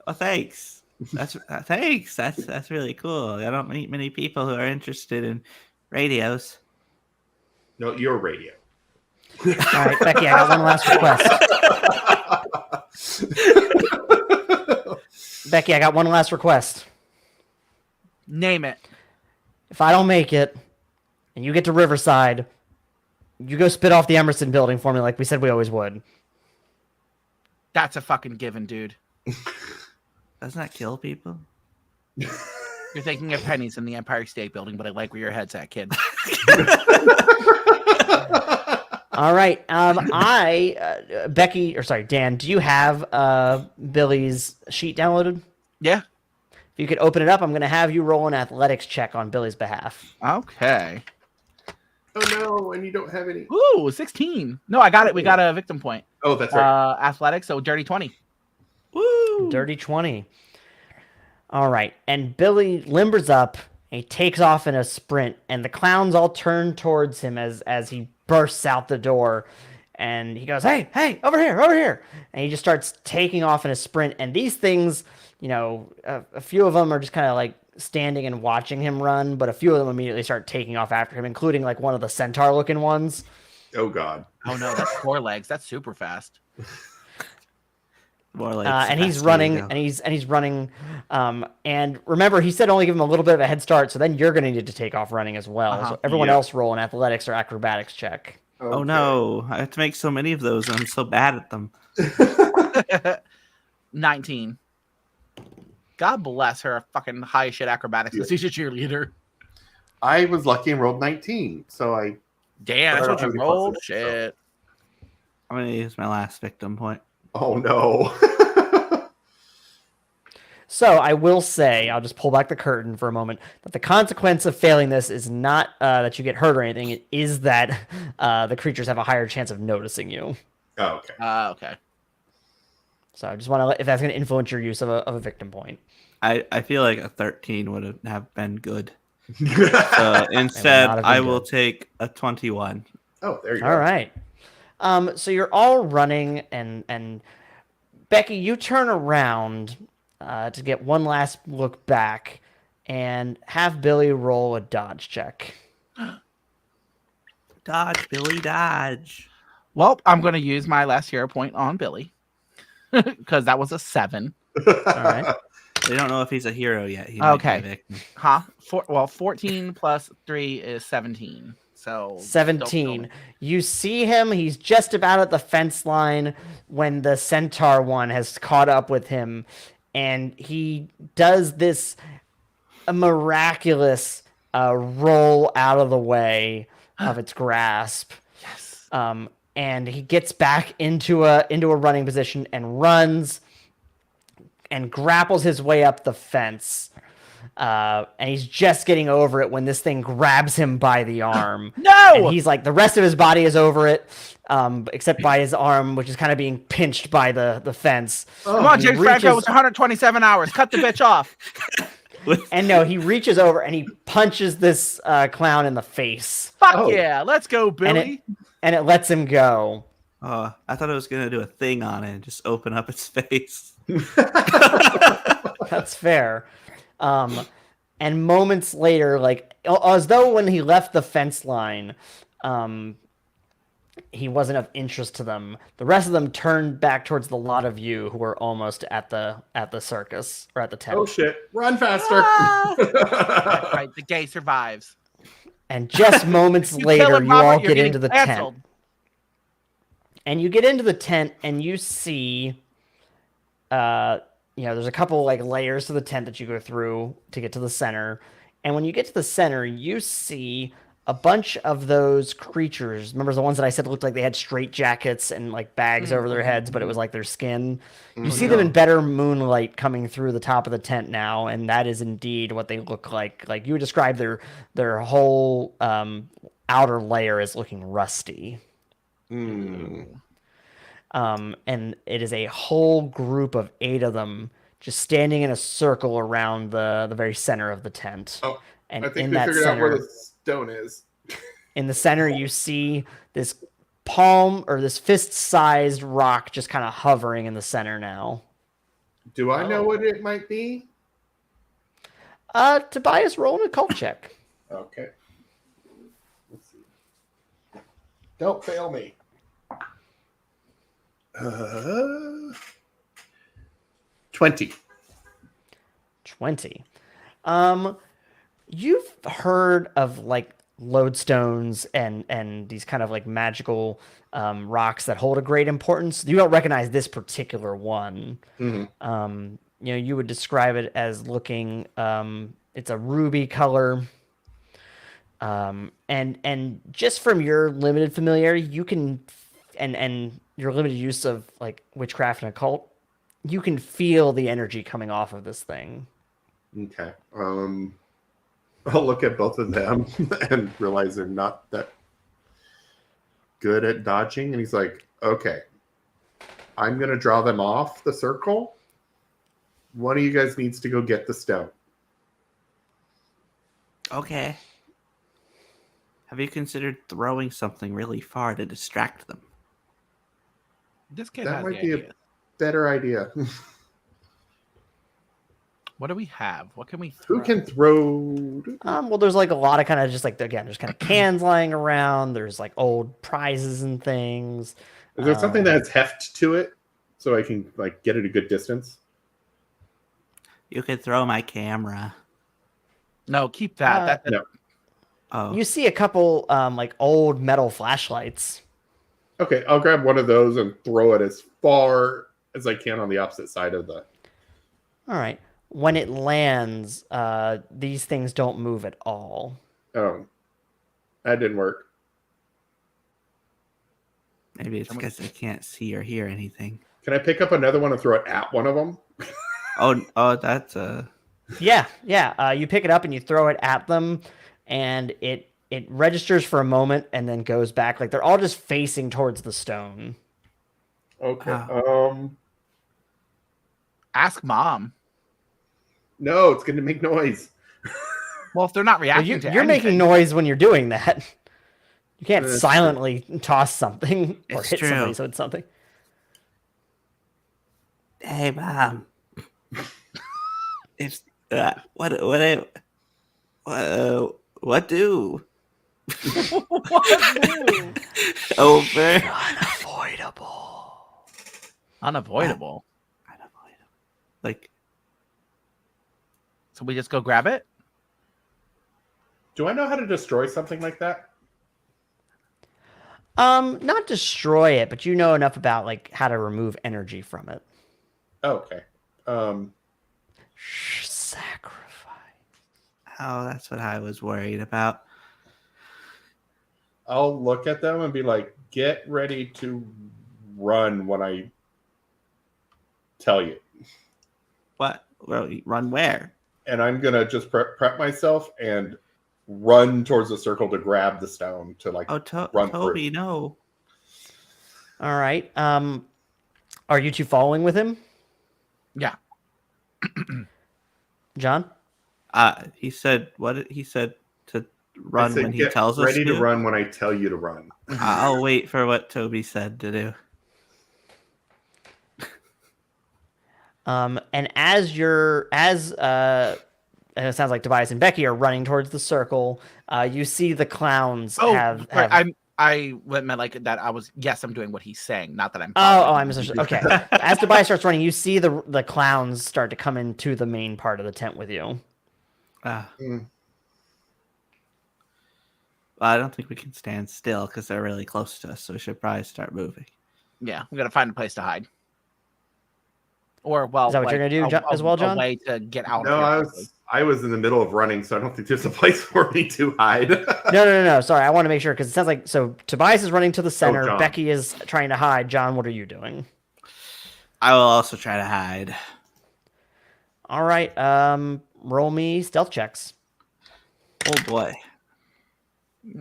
Oh, thanks. Thanks. That's really cool. I don't meet many people who are interested in radios. No, your radio. All right, Becky, I got one last request. Becky, I got one last request. Name it. If I don't make it, and you get to Riverside, you go spit off the Emerson building for me like we said we always would. That's a fucking given, dude. Doesn't that kill people? You're thinking of pennies in the Empire State Building, but I like where your head's at, kid. All right. Dan, do you have Billy's sheet downloaded? Yeah. If you could open it up, I'm going to have you roll an athletics check on Billy's behalf. Okay. Oh no, and you don't have any. Ooh, 16. No, I got it. We got a victim point. Oh, that's right. Athletics, so dirty 20. Woo! Dirty 20. All right. And Billy limbers up. He takes off in a sprint, and the clowns all turn towards him as he bursts out the door. And he goes, hey, over here. And he just starts taking off in a sprint. And these things, a few of them are just kind of like standing and watching him run, but a few of them immediately start taking off after him, including like one of the centaur-looking ones. Oh God. Oh no, that's 4 legs. That's super fast. More like And he's running, and he's running. And remember, he said only give him a little bit of a head start, so then you're going to need to take off running as well. So everyone else roll an athletics or acrobatics check. Okay. Oh no, I have to make so many of those, and I'm so bad at them. 19. God bless her fucking high shit acrobatics. Yeah. She's a cheerleader. I was lucky and rolled 19, so I. Damn, that's what you rolled. Shit. So. I'm gonna use my last victim point. Oh no. So I will say, I'll just pull back the curtain for a moment, that the consequence of failing this is not that you get hurt or anything. It is that the creatures have a higher chance of noticing you. Oh, okay. Okay. So I just want to, if that's going to influence your use of a victim point. I feel like a 13 would have been good. So instead, I will take a 21. Oh, there you go. All right. So you're all running, and Becky, you turn around to get one last look back and have Billy roll a dodge check. Dodge, Billy, dodge. Well, I'm going to use my last hero point on Billy because that was a 7. All right. They don't know if he's a hero yet. He might be a victim. 14 plus 3 is 17. So 17. You see him. He's just about at the fence line when the centaur one has caught up with him. And he does this miraculous roll out of the way of its grasp. Yes. And he gets back into a running position and runs and grapples his way up the fence. And he's just getting over it when this thing grabs him by the arm. No! And he's like, the rest of his body is over it, except by his arm, which is kind of being pinched by the fence. Come on, James Franco, it's 127 hours. Cut the bitch off. And no, he reaches over and he punches this clown in the face. Fuck yeah, let's go, Billy. And it lets him go. Oh, I thought it was going to do a thing on it and just open up its face. That's fair. And moments later, like as though when he left the fence line, he wasn't of interest to them. The rest of them turned back towards the lot of you who were almost at the circus or at the tent. Oh shit! Run faster! That's right. The gay survives. And just moments later, you all get into the tent. And you get into the tent, and you see, there's a couple like layers to the tent that you go through to get to the center. And when you get to the center, you see a bunch of those creatures. Remember the ones that I said looked like they had straight jackets and like bags over their heads, but it was like their skin. You see them in better moonlight coming through the top of the tent now, and that is indeed what they look like. Like you would describe their whole outer layer as looking rusty. And it is a whole group of 8 of them just standing in a circle around the very center of the tent. Oh, and I think in we that figured center, out where the stone is. in the center, you see this palm or this fist-sized rock just kind of hovering in the center now. Do I know what it might be? Tobias, roll an occult check. Okay. Let's see. Don't fail me. 20. 20. You've heard of like lodestones and these kind of like magical rocks that hold a great importance. You don't recognize this particular one. You would describe it as looking it's a ruby color. And just from your limited familiarity, you can and your limited use of like witchcraft and occult, you can feel the energy coming off of this thing. Okay. I'll look at both of them and realize they're not that good at dodging. And he's like, okay, I'm going to draw them off the circle. One of you guys needs to go get the stone. Okay. Have you considered throwing something really far to distract them? This kid That has might the be idea. a better idea. What do we have? What can we throw? Who can throw? Well, there's like a lot of kind of just like, again, there's kind of cans lying around. There's like old prizes and things. Is there something that has heft to it so I can like get it a good distance? You could throw my camera. No, keep that. No. Oh, You see a couple like old metal flashlights. Okay, I'll grab one of those and throw it as far as I can on the opposite side of the... All right. When it lands, these things don't move at all. Oh, that didn't work. maybe it's because I can't see or hear anything. Can I pick up another one and throw it at one of them? Oh, that's Yeah. You pick it up and you throw it at them, and it registers for a moment and then goes back. Like they're all just facing towards the stone. Okay. Ask mom. No, it's going to make noise. Well, if they're not Well, reacting to you're making anything- noise when you're doing that. You can't That's silently toss something or It's hit true. somebody with something. Hey, Mom. It's what do? What do? Over. Unavoidable. Like, So we just go grab it? Do I know how to destroy something like that? Not destroy it, but you know enough about like how to remove energy from it. Oh, okay. Sacrifice. oh, that's what I was worried about. I'll look at them and be like, get ready to run when I tell you. What? Well, run where? And I'm going to just prep myself and run towards the circle to grab the stone to like Oh, run Toby, through. no. All right. Are you two following with him, Yeah. John? He said what? He said to run I said, when he get tells us ready to run when I tell you to run. I'll wait for what Toby said to do. And as and it sounds like Tobias and Becky are running towards the circle, you see the clowns have. I meant like that. I'm doing what he's saying, not that I'm. I misunderstood. Okay. As Tobias starts running, you see the clowns start to come into the main part of the tent with you. I don't think we can stand still because they're really close to us, so we should probably start moving. Yeah, we gotta find a place to hide. Or well, Is that what you're gonna do as well, John? A way to get out. No, of here. I was in the middle of running, so I don't think there's a place for me to hide. No. Sorry, I want to make sure because it sounds like Tobias is running to the center. John. Becky is trying to hide. John, what are you doing? I will also try to hide. All right. Roll me stealth checks. Oh boy.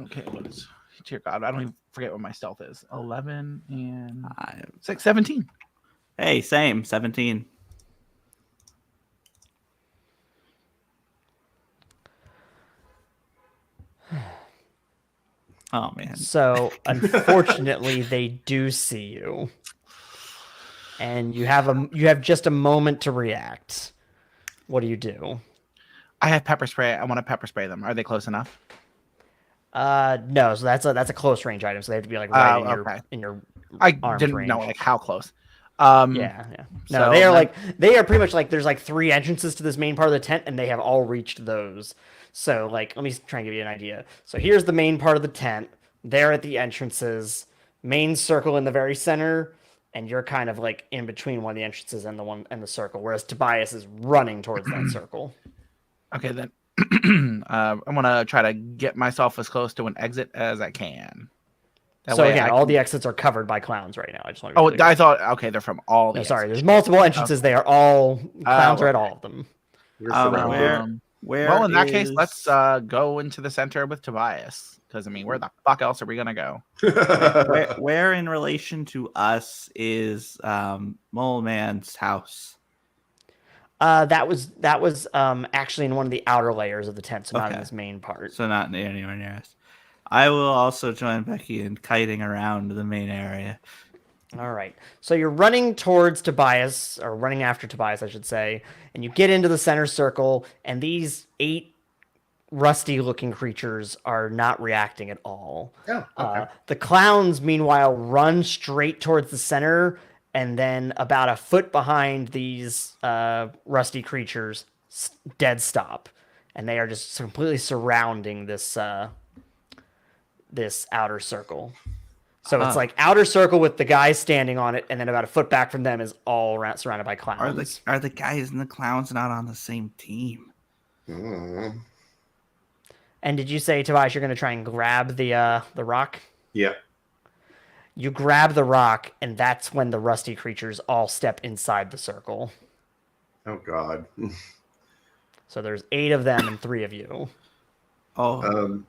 Okay, what is? Dear God, I don't even forget what my stealth is. 11 and I- 6, 17. Hey, same 17. Oh man. So unfortunately, they do see you, and you have just a moment to react. What do you do? I have pepper spray. I want to pepper spray them. Are they close enough? No. So that's a close range item. So they have to be like right in your I arm's didn't range. know like how close. Yeah. No, so they are pretty much like there's like 3 entrances to this main part of the tent, and they have all reached those. So like, let me try and give you an idea. So here's the main part of the tent. They're at the entrances, main circle in the very center, and you're kind of like in between one of the entrances and the circle. Whereas Tobias is running towards that circle. Okay, then I'm gonna try to get myself as close to an exit as I can. That So way again, I all can- the exits are covered by clowns right now. I just want to. Oh, Be clear. I thought okay, they're from all. No, The sorry. exits. There's multiple entrances. They are all clowns are at okay. all of them. We're surrounded. Where Well, in that case, is- let's go into the center with Tobias. Because I mean, where the fuck else are we gonna go? where in relation to us is Mole Man's house? That was actually in one of the outer layers of the tent, so not in Okay. this main part. So not anywhere near us. I will also join Becky in kiting around the main area. All right. So you're running towards Tobias, or running after Tobias, I should say, and you get into the center circle, and these 8 rusty-looking creatures are not reacting at all. Oh, okay. The clowns, meanwhile, run straight towards the center, and then about a foot behind these rusty creatures, dead stop, and they are just completely surrounding this this outer circle. So it's like outer circle with the guys standing on it, and then about a foot back from them is all around, surrounded by clowns. Are the guys and the clowns not on the same team? Mm. And did you say, Tobias, you're going to try and grab the rock? Yeah. You grab the rock, and that's when the rusty creatures all step inside the circle. Oh God. So there's 8 of them and 3 of you. Oh,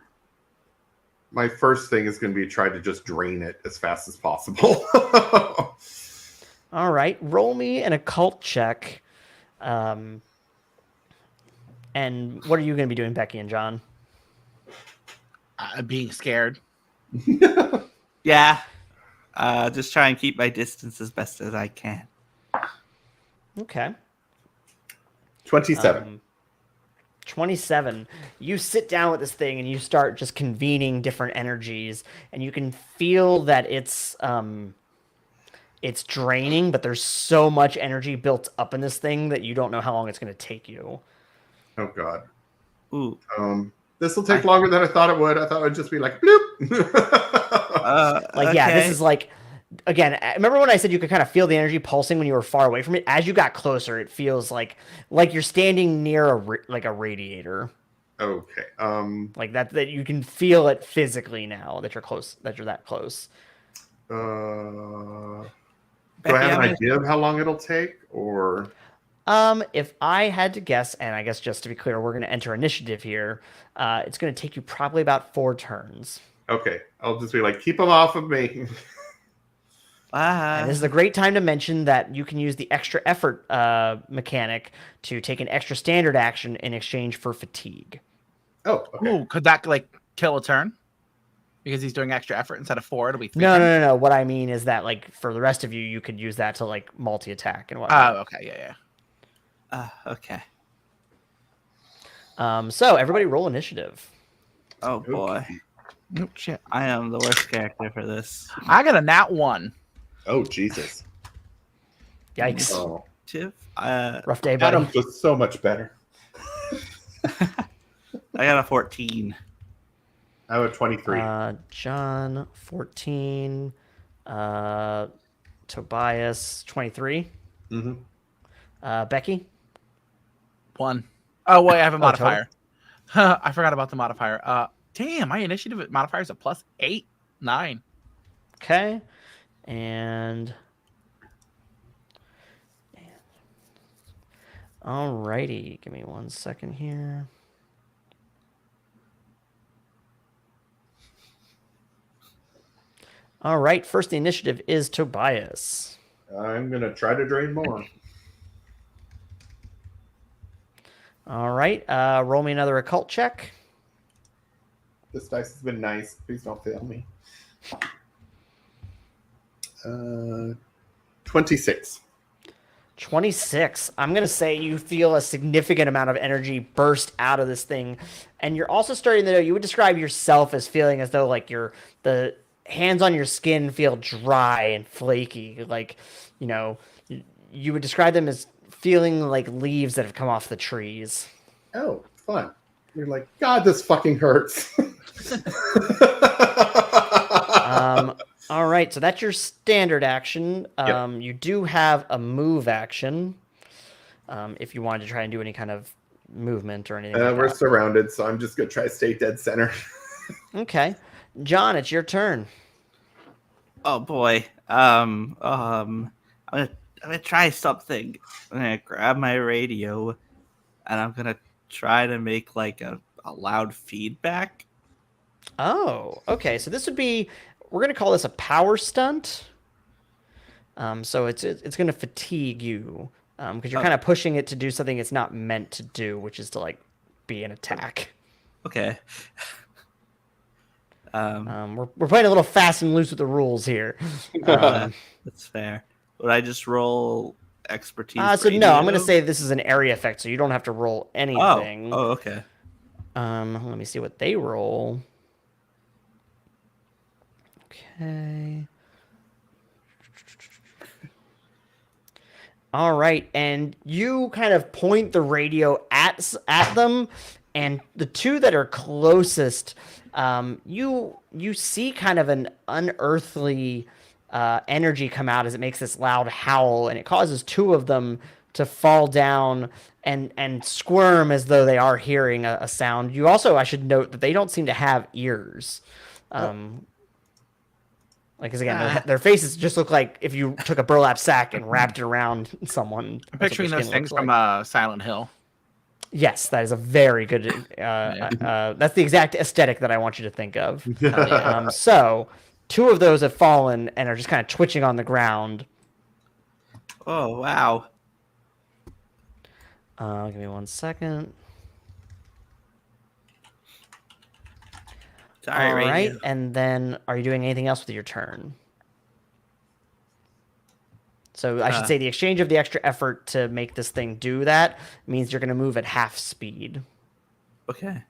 My first thing is going to be try to just drain it as fast as possible. All right, roll me an occult check. And what are you going to be doing, Becky and John? Being scared. yeah. Just try and keep my distance as best as I can. Okay. 27. 27. You sit down with this thing and you start just convening different energies, and you can feel that it's draining, but there's so much energy built up in this thing that you don't know how long it's going to take you. Oh God. Ooh. This will take longer than I thought it would. I thought it would just be like bloop. Yeah, this is like, again, remember when I said you could kind of feel the energy pulsing when you were far away from it? As you got closer, it feels like you're standing near a radiator. Okay. Like that you can feel it physically now that you're close, that you're that close. Do Becky, I have I'm an idea of how long it'll take, or? If I had to guess, and I guess just to be clear, we're going to enter initiative here. It's going to take you probably about 4 turns. Okay, I'll just be like, keep them off of me. And this is a great time to mention that you can use the extra effort mechanic to take an extra standard action in exchange for fatigue. Oh, okay. Ooh, could that like kill a turn? Because he's doing extra effort instead of 4, it'll be 3 No, turns? no. What I mean is that like for the rest of you, you could use that to like multi-attack and whatnot. Oh, okay, yeah. Okay. So everybody roll initiative. Oh boy. Oh, shit. I am the worst character for this. I got a nat 1. Oh, Jesus. Yikes. Oh. Tiff, Rough day, buddy. Adam's was so much better. I got a 14. I have a 23. John, 14. Tobias, 23. Mm-hmm. Becky? 1. Oh wait, I have a Oh, total? modifier. I forgot about the modifier. Damn, my initiative modifier is a +8, 9. Okay. And alrighty, give me 1 second here. All right, first the initiative is Tobias. I'm going to try to drain more. All right, roll me another occult check. This dice has been nice. Please don't fail me. 26. 26. I'm going to say you feel a significant amount of energy burst out of this thing. And you're also starting to know, you would describe yourself as feeling as though like the hands on your skin feel dry and flaky. Like, you know, you would describe them as feeling like leaves that have come off the trees. Oh, fun. You're like, God, this fucking hurts. All right, so that's your standard action. Yep. You do have a move action if you wanted to try and do any kind of movement or anything. Like We're that. surrounded, so I'm just going to try to stay dead center. Okay. John, it's your turn. Oh boy. I'm gonna try something. I'm gonna grab my radio, and I'm gonna try to make like a loud feedback. Oh, okay. So this would be, we're going to call this a power stunt. So it's going to fatigue you because you're kind of pushing it to do something it's not meant to do, which is to like be an attack. Okay. We're playing a little fast and loose with the rules here. That's fair. Would I just roll expertise? So no, I'm going to say this is an area effect, so you don't have to roll anything. Oh, okay. Let me see what they roll. Okay. All right, and you kind of point the radio at them, and the two that are closest, you see kind of an unearthly energy come out as it makes this loud howl, and it causes two of them to fall down and squirm as though they are hearing a sound. You also, I should note that they don't seem to have ears. Like, because again, their faces just look like if you took a burlap sack and wrapped it around someone. I'm picturing those things from Silent Hill. Yes, that is a very good. That's the exact aesthetic that I want you to think of. So, two of those have fallen and are just kind of twitching on the ground. Oh wow. Give me 1 second. Sorry, All radio. right, and then are you doing anything else with your turn? So I should say the exchange of the extra effort to make this thing do that means you're going to move at half speed. Okay.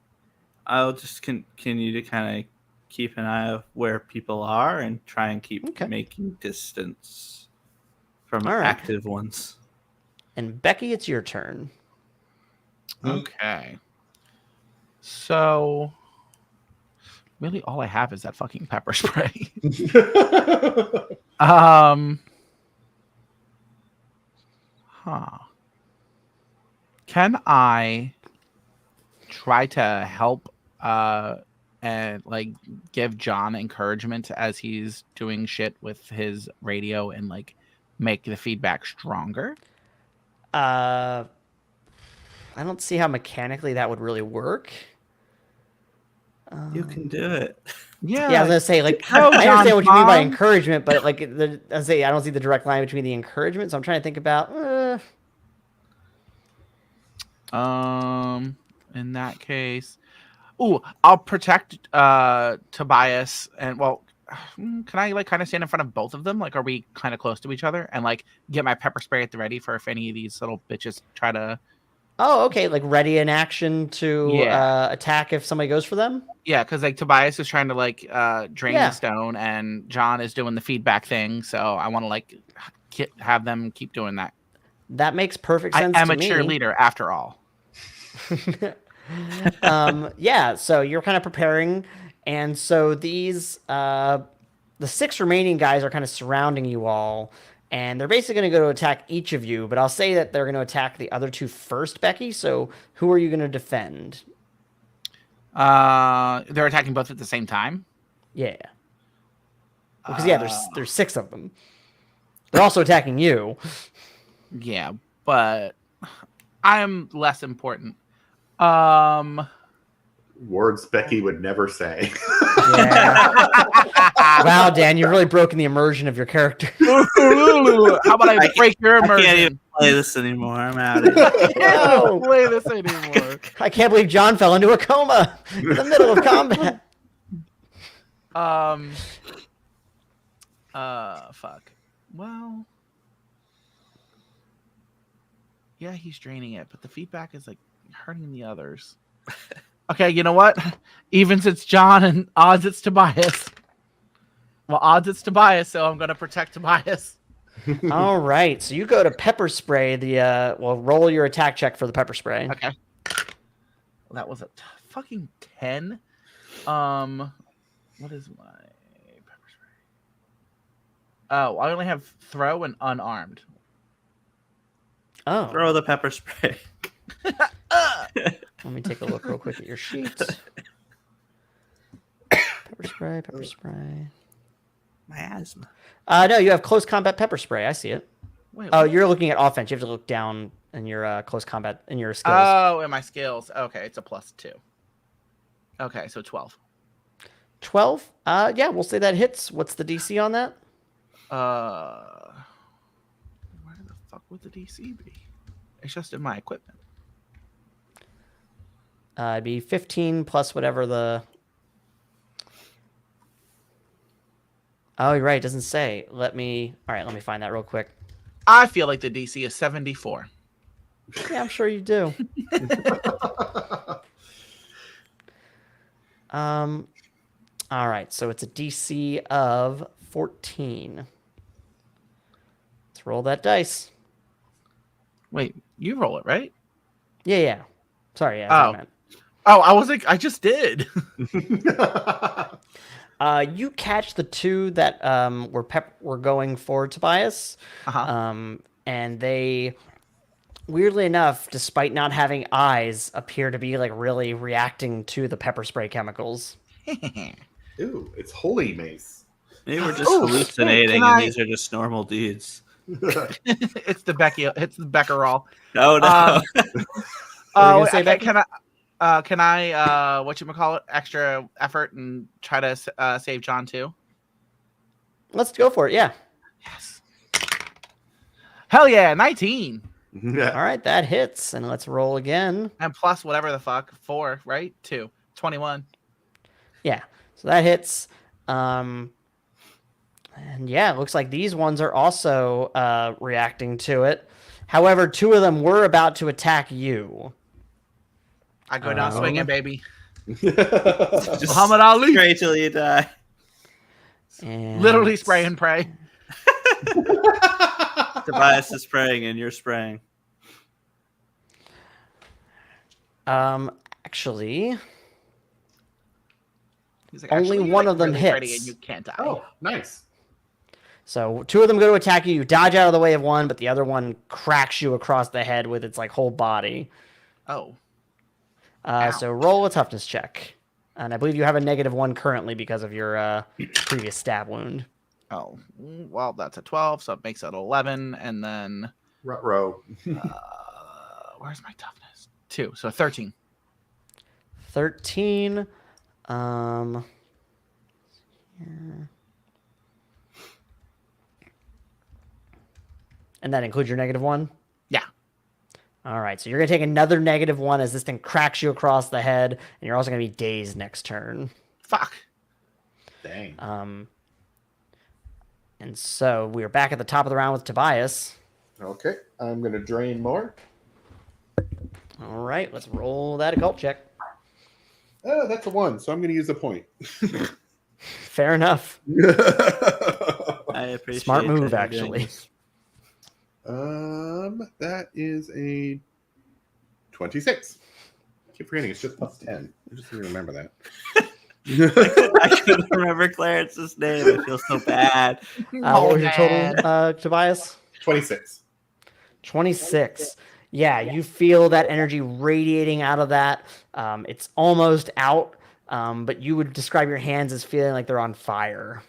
I'll just continue to kind of keep an eye of where people are and try and keep making distance from active ones. And Becky, it's your turn. Okay. So really all I have is that fucking pepper spray. Can I try to help and like give John encouragement as he's doing shit with his radio and like make the feedback stronger? I don't see how mechanically that would really work. You can do it. Yeah, I was gonna say, like, No, I understand John, what you mean by Mom. encouragement, but like, I don't see the direct line between the encouragement. So I'm trying to think about. In that case, I'll protect Tobias, and well, can I like kind of stand in front of both of them? Like, are we kind of close to each other? And like get my pepper spray at the ready for if any of these little bitches try to. Oh, okay. Like ready in action to attack if somebody goes for them. Yeah, because like Tobias is trying to like drain the stone, and John is doing the feedback thing. So I want to like have them keep doing that. That makes perfect sense. I am to a me. cheerleader after all. So you're kind of preparing, and so these the 6 remaining guys are kind of surrounding you all, and they're basically going to go to attack each of you, but I'll say that they're going to attack the other two first, Becky. So who are you going to defend? They're attacking both at the same time? Yeah. Because, there's 6 of them. They're also attacking you. Yeah, but I'm less important. Words Becky would never say. Yeah. Wow, Dan, you've really broken the immersion of your character. How about I break your immersion? I can't even play this anymore. I'm out of here. I can't play this anymore. I can't believe John fell into a coma in the middle of combat. Fuck. Well, yeah, he's draining it, but the feedback is like hurting the others. Okay, you know what? Evens it's John and odds it's Tobias. Well, odds it's Tobias, so I'm gonna protect Tobias. All right, so you go to pepper spray the roll your attack check for the pepper spray. Okay. Well, that was a fucking 10. What is my pepper spray? Oh, I only have throw and unarmed. Oh, Throw the pepper spray. let me take a look real quick at your sheet. Pepper spray. My asthma. No, you have close combat pepper spray. I see it. Wait, Oh, what? you're looking at offense. You have to look down in your close combat in your skills. Oh, and my skills. Okay, it's a +2. Okay, so 12. 12? Yeah, we'll say that hits. What's the DC on that? Where the fuck would the DC be? It's just in my equipment. It'd be 15 plus whatever the... Oh, you're right. It doesn't say. Let me find that real quick. I feel like the DC is 74. Yeah, I'm sure you do. All right, so it's a DC of 14. Let's roll that dice. Wait, you roll it, right? Yeah. Sorry, yeah. That's what I Oh. meant. Oh, I was like, I just did. You catch the two that were going for Tobias, Uh-huh. and they, weirdly enough, despite not having eyes, appear to be like really reacting to the pepper spray chemicals. Ooh, it's holy mace. Maybe we're just Ooh, hallucinating, can and I- these are just normal dudes. It's the Beckerall. No, no. Um, What were you Oh, gonna say, okay, Becky? can I whatchamacallit, extra effort and try to save John too? Let's go for it. Yeah. Yes. Hell yeah, 19. All right, that hits, and let's roll again. And plus whatever the fuck, 4, right? 2. 21. Yeah, so that hits. And yeah, it looks like these ones are also reacting to it. However, 2 of them were about to attack you. I go down swinging, baby. Just Muhammad Ali. Spray till you die. And Literally spray and pray. Tobias is spraying, and you're spraying. Actually, He's Only "Actually, one you're, of them really pretty hits. and you can't die. Oh, nice. so 2 of them go to attack you. You dodge out of the way of one, but the other one cracks you across the head with its like whole body. Oh. So roll a toughness check, and I believe you have a -1 currently because of your previous stab wound. Oh. Well, that's a 12, so it makes it 11. And then Ruh-roh. where's my toughness? 2, so 13. 13. Here. And that includes your -1? Yeah. All right, so you're going to take another -1 as this thing cracks you across the head, and you're also going to be dazed next turn. Fuck. Dang. And so we are back at the top of the round with Tobias. Okay, I'm going to drain more. All right, let's roll that occult check. Oh, that's a 1, so I'm going to use a point. Fair enough. I appreciate Smart move, that you're doing actually. this. That is a 26. I keep forgetting it's just +10. I just need to remember that. I couldn't remember Clarence's name. I feel so bad. What was your total, Tobias? 26. 26. Yeah, you feel that energy radiating out of that. It's almost out, but you would describe your hands as feeling like they're on fire.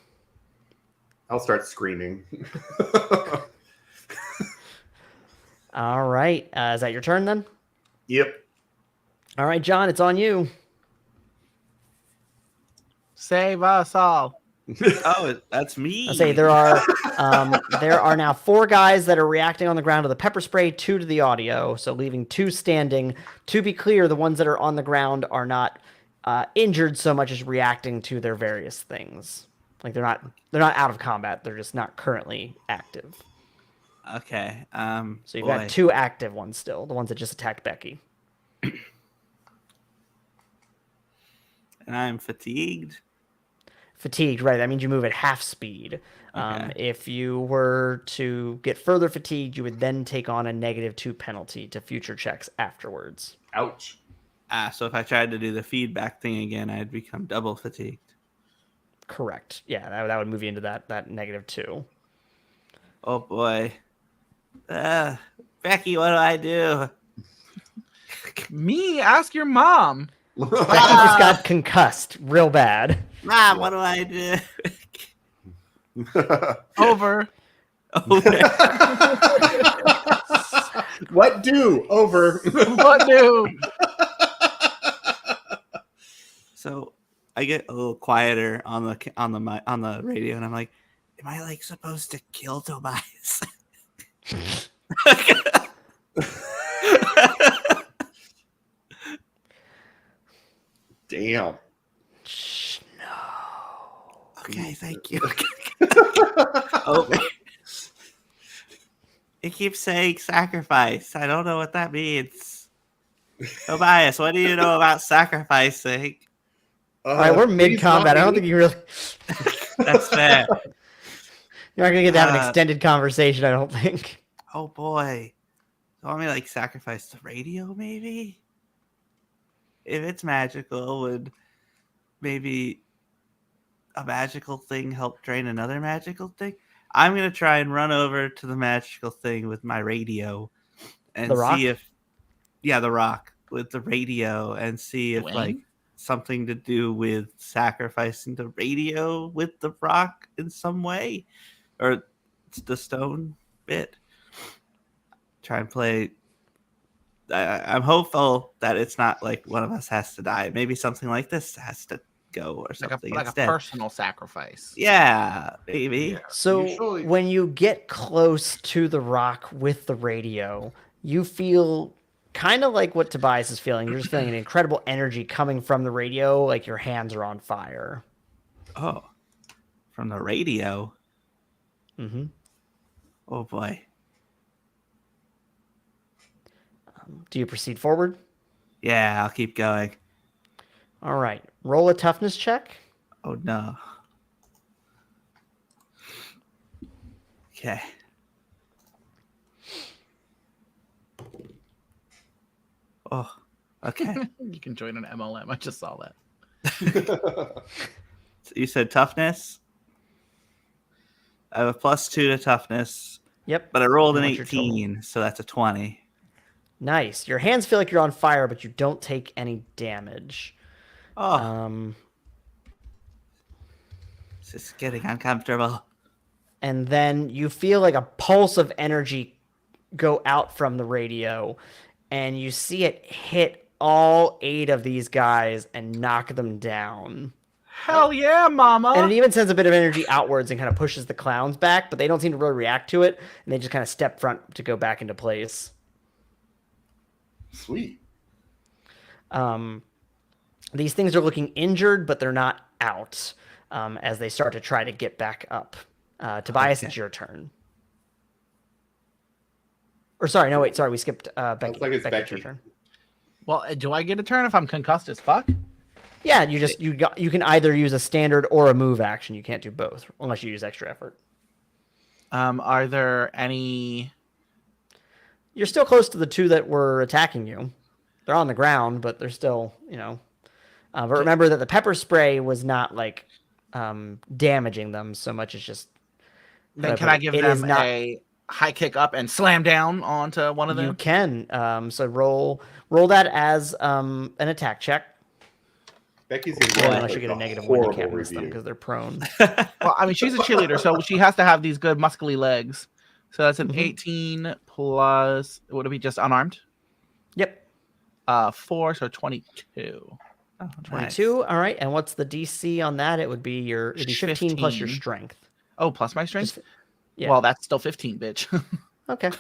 I'll start screaming. All right. Is that your turn then? Yep. All right, John, it's on you. Save us all. Oh, that's me. I'll say there are now 4 guys that are reacting on the ground to the pepper spray, 2 to the audio, so leaving 2 standing. To be clear, the ones that are on the ground are not injured so much as reacting to their various things. Like they're not out of combat. They're just not currently active. Okay. So you've got 2 active ones still, the ones that just attacked Becky. And I'm fatigued. Fatigued, right? That means you move at half speed. Okay. If you were to get further fatigued, you would then take on a -2 penalty to future checks afterwards. Ouch. So if I tried to do the feedback thing again, I'd become double fatigued. Correct. Yeah, that would move you into that -2. Oh boy. Becky, what do I do? Me? Ask your mom. Becky just got concussed real bad. Mom, what do I do? Over. What do? Over. What do? So I get a little quieter on the radio, and I'm like, "Am I like supposed to kill Tobias?" Damn. No. Okay, thank you. Oh, it keeps saying sacrifice. I don't know what that means. Tobias, what do you know about sacrificing? All right, we're mid-combat. I don't think you really... That's fair. You're not going to get to have an extended conversation, I don't think. Oh, boy. You want me to, like, sacrifice the radio, maybe? If it's magical, would maybe a magical thing help drain another magical thing? I'm going to try and run over to the magical thing with my radio and The rock? see if... Yeah, the rock with the radio and see if, like, something to do with sacrificing the radio with the rock in some way. Or it's the stone bit. Try and play... I'm hopeful that it's not like one of us has to die. Maybe something like this has to go or something like instead. a personal sacrifice. Yeah, maybe. Yeah. So Usually- when you get close to the rock with the radio, you feel kind of like what Tobias is feeling. You're just feeling an incredible energy coming from the radio, like your hands are on fire. Oh, from the radio. Mm-hmm. Oh boy. Do you proceed forward? Yeah, I'll keep going. All right. Roll a toughness check. Oh no. Okay. Oh, okay. You can join an MLM. I just saw that. So you said toughness? I have a +2 to toughness, Yep. but I rolled an And what's your total? 18, so that's a 20. Nice. Your hands feel like you're on fire, but you don't take any damage. Oh, this is getting uncomfortable. And then you feel like a pulse of energy go out from the radio, and you see it hit all 8 of these guys and knock them down. Hell yeah, mama. And it even sends a bit of energy outwards and kind of pushes the clowns back, but they don't seem to really react to it, and they just kind of step front to go back into place. Sweet. These things are looking injured, but they're not out as they start to try to get back up. Tobias, Okay. it's your turn. Or sorry, no, wait, sorry, we skipped Becky. Looks like it's Becky, it's your Becky. turn. Well, do I get a turn if I'm concussed as fuck? Yeah, you can either use a standard or a move action. You can't do both unless you use extra effort. Are there any... You're still close to the 2 that were attacking you. They're on the ground, but they're still, But remember that the pepper spray was not like damaging them so much as just. Then can I give them a high kick up and slam down onto one of them? You can. So roll that as an attack check. Becky's gonna Unless you get a negative one, you can't miss them because they're prone. Well, I mean, she's a cheerleader, so she has to have these good muscly legs. So that's an 18 plus. Would it be just unarmed? Yep. 4, so 22. Oh, 22. nice. All right. And what's the DC on that? It'd be 15 plus your 15. strength. Oh, plus my strength? Yeah. Well, that's still 15, bitch. Okay.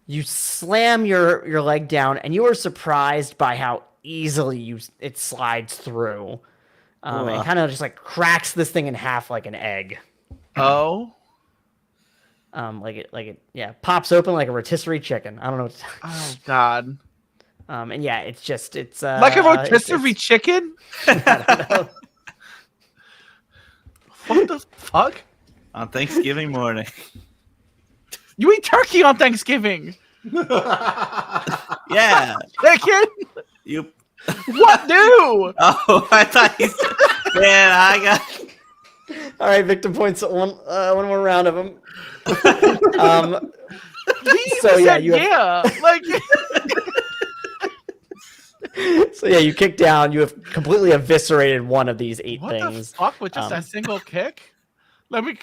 You slam your leg down, and you are surprised by how easily it slides through, and kind of just like cracks this thing in half like an egg. Oh. Yeah, pops open like a rotisserie chicken. I don't know. Oh God. And yeah, it's like a rotisserie chicken. I don't know. What the fuck? On Thanksgiving morning. You eat turkey on Thanksgiving. Yeah. Chicken? You. What do? Oh, I thought you said. Man, I got. All right, victim points. One more round of them. So yeah, like. So yeah, you kick down. You have completely eviscerated one of these 8 what things. The fuck with just a single kick? Let me.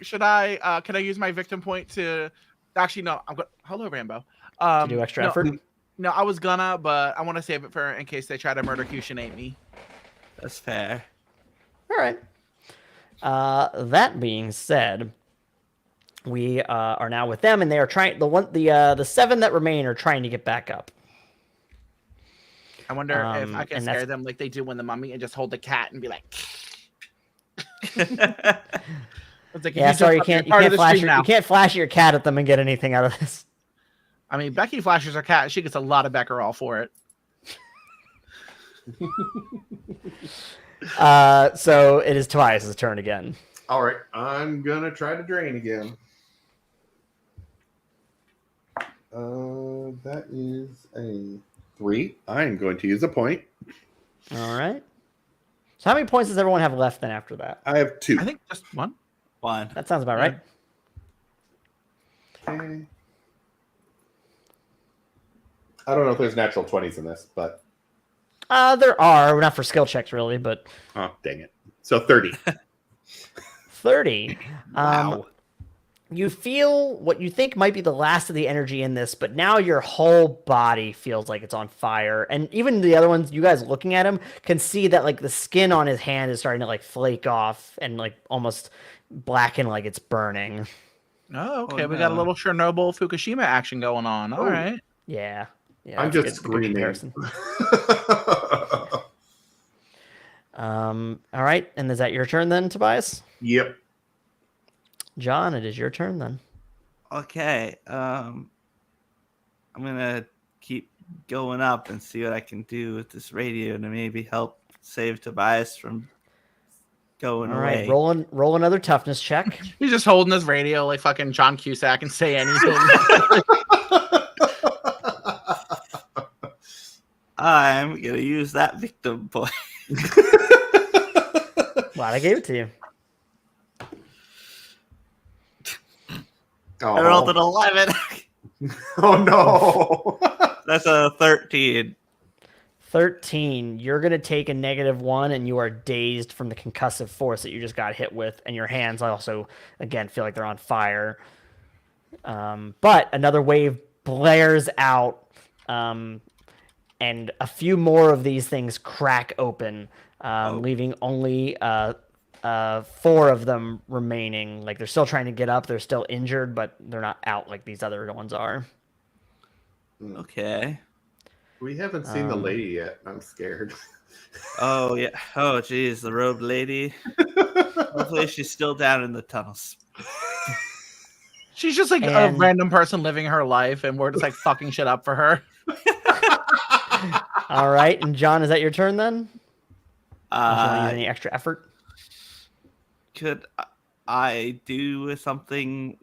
Should I? Can I use my victim point to? Actually, no. I'm going. Hello, Rambo. To do extra effort. No, I was gonna, but I want to save it for in case they try to murder Kushinate me. That's fair. All right. That being said, we are now with them, and they are trying. The 7 that remain are trying to get back up. I wonder if I can scare them like they do when the mummy and just hold the cat and be like. Like, yeah, sorry, you can't flash your cat at them and get anything out of this. I mean, Becky flashes her cat. She gets a lot of Beckerall for it. So it is Tobias' turn again. All right, I'm gonna try to drain again. That is a 3. I'm going to use a point. All right. So how many points does everyone have left then after that? I have 2. I think just one. That sounds about right. Okay. I don't know if there's natural 20s in this, but there are, not for skill checks really, but oh dang it! So 30. 30. Wow. You feel what you think might be the last of the energy in this, but now your whole body feels like it's on fire. And even the other ones, you guys looking at him, can see that like the skin on his hand is starting to like flake off and like almost blacken like it's burning. Oh, okay. We got a little Chernobyl Fukushima action going on. All right. Yeah. I'm just screaming. All right. And is that your turn then, Tobias? Yep. John, it is your turn then. Okay. I'm gonna keep going up and see what I can do with this radio to maybe help save Tobias from going away. All right, roll another toughness check. He's just holding his radio like fucking John Cusack and say anything. I'm gonna use that victim point. Glad I gave it to you. Oh. I rolled an 11. Oh no. That's a 13. 13. You're going to take a -1, and you are dazed from the concussive force that you just got hit with, and your hands also, again, feel like they're on fire. But another wave blares out, and a few more of these things crack open, leaving only 4 of them remaining. Like, they're still trying to get up. They're still injured, but they're not out like these other ones are. Okay. We haven't seen the lady yet. I'm scared. Oh, yeah. Oh, geez. The robed lady. Hopefully she's still down in the tunnels. She's just like a random person living her life, and we're just like fucking shit up for her. All right. And John, is that your turn then? Any extra effort? Could I do something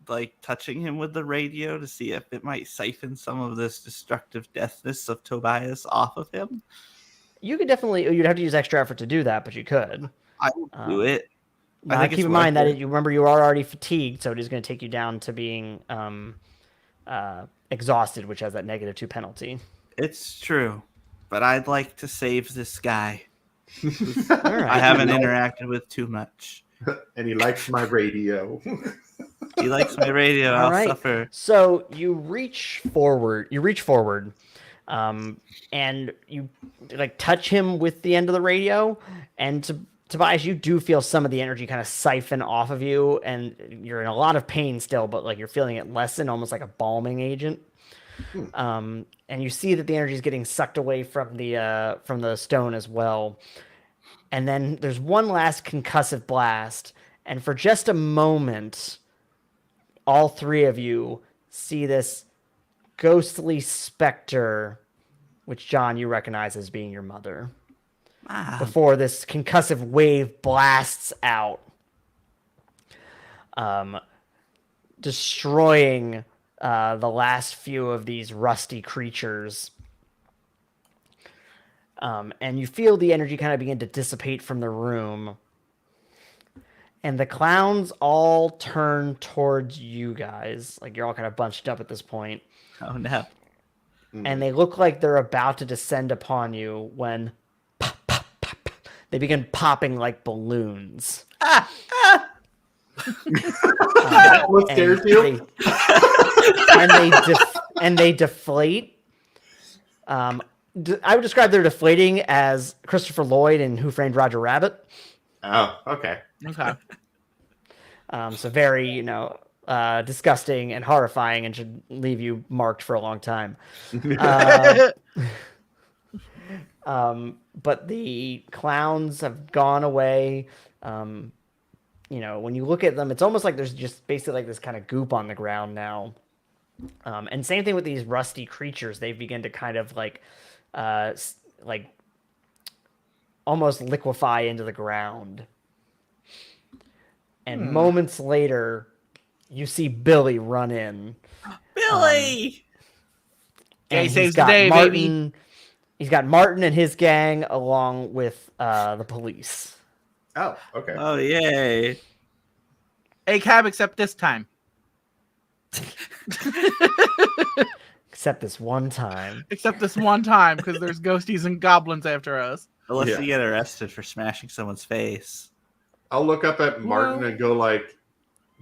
like touching him with the radio to see if it might siphon some of this destructive deathness of Tobias off of him? You could definitely. You'd have to use extra effort to do that, but you could. I will do it. Now, think keep it's in mind worth that it. you remember you are already fatigued, so it is going to take you down to being exhausted, which has that -2 penalty. It's true, but I'd like to save this guy. All right. I haven't interacted with too much. And he likes my radio. He likes my radio. All I'll right. suffer. So you reach forward, and you like touch him with the end of the radio, and Tobias, you do feel some of the energy kind of siphon off of you, and you're in a lot of pain still, but like you're feeling it lessen, almost like a balming agent. And you see that the energy is getting sucked away from the stone as well. And then there's one last concussive blast, and for just a moment, all three of you see this ghostly specter, which John, you recognize as being your mother, before this concussive wave blasts out, destroying the last few of these rusty creatures. And you feel the energy kind of begin to dissipate from the room. And the clowns all turn towards you guys. Like, you're all kind of bunched up at this point. Oh, no. And they look like they're about to descend upon you when pop, pop, pop, pop, they begin popping like balloons. What scares you? And they deflate. I would describe their deflating as Christopher Lloyd in Who Framed Roger Rabbit. Oh, okay. Okay. So very, disgusting and horrifying, and should leave you marked for a long time. But the clowns have gone away. When you look at them, it's almost like there's just basically like this kind of goop on the ground now. And same thing with these rusty creatures. They've begun to kind of like almost liquefy into the ground. And moments later, you see Billy run in. Billy! Gay And saves the day, baby. He's got Martin and his gang along with the police. Oh, okay. Oh, yay. A cab, except this time. Except this one time. Except this one time, because there's ghosties and goblins after us. Unless Yeah. you get arrested for smashing someone's face. I'll look up at Martin and go like,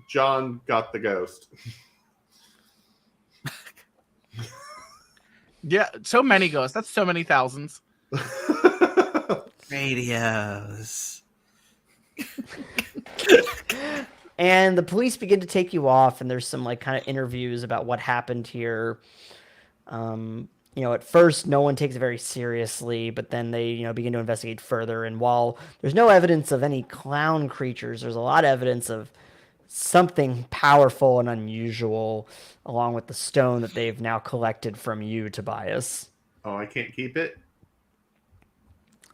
John got the ghost. Yeah, so many ghosts. That's so many thousands. Radios. And the police begin to take you off, and there's some like kind of interviews about what happened here. At first no one takes it very seriously, but then they, begin to investigate further. And while there's no evidence of any clown creatures, there's a lot of evidence of something powerful and unusual, along with the stone that they've now collected from you, Tobias. Oh, I can't keep it?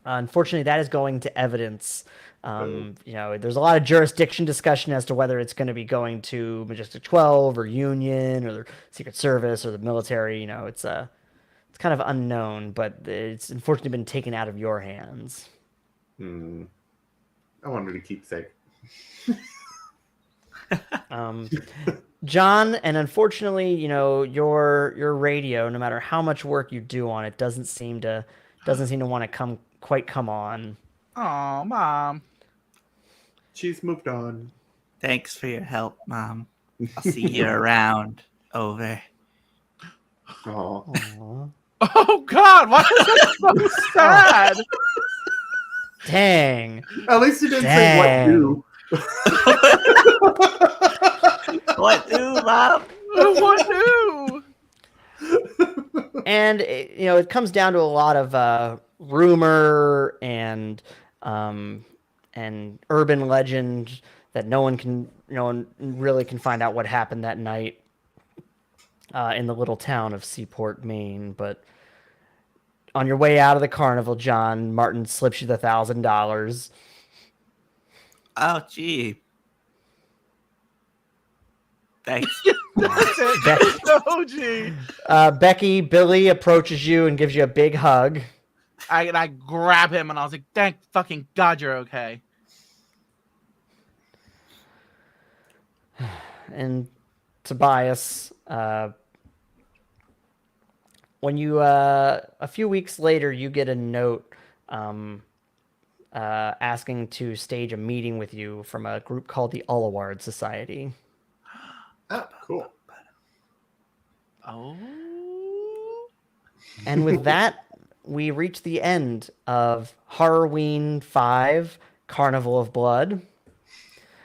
Unfortunately, that is going to evidence. There's a lot of jurisdiction discussion as to whether it's going to be going to Majestic 12 or Union or the Secret Service or the military. It's kind of unknown, but it's unfortunately been taken out of your hands. I wanted to keep safe. John, and unfortunately, your radio, no matter how much work you do on it, doesn't seem to want to come on. Oh, Mom. She's moved on. Thanks for your help, Mom. I'll see you around. Over. Oh. Aww. Oh, God. Why is that so sad? Dang. At least you didn't say what do. What do, Mom? What new? And it comes down to a lot of rumor and urban legend that no one really can find out what happened that night in the little town of Seaport, Maine. But on your way out of the carnival, John, Martin slips you the $1,000. Oh, gee. Thanks. That's it. Oh, gee. Becky, Billy approaches you and gives you a big hug. I grab him and I was like, thank fucking God you're okay. And Tobias, when you a few weeks later, you get a note asking to stage a meeting with you from a group called the Ullaward Society. Oh, cool. Oh. And with that, we reach the end of Horroween 5, Carnival of Blood.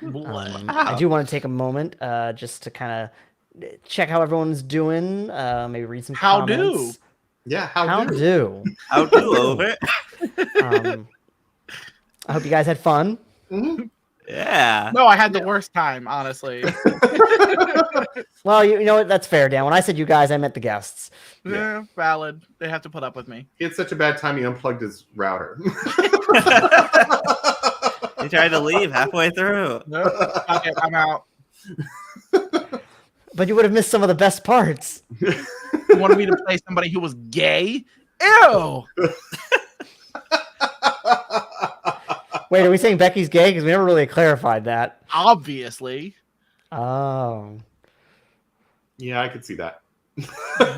I do want to take a moment just to kind of check how everyone's doing. Maybe read some How comments. Yeah, How do? How do over? I hope you guys had fun. Mhm. Yeah. No, I had the worst time, honestly. Well, you know what? That's fair, Dan. When I said you guys, I meant the guests. Yeah, valid. They have to put up with me. He had such a bad time he unplugged his router. He tried to leave halfway through. Nope. Okay, I'm out. But you would have missed some of the best parts. You wanted me to play somebody who was gay? Ew! Wait, are we saying Becky's gay? Because we never really clarified that. Obviously. Oh. Yeah, I could see that.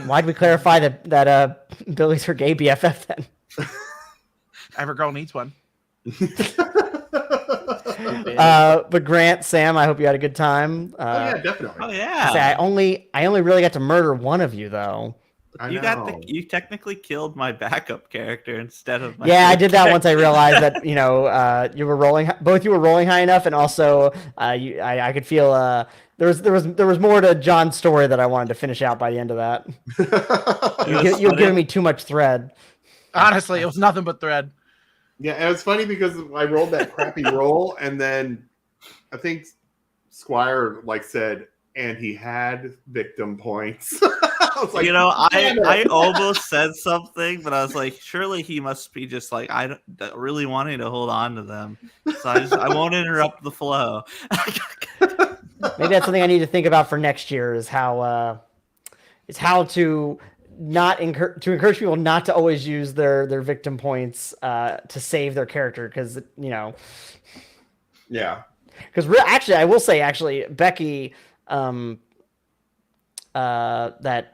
Why'd we clarify that Billy's her gay BFF then? Every girl needs one. But Grant, Sam, I hope you had a good time. Oh yeah, definitely. Oh yeah. I only really got to murder one of you though. You technically killed my backup character instead of my Yeah, I did that character. once I realized that you were rolling. Both you were rolling high enough, and also I could feel there was more to John's story that I wanted to finish out by the end of that. You're giving me too much thread. Honestly, it was nothing but thread. Yeah, and it's funny because I rolled that crappy roll, and then I think Squire said, and he had victim points. I was like, I almost said something, but I was like, surely he must be just really wanting to hold on to them. So I won't interrupt the flow. Maybe that's something I need to think about for next year. Is how to encourage people not to always use their victim points to save their character, because yeah. Because actually, I will say Becky, that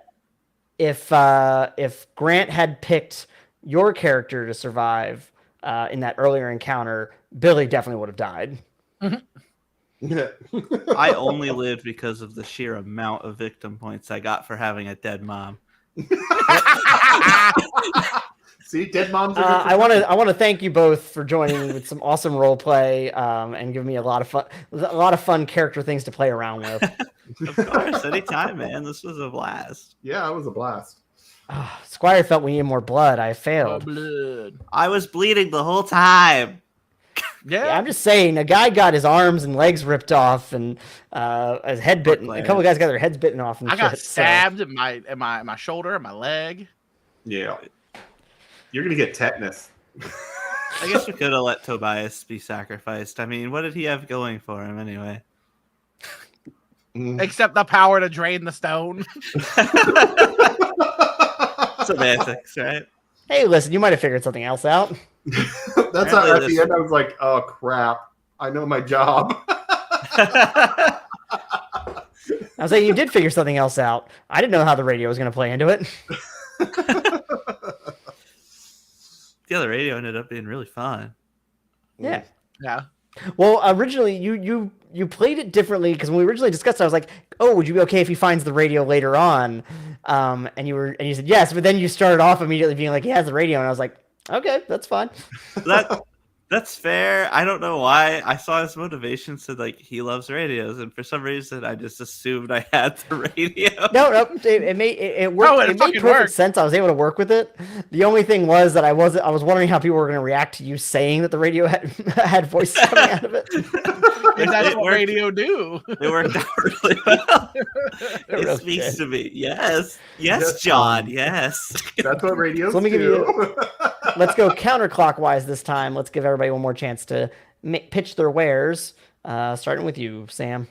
if Grant had picked your character to survive in that earlier encounter, Billy definitely would have died. Yeah. I only lived because of the sheer amount of victim points I got for having a dead mom. See, dead moms are I want to thank you both for joining me with some awesome role play and giving me a lot of fun character things to play around with. Of course, anytime, man. This was a blast. Yeah, it was a blast. Squire felt we needed more blood. I Oh, failed. blood. I was bleeding the whole time. Yeah, I'm just saying, a guy got his arms and legs ripped off, and his head bitten. A couple of guys got their heads bitten off. And I got shit, stabbed in my shoulder and my leg. Yeah. You're going to get tetanus. I guess we could have let Tobias be sacrificed. I mean, what did he have going for him anyway? Except the power to drain the stone. Semantics, right? Hey, listen, you might have figured something else out. That's how at the end I was like, oh crap, I know my job. I was saying you did figure something else out. I didn't know how the radio was going to play into it. Yeah, the radio ended up being really fun. Yeah. Yeah. Well, originally you played it differently, because when we originally discussed it, I was like, "Oh, would you be okay if he finds the radio later on?" And you said yes, but then you started off immediately being like, "He has the radio," and I was like, "Okay, that's fine." That's fair. I don't know why. I saw his motivation said he loves radios, and for some reason I just assumed I had the radio. No, it made worked. No, it made fucking perfect worked. sense. I was able to work with it. The only thing was that I was wondering how people were going to react to you saying that the radio had voices coming out of it. And that's It what worked. radio do. It worked out really well. It really speaks did. to me. Yes, Yes, John. Yes. That's what radios So let me give do. Let's go counterclockwise this time. Let's give everybody one more chance to pitch their wares. Starting with you, Sam.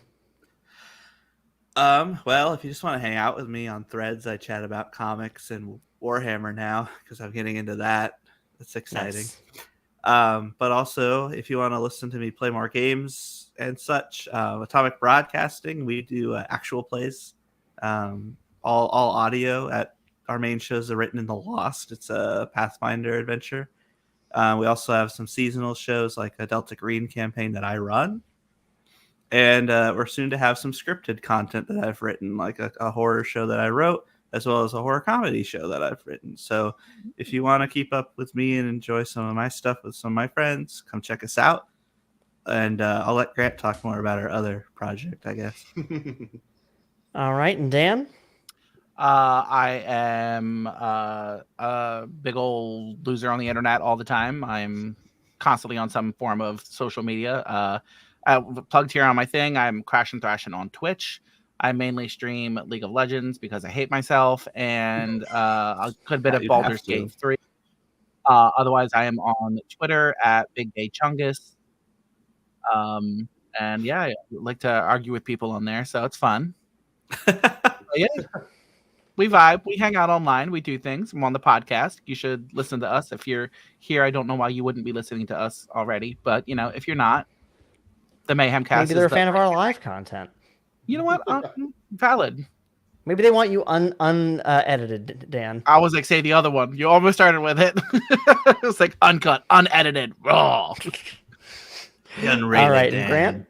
Well, if you just want to hang out with me on Threads, I chat about comics and Warhammer now because I'm getting into that. That's exciting. Nice. But also, if you want to listen to me play more games and such, Atomic Broadcasting, we do actual plays, all audio. At our main shows are Written in the Lost. It's a Pathfinder adventure. We also have some seasonal shows like a Delta Green campaign that I run. And we're soon to have some scripted content that I've written, like a horror show that I wrote, as well as a horror comedy show that I've written. So if you want to keep up with me and enjoy some of my stuff with some of my friends, come check us out. And I'll let Grant talk more about our other project, I guess. All right, and Dan? I am a big old loser on the internet all the time. I'm constantly on some form of social media. Plugged here on my thing. I'm Crash and Thrashing on Twitch. I mainly stream League of Legends because I hate myself, and a good bit of Baldur's Gate 3. Otherwise, I am on Twitter at Big Gay Chungus. And yeah, I like to argue with people on there, so it's fun. Yeah, we vibe. We hang out online. We do things. I'm on the podcast. You should listen to us. If you're here, I don't know why you wouldn't be listening to us already, but if you're not, the Mayhem Cast. Maybe they're a fan of our live content. You know what? Valid. Maybe they want you unedited, Dan. I was like, say the other one. You almost started with it. It was like uncut, unedited, raw. All right, and Grant?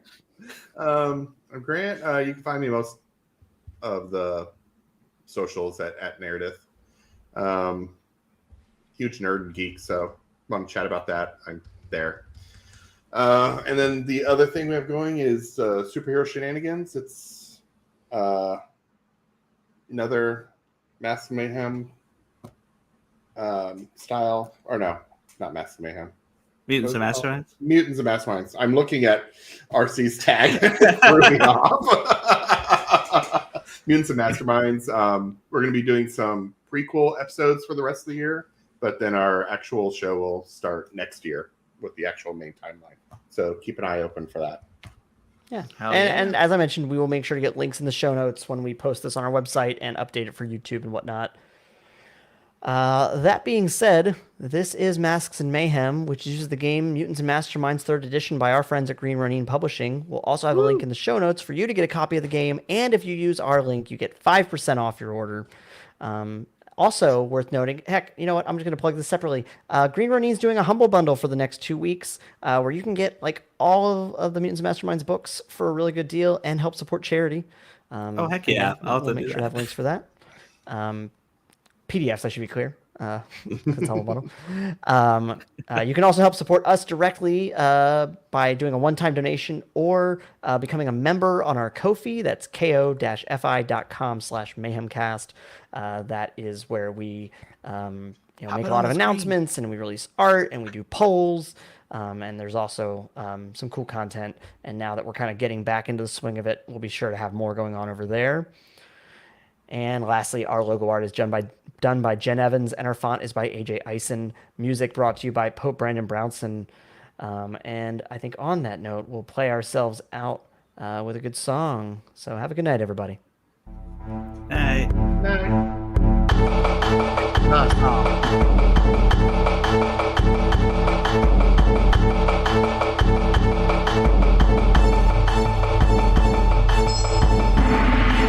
I'm Grant. You can find me most of the socials at Narrative. Huge nerd and geek, so want to chat about that, I'm there. And then the other thing we have going is Superhero Shenanigans. It's another Mass Mayhem style, or no, not Mass Mayhem. Mutants and Masterminds? Mutants and Masterminds. I'm looking at RC's tag. Threw me off. Mutants and Masterminds. We're going to be doing some prequel episodes for the rest of the year, but then our actual show will start next year with the actual main timeline. So keep an eye open for that. Yeah. And as I mentioned, we will make sure to get links in the show notes when we post this on our website and update it for YouTube and whatnot. That being said, this is Masks and Mayhem, which uses the game Mutants and Masterminds 3rd edition by our friends at Green Running Publishing. We'll also have a link in the show notes for you to get a copy of the game, and if you use our link, you get 5% off your order. Also worth noting, heck, you know what? I'm just going to plug this separately. Green Running is doing a Humble Bundle for the next 2 weeks where you can get like all of the Mutants and Masterminds books for a really good deal and help support charity. Oh, heck yeah. We'll make sure to have links for that. PDFs, I should be clear. It's Humble Bundle. You can also help support us directly by doing a one-time donation or becoming a member on our Ko-fi. That's ko-fi.com/mayhemcast. That is where we make a lot of announcements and we release art and we do polls. And there's also some cool content. And now that we're kind of getting back into the swing of it, we'll be sure to have more going on over there. And lastly, our logo art is done by Jenn Evans, and our font is by AJ Eisen. Music brought to you by Pope Brandon Brownson. And I think on that note, we'll play ourselves out with a good song. So have a good night, everybody. Night. Night. Nice.